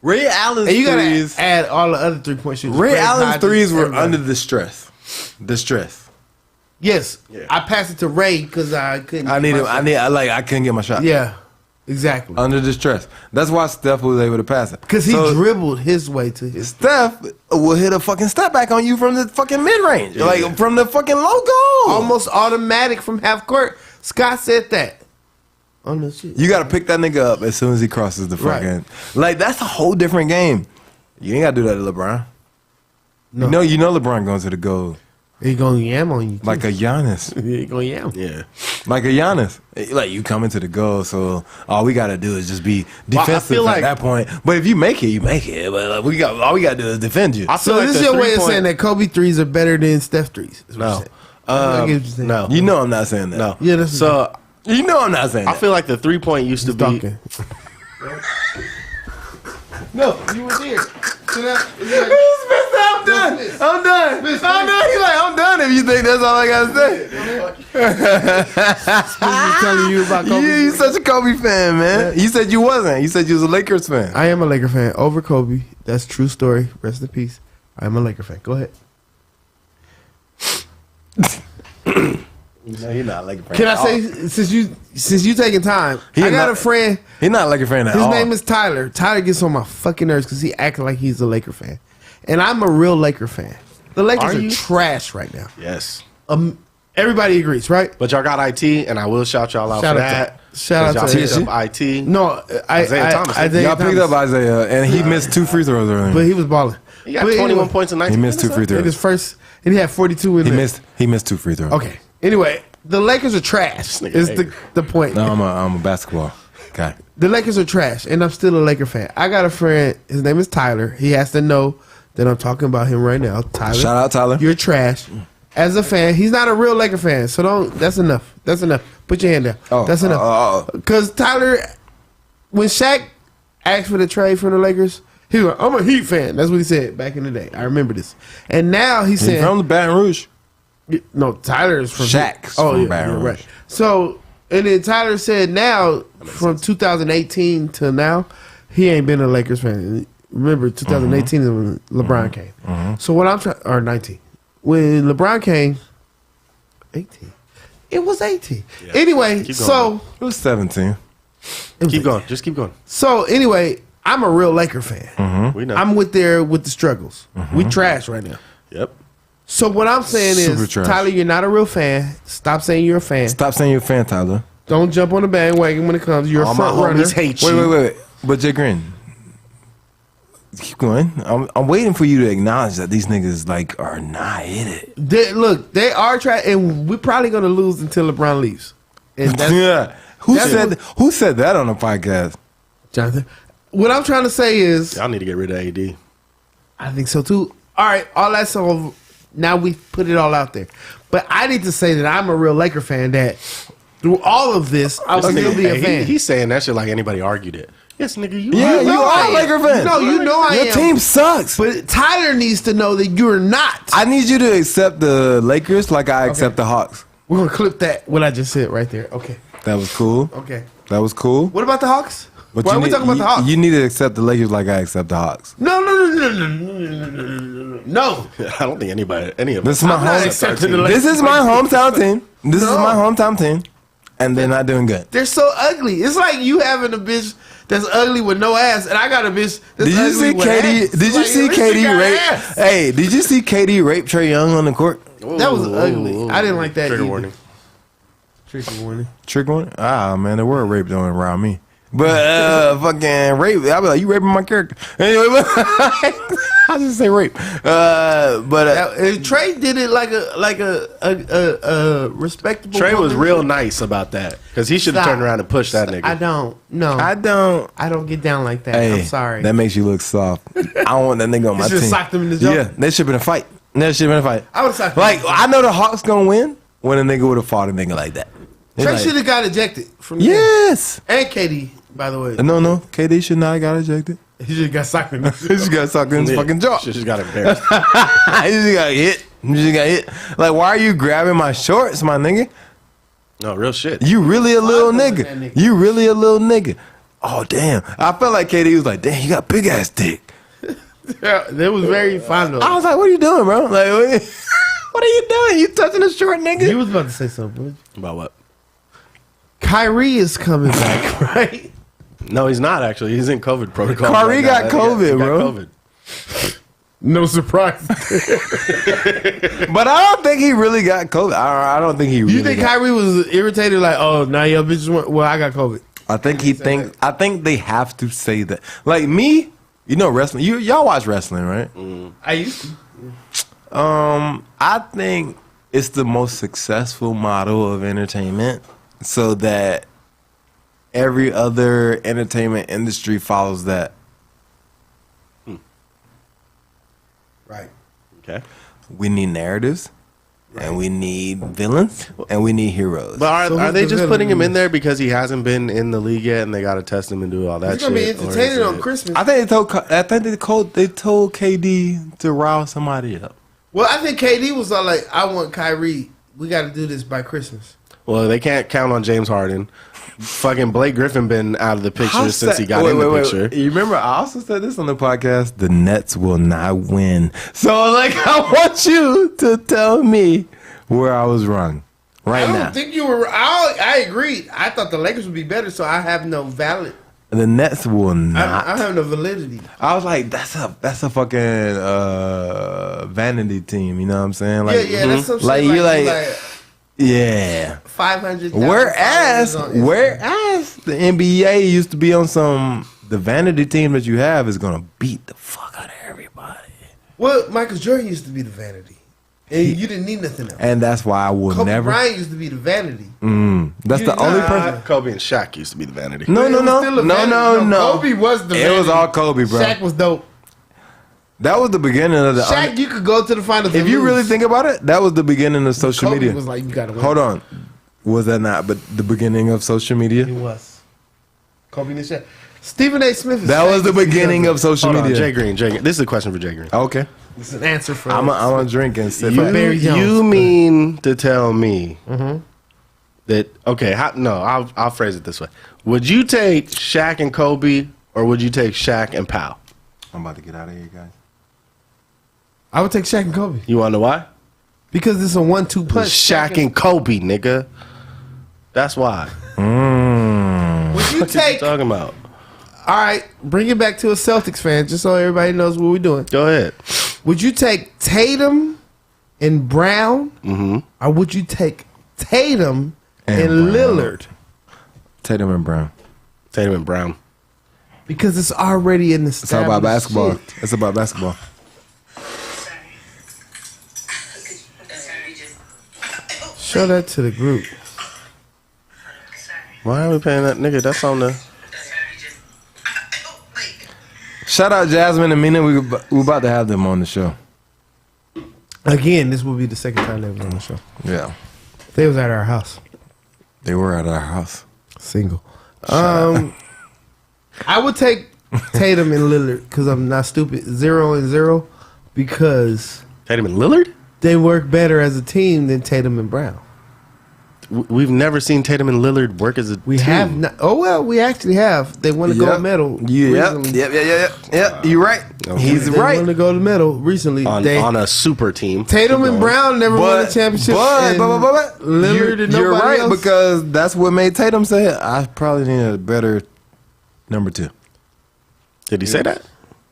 Ray Allen's And you gotta threes. add all the other 3-point shooters. Ray Craig Allen's Hodges, threes were everybody. under distress. Yes, Yeah. I passed it to Ray because I couldn't. I get my shot. I couldn't get my shot. Yeah, exactly. Under distress. That's why Steph was able to pass it. Because he So, dribbled his way to his. Steph will hit a fucking step back on you from the fucking mid range, like from the fucking logo. Almost automatic from half court. Scott said that. On the shit. You got to pick that nigga up as soon as he crosses the Right. fucking. Like that's a whole different game. You ain't got to do that to LeBron. No. You know LeBron going to the goal He gonna yam on you. Too. like a Giannis, he gonna yam. Yeah. like a Giannis. Like you coming to the goal, so all we got to do is just be defensive feel at like- that point. But if you make it, you make it. But like, all we got to do is defend you. I feel So like this is the your way of 3-point saying that Kobe threes are better than Steph threes. Is what you're No. saying. I get what you're saying. No. You know I'm not saying that. No. Yeah, that's so You know I'm not saying I that. feel like the 3-point used to be. Duncan. No, you were there. So that, I'm done. Miss. I'm done. Miss. I'm done. He's like, I'm done if you think that's all I gotta say. I'm telling you about Kobe. You such a Kobe fan, man. You said you wasn't. You said you was a Lakers fan. I am a Laker fan over Kobe. That's true story. Rest in peace. I am a Laker fan. Go ahead. No, you're not a Lakers fan. Can I say since you taking time? He I got not- a friend. He's not a Lakers fan at His all. name is Tyler. Tyler gets on my fucking nerves because he acting like he's a Laker fan, and I'm a real Laker fan. The Lakers Are are you? trash right now. Yes. Everybody agrees, right? But y'all got IT, and I will shout y'all out Shout for out to- that. shout out 'Cause to y'all picked TSG? up IT. No, Isaiah Thomas. Y'all picked up Isaiah, and he missed 2 free throws earlier. but he was balling. He got But 21 anyway, points in 19 He missed 2 free in throws. his first, and he had 42 in there. He missed 2 free throws. Okay. Anyway, the Lakers are trash. This nigga Is hater. the point? No, I'm a basketball. Okay. The Lakers are trash, and I'm still a Laker fan. I got a friend. His name is Tyler. He has to know that I'm talking about him right now. Tyler, Shout out, Tyler. you're trash. As a fan, he's not a real Laker fan, so don't. That's enough. That's enough. Put your hand down. That's enough. Because Tyler, when Shaq asked for the trade from the Lakers, he was like, "I'm a Heat fan." That's what he said back in the day. I remember this. And now he's saying, from the Baton Rouge. "No, Tyler is from Shaq's Oh, from yeah, Baton you're Rouge. right." So, and then Tyler said now, from 2018 to now, he ain't been a Lakers fan. Remember, 2018 is when LeBron came. So what I'm trying, or 19, when LeBron came, 18. It was 18. Yeah. Anyway, Keep going, so It was 17. it was Keep 18. going. Just keep going. So anyway, I'm a real Laker fan. We know. I'm with the struggles. We trash right now. Yep. So what I'm saying Super is, trash. Tyler, you're not a real fan. Stop saying you're a fan. Stop saying you're a fan, Tyler. Don't jump on the bandwagon when it comes. You're All a my front runner. homies hate Wait, you. wait. But Jay Green, keep going. I'm waiting for you to acknowledge that these niggas like are not in it. They are trying, and we're probably gonna lose until LeBron leaves. And that's Yeah. that's Who said that on the podcast? Jonathan. What I'm trying to say is, Y'all need to get rid of AD. I think so too. All right, all that's all. Now we put it all out there, but I need to say that I'm a real Laker fan. That through all of this, I'll This still nigga- be a hey, fan. He's saying that shit like anybody argued it. Yes, nigga, you Yeah, you I are a am. Laker fan. No, you know I Your am. team sucks. But Tyler needs to know that you're not. I need you to accept the Lakers like I accept the Hawks. We're gonna clip that. What I just said right there. Okay. That was cool. Okay. That was cool. What about the Hawks? But Why you are we need- talking about the Hawks? You need to accept the Lakers like I accept the Hawks. No. No. I don't think any of This us. is my I'm not home. accepting the Lakers. This is my hometown team. This is No. my hometown team, and they're not doing good. They're so ugly. It's like you having a bitch that's ugly with no ass, and I got a bitch that's Did you ugly see with KD? ass. Did you Like, see this KD shit got rape? ass. Hey, did you see KD rape Trae Young on the court? That was ugly. I didn't like that Trigger either. warning. Trigger warning. Trick one? Ah, man, the word rape don't around me. But fucking rape. I be like, you raping my character. Anyway, I just say rape. Trey did it like a respectable. Trey was woman. real nice about that because he should have Stop. turned around and pushed that nigga. I don't. No. I don't. I don't get down like that. Hey, I'm sorry. That makes you look soft. I don't want that nigga on my should've team. socked him in the jaw. Yeah, they should have been a fight. There should have been a fight. I would've socked him. Like, I know the Hawks gonna win when a nigga would have fought a nigga like that. They Trey like, should have got ejected from the game. yes. And KD, by the way. No. KD should not have got ejected. He just got socked in the He just got sucked in his Yeah. fucking jaw. Shit just got embarrassed. He just got hit. He just got hit. Like, why are you grabbing my shorts, my nigga? No, real shit. You really a little I'm nigga. that nigga. You really a little nigga. Oh, damn. I felt like KD was like, damn, you got big ass dick. That was very fond of I him. was like, what are you doing, bro? Like, what are you doing? You touching a short nigga? He was about to say something. About what? Kyrie is coming back, right? No, he's not actually. He's in COVID protocol. Kyrie got COVID, he bro. COVID. No surprise. But I don't think he really got COVID. I don't think he really You think got Kyrie was irritated? Like, oh, now your bitches went. Well, I got COVID. I think he thinks. I think they have to say that. Like me, you know wrestling. Y'all watch wrestling, right? I used to. I think it's the most successful model of entertainment, so that every other entertainment industry follows that. Right. Okay. We need narratives, and we need villains, and we need heroes. But So are who's they the just villain putting him in in there because he hasn't been in the league yet, and they got to test him and do all that It's shit? gonna be Or is entertaining on it- Christmas. I think they told KD to rile somebody up. Well, I think KD was all like, I want Kyrie. We got to do this by Christmas. Well, they can't count on James Harden. Fucking Blake Griffin been out of the picture How since sad- he got in the picture. You remember I also said this on the podcast, the Nets will not win. So like I want you to tell me where I was wrong right I now. don't think you were. I agreed. I thought the Lakers would be better, so I have no valid. The Nets will not. I have no validity. I was like, that's a fucking vanity team, you know what I'm saying? Like, yeah, that's some shit. like you like, yeah. 500. Whereas the NBA used to be on the vanity team that you have is gonna beat the fuck out of everybody. Well, Michael Jordan used to be the vanity. And you didn't need nothing else. And that's why I will Kobe never. Bryant used to be the vanity. That's the only person. Kobe and Shaq used to be the vanity. No. Kobe was the vanity. It was all Kobe, bro. Shaq was dope. That was the beginning of the. Shaq, you could go to the finals. If you really think about it, that was the beginning of social Kobe media. was like, you gotta win. Hold on, was that not? But the beginning of social media. It was. Kobe and Shaq. Stephen A. Smith. Is That was the beginning of social Hold on, media. Jay Green. This is a question for Jay Green. Okay, It's an answer for. I'm a drink and sip. Barry Jones. You mean to tell me that? Okay, I'll phrase it this way: would you take Shaq and Kobe, or would you take Shaq and Powell? I'm about to get out of here, guys. I would take Shaq and Kobe You want to know why? because it's a 1-2 punch. Shaq and Kobe, nigga. That's why. Would you What you take? talking about? All right, bring it back to a Celtics fan, just so everybody knows what we're doing. Go ahead. Would you take Tatum and Brown, or would you take Tatum and, And Brown. Lillard? Tatum and Brown. Tatum and Brown. Because it's already in the. It's all about basketball. It's about basketball. Show that to the group. Why are we paying that nigga? That's on the. Shout out Jasmine and Mina. We about to have them on the show. Again, this will be the second time they were on the show. Yeah, They was at our house, they were at our house. single. I would take Tatum and Lillard because I'm not stupid. 0-0 because Tatum and Lillard? they work better as a team than Tatum and Brown. We've never seen Tatum and Lillard work as a We team. have not. Oh well, we actually have. They won a gold medal. recently. Yep. You're right. Okay. He's They right. won the gold medal recently. on a super team. Tatum Keep and going. Brown never won a championship. and Lillard and you're nobody right else. because that's what made Tatum say it. I probably need a better number 2. Did he say that?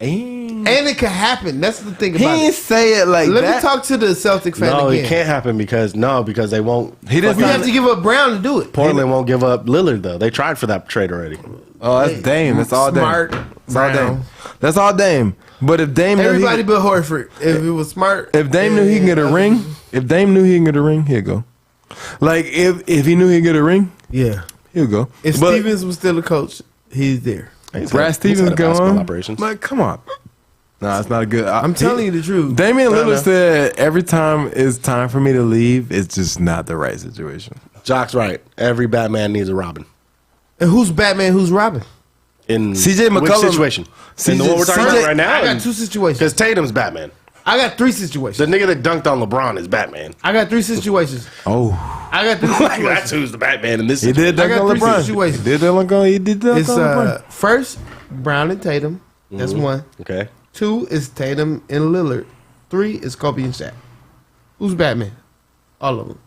And it could happen. That's the thing He about didn't it. say it like Let that. me talk to the Celtic fan No, again. it can't happen because they won't. He didn't We say have to give up Brown to do it. Portland won't give up Lillard though. They tried for that trade already. Oh, that's Dame. That's all Smart, Dame. That's all Brown. Dame. That's all Dame. But if Dame knew Everybody he, but Horford. If it was smart. if Dame knew he can get a ring, he'd go. Like if he knew he'd get a ring, Yeah. he'll go. If But Stevens was still a coach, he's there. Brad Stevens go basketball on. operations. Like, come on. Nah, it's not good. I'm telling you the truth. Damian No, Lillard no. said every time it's time for me to leave, it's just not the right situation. Jock's right. Every Batman needs a Robin. And who's Batman? Who's Robin? In CJ which McCollum- situation? In the one we're talking about right now. I got 2 situations. Because Tatum's Batman. I got 3 situations. The nigga that dunked on LeBron is Batman. I got 3 situations. Oh, I got 3 Like, that's situations. who's the Batman in this he situation. did dunk I got on 3 LeBron. situations. He did dunk on It's LeBron. first Brown and Tatum. That's 1. Okay. 2 is Tatum and Lillard. 3 is Kobe and Shaq. Who's Batman? All of them.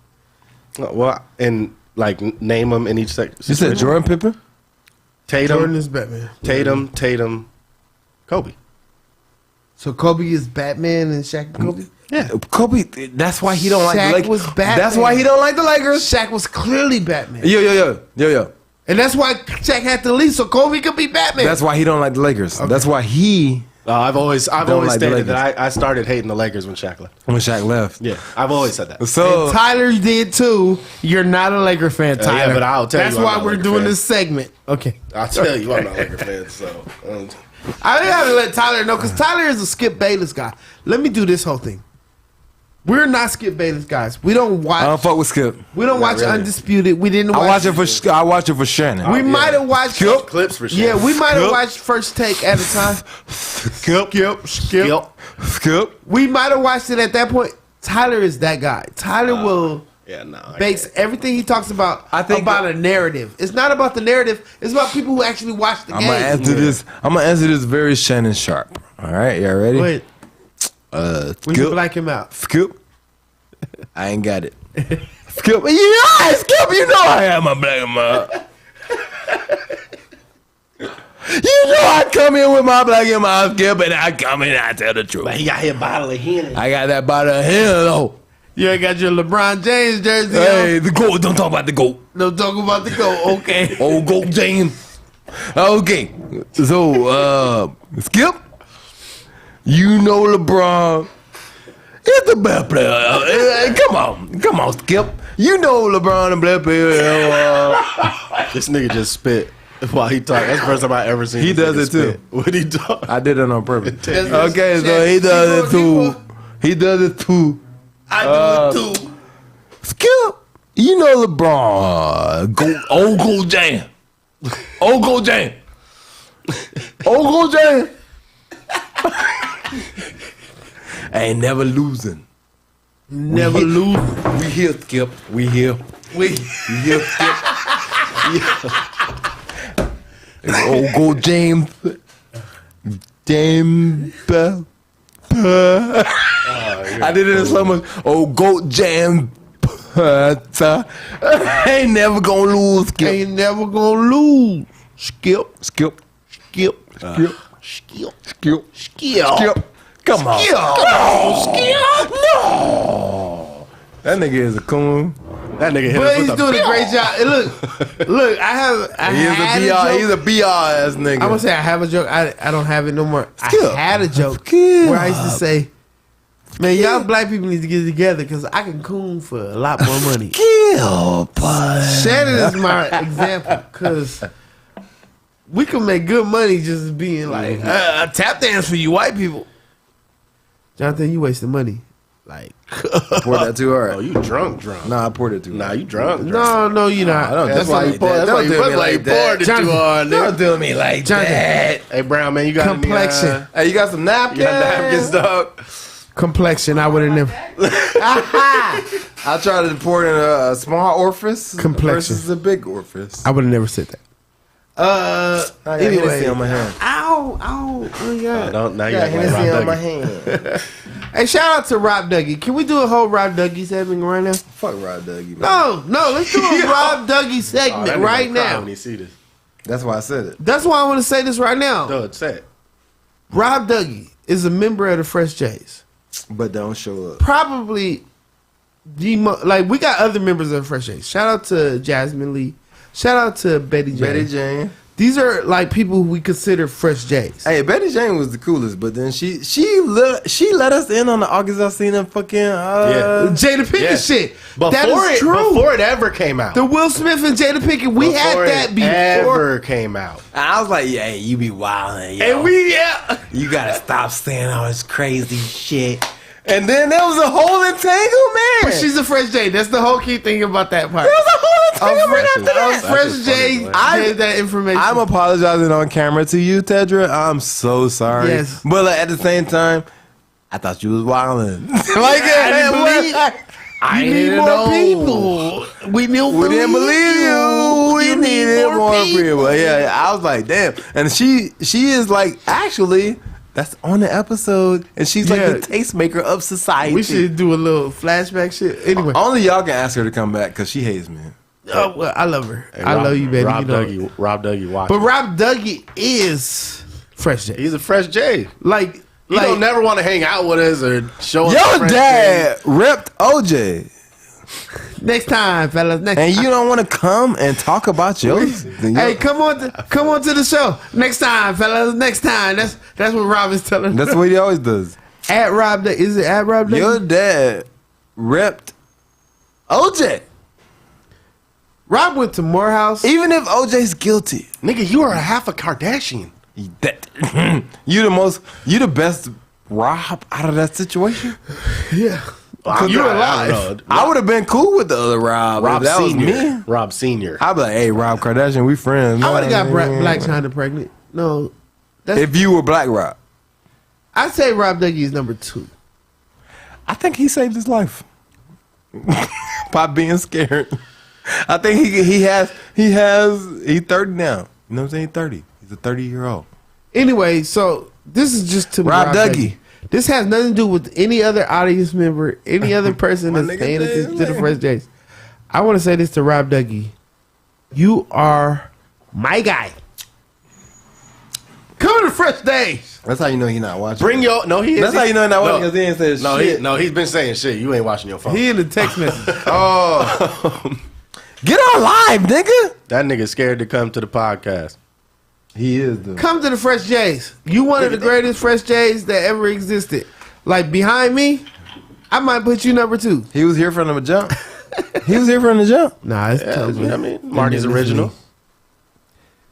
Well, and like name them in each section. You said Jordan Pippen? Tatum, Jordan is Batman. Tatum, Kobe. So Kobe is Batman and Shaq and Kobe? Yeah, Kobe. That's why he don't like Shaq the Lakers. was Batman. That's why he don't like the Lakers. Shaq was clearly Batman. Yo. And that's why Shaq had to leave so Kobe could be Batman. That's why he don't like the Lakers. That's why he I've always like the stated that Lakers. I started hating the Lakers when Shaq left. when Shaq left. Yeah, I've always said that. So And Tyler did too. You're not a Laker fan, yeah, Tyler. but I'll tell you That's I'm why not a we're Laker doing fan. this segment. Okay. I'll tell you, I'm not a Laker fan. So I didn't have to let Tyler know because Tyler is a Skip Bayless guy. Let me do this whole thing. We're not Skip Bayless guys. We don't watch. I don't fuck with Skip. We don't watch really. Undisputed. We didn't watch. I watch it for Shannon. We might have watched Skip. clips for sure. Yeah, we might have Skip. watched First Take at a time. Skip. Skip. We might have watched it at that point. Tyler is that guy. Tyler will Yeah, no. I base can't. everything he talks about I think about a narrative. It's not about the narrative. It's about people who actually watch the I'm game. gonna answer this. I'm gonna answer this very Shannon sharp. All right, y'all ready? Wait, we should Skip. black him out. Skip. I ain't got it. Skip. Yeah, Skip. You know I am a black man. You know I come in with my black in my Skip, and I come in and I tell the truth. He got his bottle of Henny. I got that bottle of hell though. You ain't got your LeBron James jersey Hey, on. the goat. Don't talk about the goat. No talk about the goal. Okay. Oh, goat James. Okay. So, Skip, you know LeBron. It's the best player. Come on, Skip. You know LeBron the best player. This nigga just spit while he talk. That's the first time I ever seen. He this does nigga it too. spit. What he talk? I did it on purpose. That's Okay, his so he chest. does it too. Keep on. He does it too. I do it too. Skip, you know LeBron. Go Jam. Go Jam. Go Jam. Ain't never losing. Never lose. We here, Skip. We here. We here, Skip. Go James. James. I did it in so much. Go Jam. Ain't never gonna lose, Skip. Ain't never gonna lose. Skip. Skip. Skip. Come on. Skip. No. That nigga is a coon. That nigga hit But us he's with doing a a great job. Look, I had a joke. He's a BR ass nigga. I'm gonna say I have a joke. I don't have it no more. Skip. I had a joke Skip. where I used to say, "Man, y'all black people need to get together because I can coon for a lot more money." Shannon is my example because we can make good money just being like tap dance for you white people. Jonathan, you wasting money. Like, poured that too hard. Oh, you drunk. Nah, I poured it too hard. Nah, you drunk. no, you're not. That's why you poured. That's why you poured it too hard, Don't nigga. do me like Jonathan. that. Hey, Brown man, you got Complexion. Any, Hey, you got some napkins? you got napkins, dog? Complexion, I would have never. I tried to pour it in a small orifice Complexion. versus a big orifice. I would have never said that. I got Anyway. Hennessy on my hand. Ow, oh my God. Don't now you I got got like Hennessy Rob on my Dougie. hand. Hey, shout out to Rob Dougie. Can we do a whole Rob Dougie segment right now? Fuck Rod Dougie. Man. No, let's do a Rob Dougie Oh, segment that nigga right gonna cry now. when he see this. That's why I said it. That's why I want to say this right now. Dude, say it. Rob Dougie is a member of the Fresh Jays. But don't show up. Probably like we got other members of the Fresh Jays. Shout out to Jasmine Lee. Shout out to Betty Jane. Betty Jane. These are like people who we consider Fresh Jays. Hey, Betty Jane was the coolest, but then she let us in on the August Alsina fucking Jada Pinkett Yeah. shit. That is true. Before it ever came out. The Will Smith and Jada Pinkett, we had Before that it before. ever came out. And I was like, yeah, you be wildin', yo. And we You gotta stop saying all this crazy shit. And then there was a whole entanglement. But she's a Fresh J. That's the whole key thing about that part. There was a whole entanglement after Fresh- that. Fresh just J funny, boy. gave that information. I'm apologizing on camera to you, Tedra. I'm so sorry. Yes. But like, at the same time, I thought you was wildin'. like, I you need need more more people. We didn't believe you. We needed more people. Yeah, I was like, damn. And she is like, actually, that's on the episode, and she's like Yeah. the tastemaker of society. We should do a little flashback shit. Anyway, Only y'all can ask her to come back because she hates me. oh, well, I love her. Hey, I love you, baby. Rob You know it. Dougie, watch. But Rob Dougie is Fresh J. He's a Fresh J. Like, He don't never want to hang out with us or show us. Your Fresh dad ripped OJ, next time, fellas. Next and time. you don't want to come and talk about yours. Hey, come on to the show next time, fellas. Next time. That's what Rob is telling. That's what he always does. At Rob Dougie. Is it at Rob Dougie? Your dad ripped OJ. Rob went to Morehouse. Even if OJ's guilty, Nigga, you are a half a Kardashian. you the best Rob out of that situation. Yeah. You're alive. I would have been cool with the other Rob. Rob if that Senior. was me. Rob Senior. I'd be like, hey, Rob Kardashian, we friends. I would have got man. Black China pregnant. No. If you were Black Rob. I'd say Rob Dougie is number 2. I think he saved his life by being scared. I think he's 30 now. You know what I'm saying? 30. He's a 30-year-old. Anyway, so this is just to Rob Dougie. This has nothing to do with any other audience member, any other person My that's nigga paying attention to the man. Fresh Jays. I want to say this to Rob Dougie. You are my guy. Come to the Fresh Days. That's how you know he's not watching. Bring your no. He is. That's how you know he's not watching No. because he ain't said No, shit. he's been saying shit. You ain't watching your phone. He in the text message. Oh. Get on live, nigga. That nigga scared to come to the podcast. He is, though. Come to the Fresh Jays. You one of the greatest Fresh Jays that ever existed. Like behind me, I might put you number 2. He was here from the jump. He was here from the jump. Nah, it's Yeah, totally. I mean, Marty's original.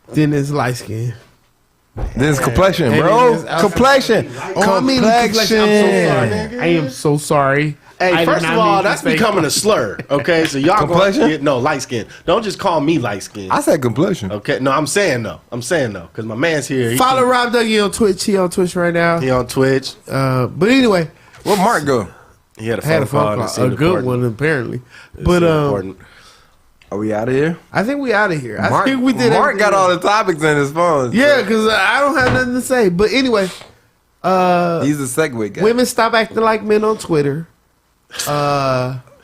Then it's light skin. Then it's complexion, And bro. then it's outside. Complexion. Oh, I mean, complexion. I'm so sorry. Nigga. I am so sorry. I Hey, did first not of all, mean to that's say- becoming a slur. Okay, so y'all Complexion? going to no light skin. Don't just call me light skin. I said complexion. Okay, no, I'm saying though, because my man's here. He, Follow Rob Dougie on Twitch. He on Twitch right now. he on Twitch. But anyway, Where'd Mark go? He had a I had phone a phone call. call, It seemed a good important. one apparently. It But seemed important. Are we out of here? I think we out of here. I Mark, think we did. Mark got everything. all the topics in his phone. Yeah, because I don't have nothing to say. But anyway, He's a segue guy. women stop acting like men on Twitter.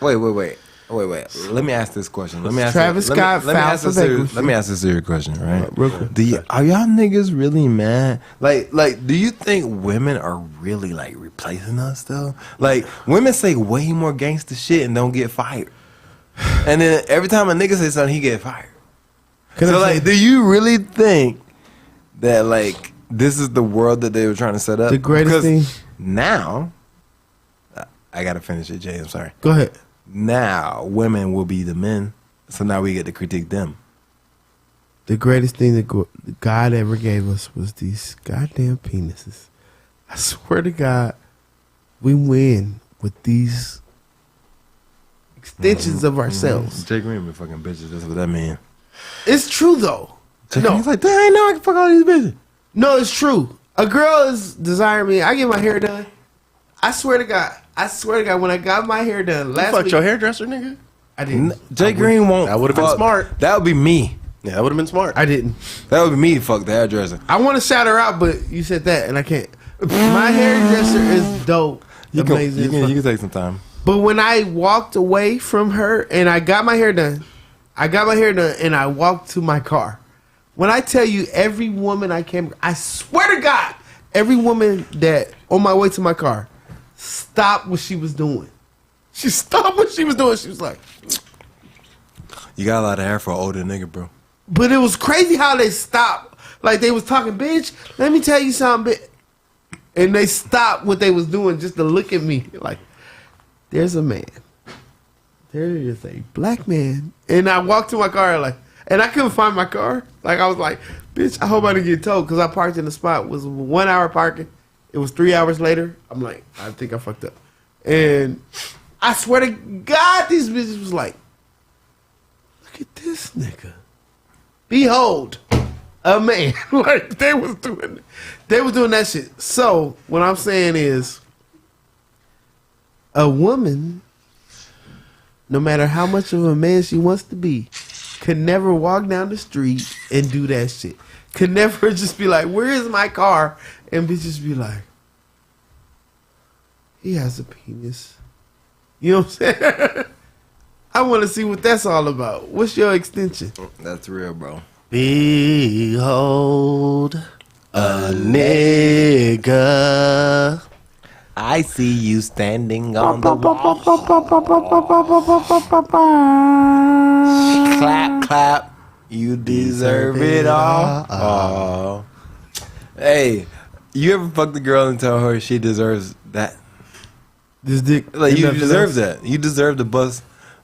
Wait. Let me ask this question. Let me ask Travis Scott let me filed ask for a serious, bankruptcy. let me ask a serious question, right? Real quick. Are y'all niggas really mad? Like, do you think women are really like replacing us though? Like, women say way more gangster shit and don't get fired, and then every time a nigga say something, he get fired. So, like, do you really think that like this is the world that they were trying to set up? The greatest Because thing- now, I gotta finish it, Jay. I'm sorry. Go ahead. Now women will be the men, so now we get to critique them. The greatest thing that God ever gave us was these goddamn penises. I swear to God, we win with these extensions of ourselves. Jay Green been fucking bitches. That's what that mean. It's true though. Jay No. Green's like, I ain't know I can fuck all these bitches. No, it's true. A girl is desiring me. I get my hair done. I swear to God. When I got my hair done You last fucked week, your hairdresser, nigga. I didn't. Jay Green won't. That would've been fuck- smart. That would be me. Yeah, that would have been smart. I didn't. That would be me. Fuck the hairdresser. I want to shout her out, but you said that, and I can't. My hairdresser is dope. You can, Amazing. you can take some time. But when I walked away from her and I got my hair done, and I walked to my car. When I tell you every woman I swear to God, every woman that on my way to my car stopped what she was doing. She stopped what she was doing. She was like, You got a lot of hair for an older nigga, bro. but it was crazy how they stopped. Like they was talking, bitch, let me tell you something, bitch. And they stopped what they was doing just to look at me. Like, there's a man. There is a black man. And I walked to my car and I couldn't find my car. Like I was like, bitch, I hope I didn't get towed because I parked in the spot. It was 1 hour parking. It was 3 hours later. I'm like, I think I fucked up. And I swear to God, these bitches was like, look at this nigga. Behold, a man. Like they was doing that shit. So what I'm saying is, a woman, no matter how much of a man she wants to be, could never walk down the street and do that shit. Could never just be like, where is my car? And bitches be like, he has a penis. You know what I'm saying? I want to see what that's all about. What's your extension? That's real, bro. Behold a nigga. I see you standing on the wall. Clap, clap. You deserve it all. Oh. Hey, you ever fuck the girl and tell her she deserves that? This dick. Like, you nothing deserve else? that. You deserve to bust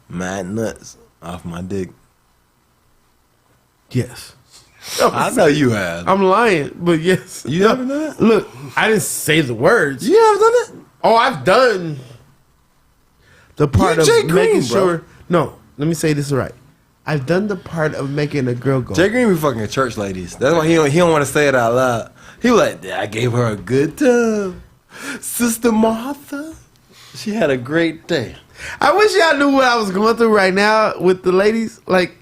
mad nuts off my dick. Yes. I know you have. I'm lying, but yes. You haven't done that? Look, I didn't say the words. You haven't done it? Oh, I've done the part You of Jay Green, making bro. sure. No, let me say this right. I've done the part of making a girl go. Jay Green be fucking church ladies. That's why he don't want to say it out loud. He was like, I gave her a good time. Sister Martha. She had a great day. I wish y'all knew what I was going through right now with the ladies. Like,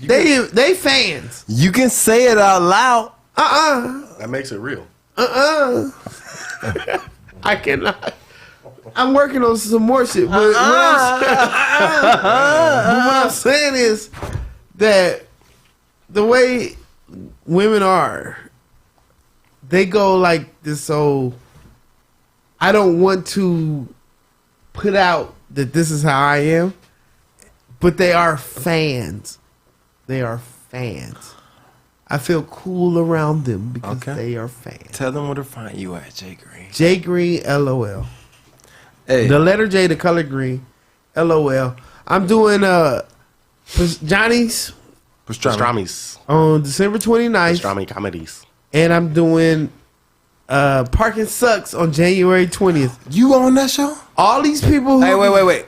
they fans. You can say it out loud. That makes it real. I cannot. I'm working on some more shit. But what I'm saying is that the way women are, they go like this. So I don't want to put out that this is how I am, but they are fans. They are fans. I feel cool around them because Okay. they are fans. Tell them where to find you at, Jay Green. Jay Green, LOL. Hey. The letter J, the color green. LOL. I'm doing Johnny's Pastrami's. on December 29th. Pastrami comedies. And I'm doing Parking Sucks on January 20th. You on that show? All these people who Hey, wait.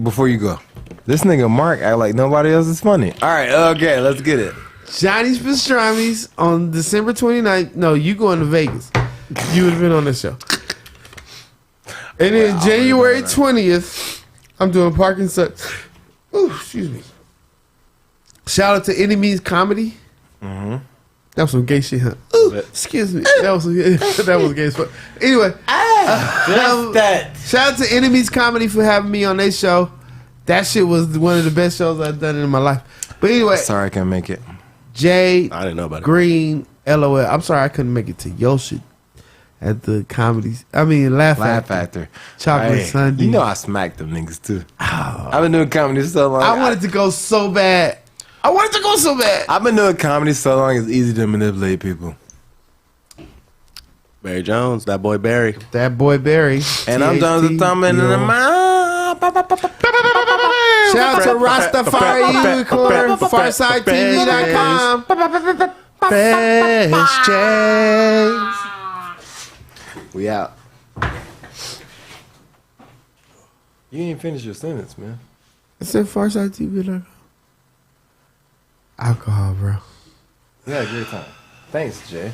Before you go, this nigga Mark act like nobody else is funny. All right, okay, let's get it. Johnny's Pastrami's on December 29th. No, you going to Vegas. You would have been on the show. And then January 20th, I'm doing Parking Sucks. Ooh, excuse me. Shout out to Enemies Comedy. Mm-hmm. That was some gay shit, huh? Ooh, excuse me. That was gay as fuck. Anyway, shout out to Enemies Comedy for having me on their show. That shit was one of the best shows I've done in my life. But anyway, Sorry I can't make it. Jay I didn't know about it. Green, LOL. I'm sorry I couldn't make it to your shit at the comedies. I mean, Laugh Factor. Chocolate Hey, Sunday. You know I smacked them niggas too. I've been doing comedy so long. I wanted to go so bad. I've been doing comedy so long it's easy to manipulate people. Barry Jones, that boy Barry. That boy Barry. And I'm done with the thumbing in the mouth. Shout out to Rastafari Unicorn, PharcydeTV.com. Best James. We out. You didn't finish your sentence, man. I said PharcydeTV.com. Alcohol, bro. You had a great time. Thanks, Jay.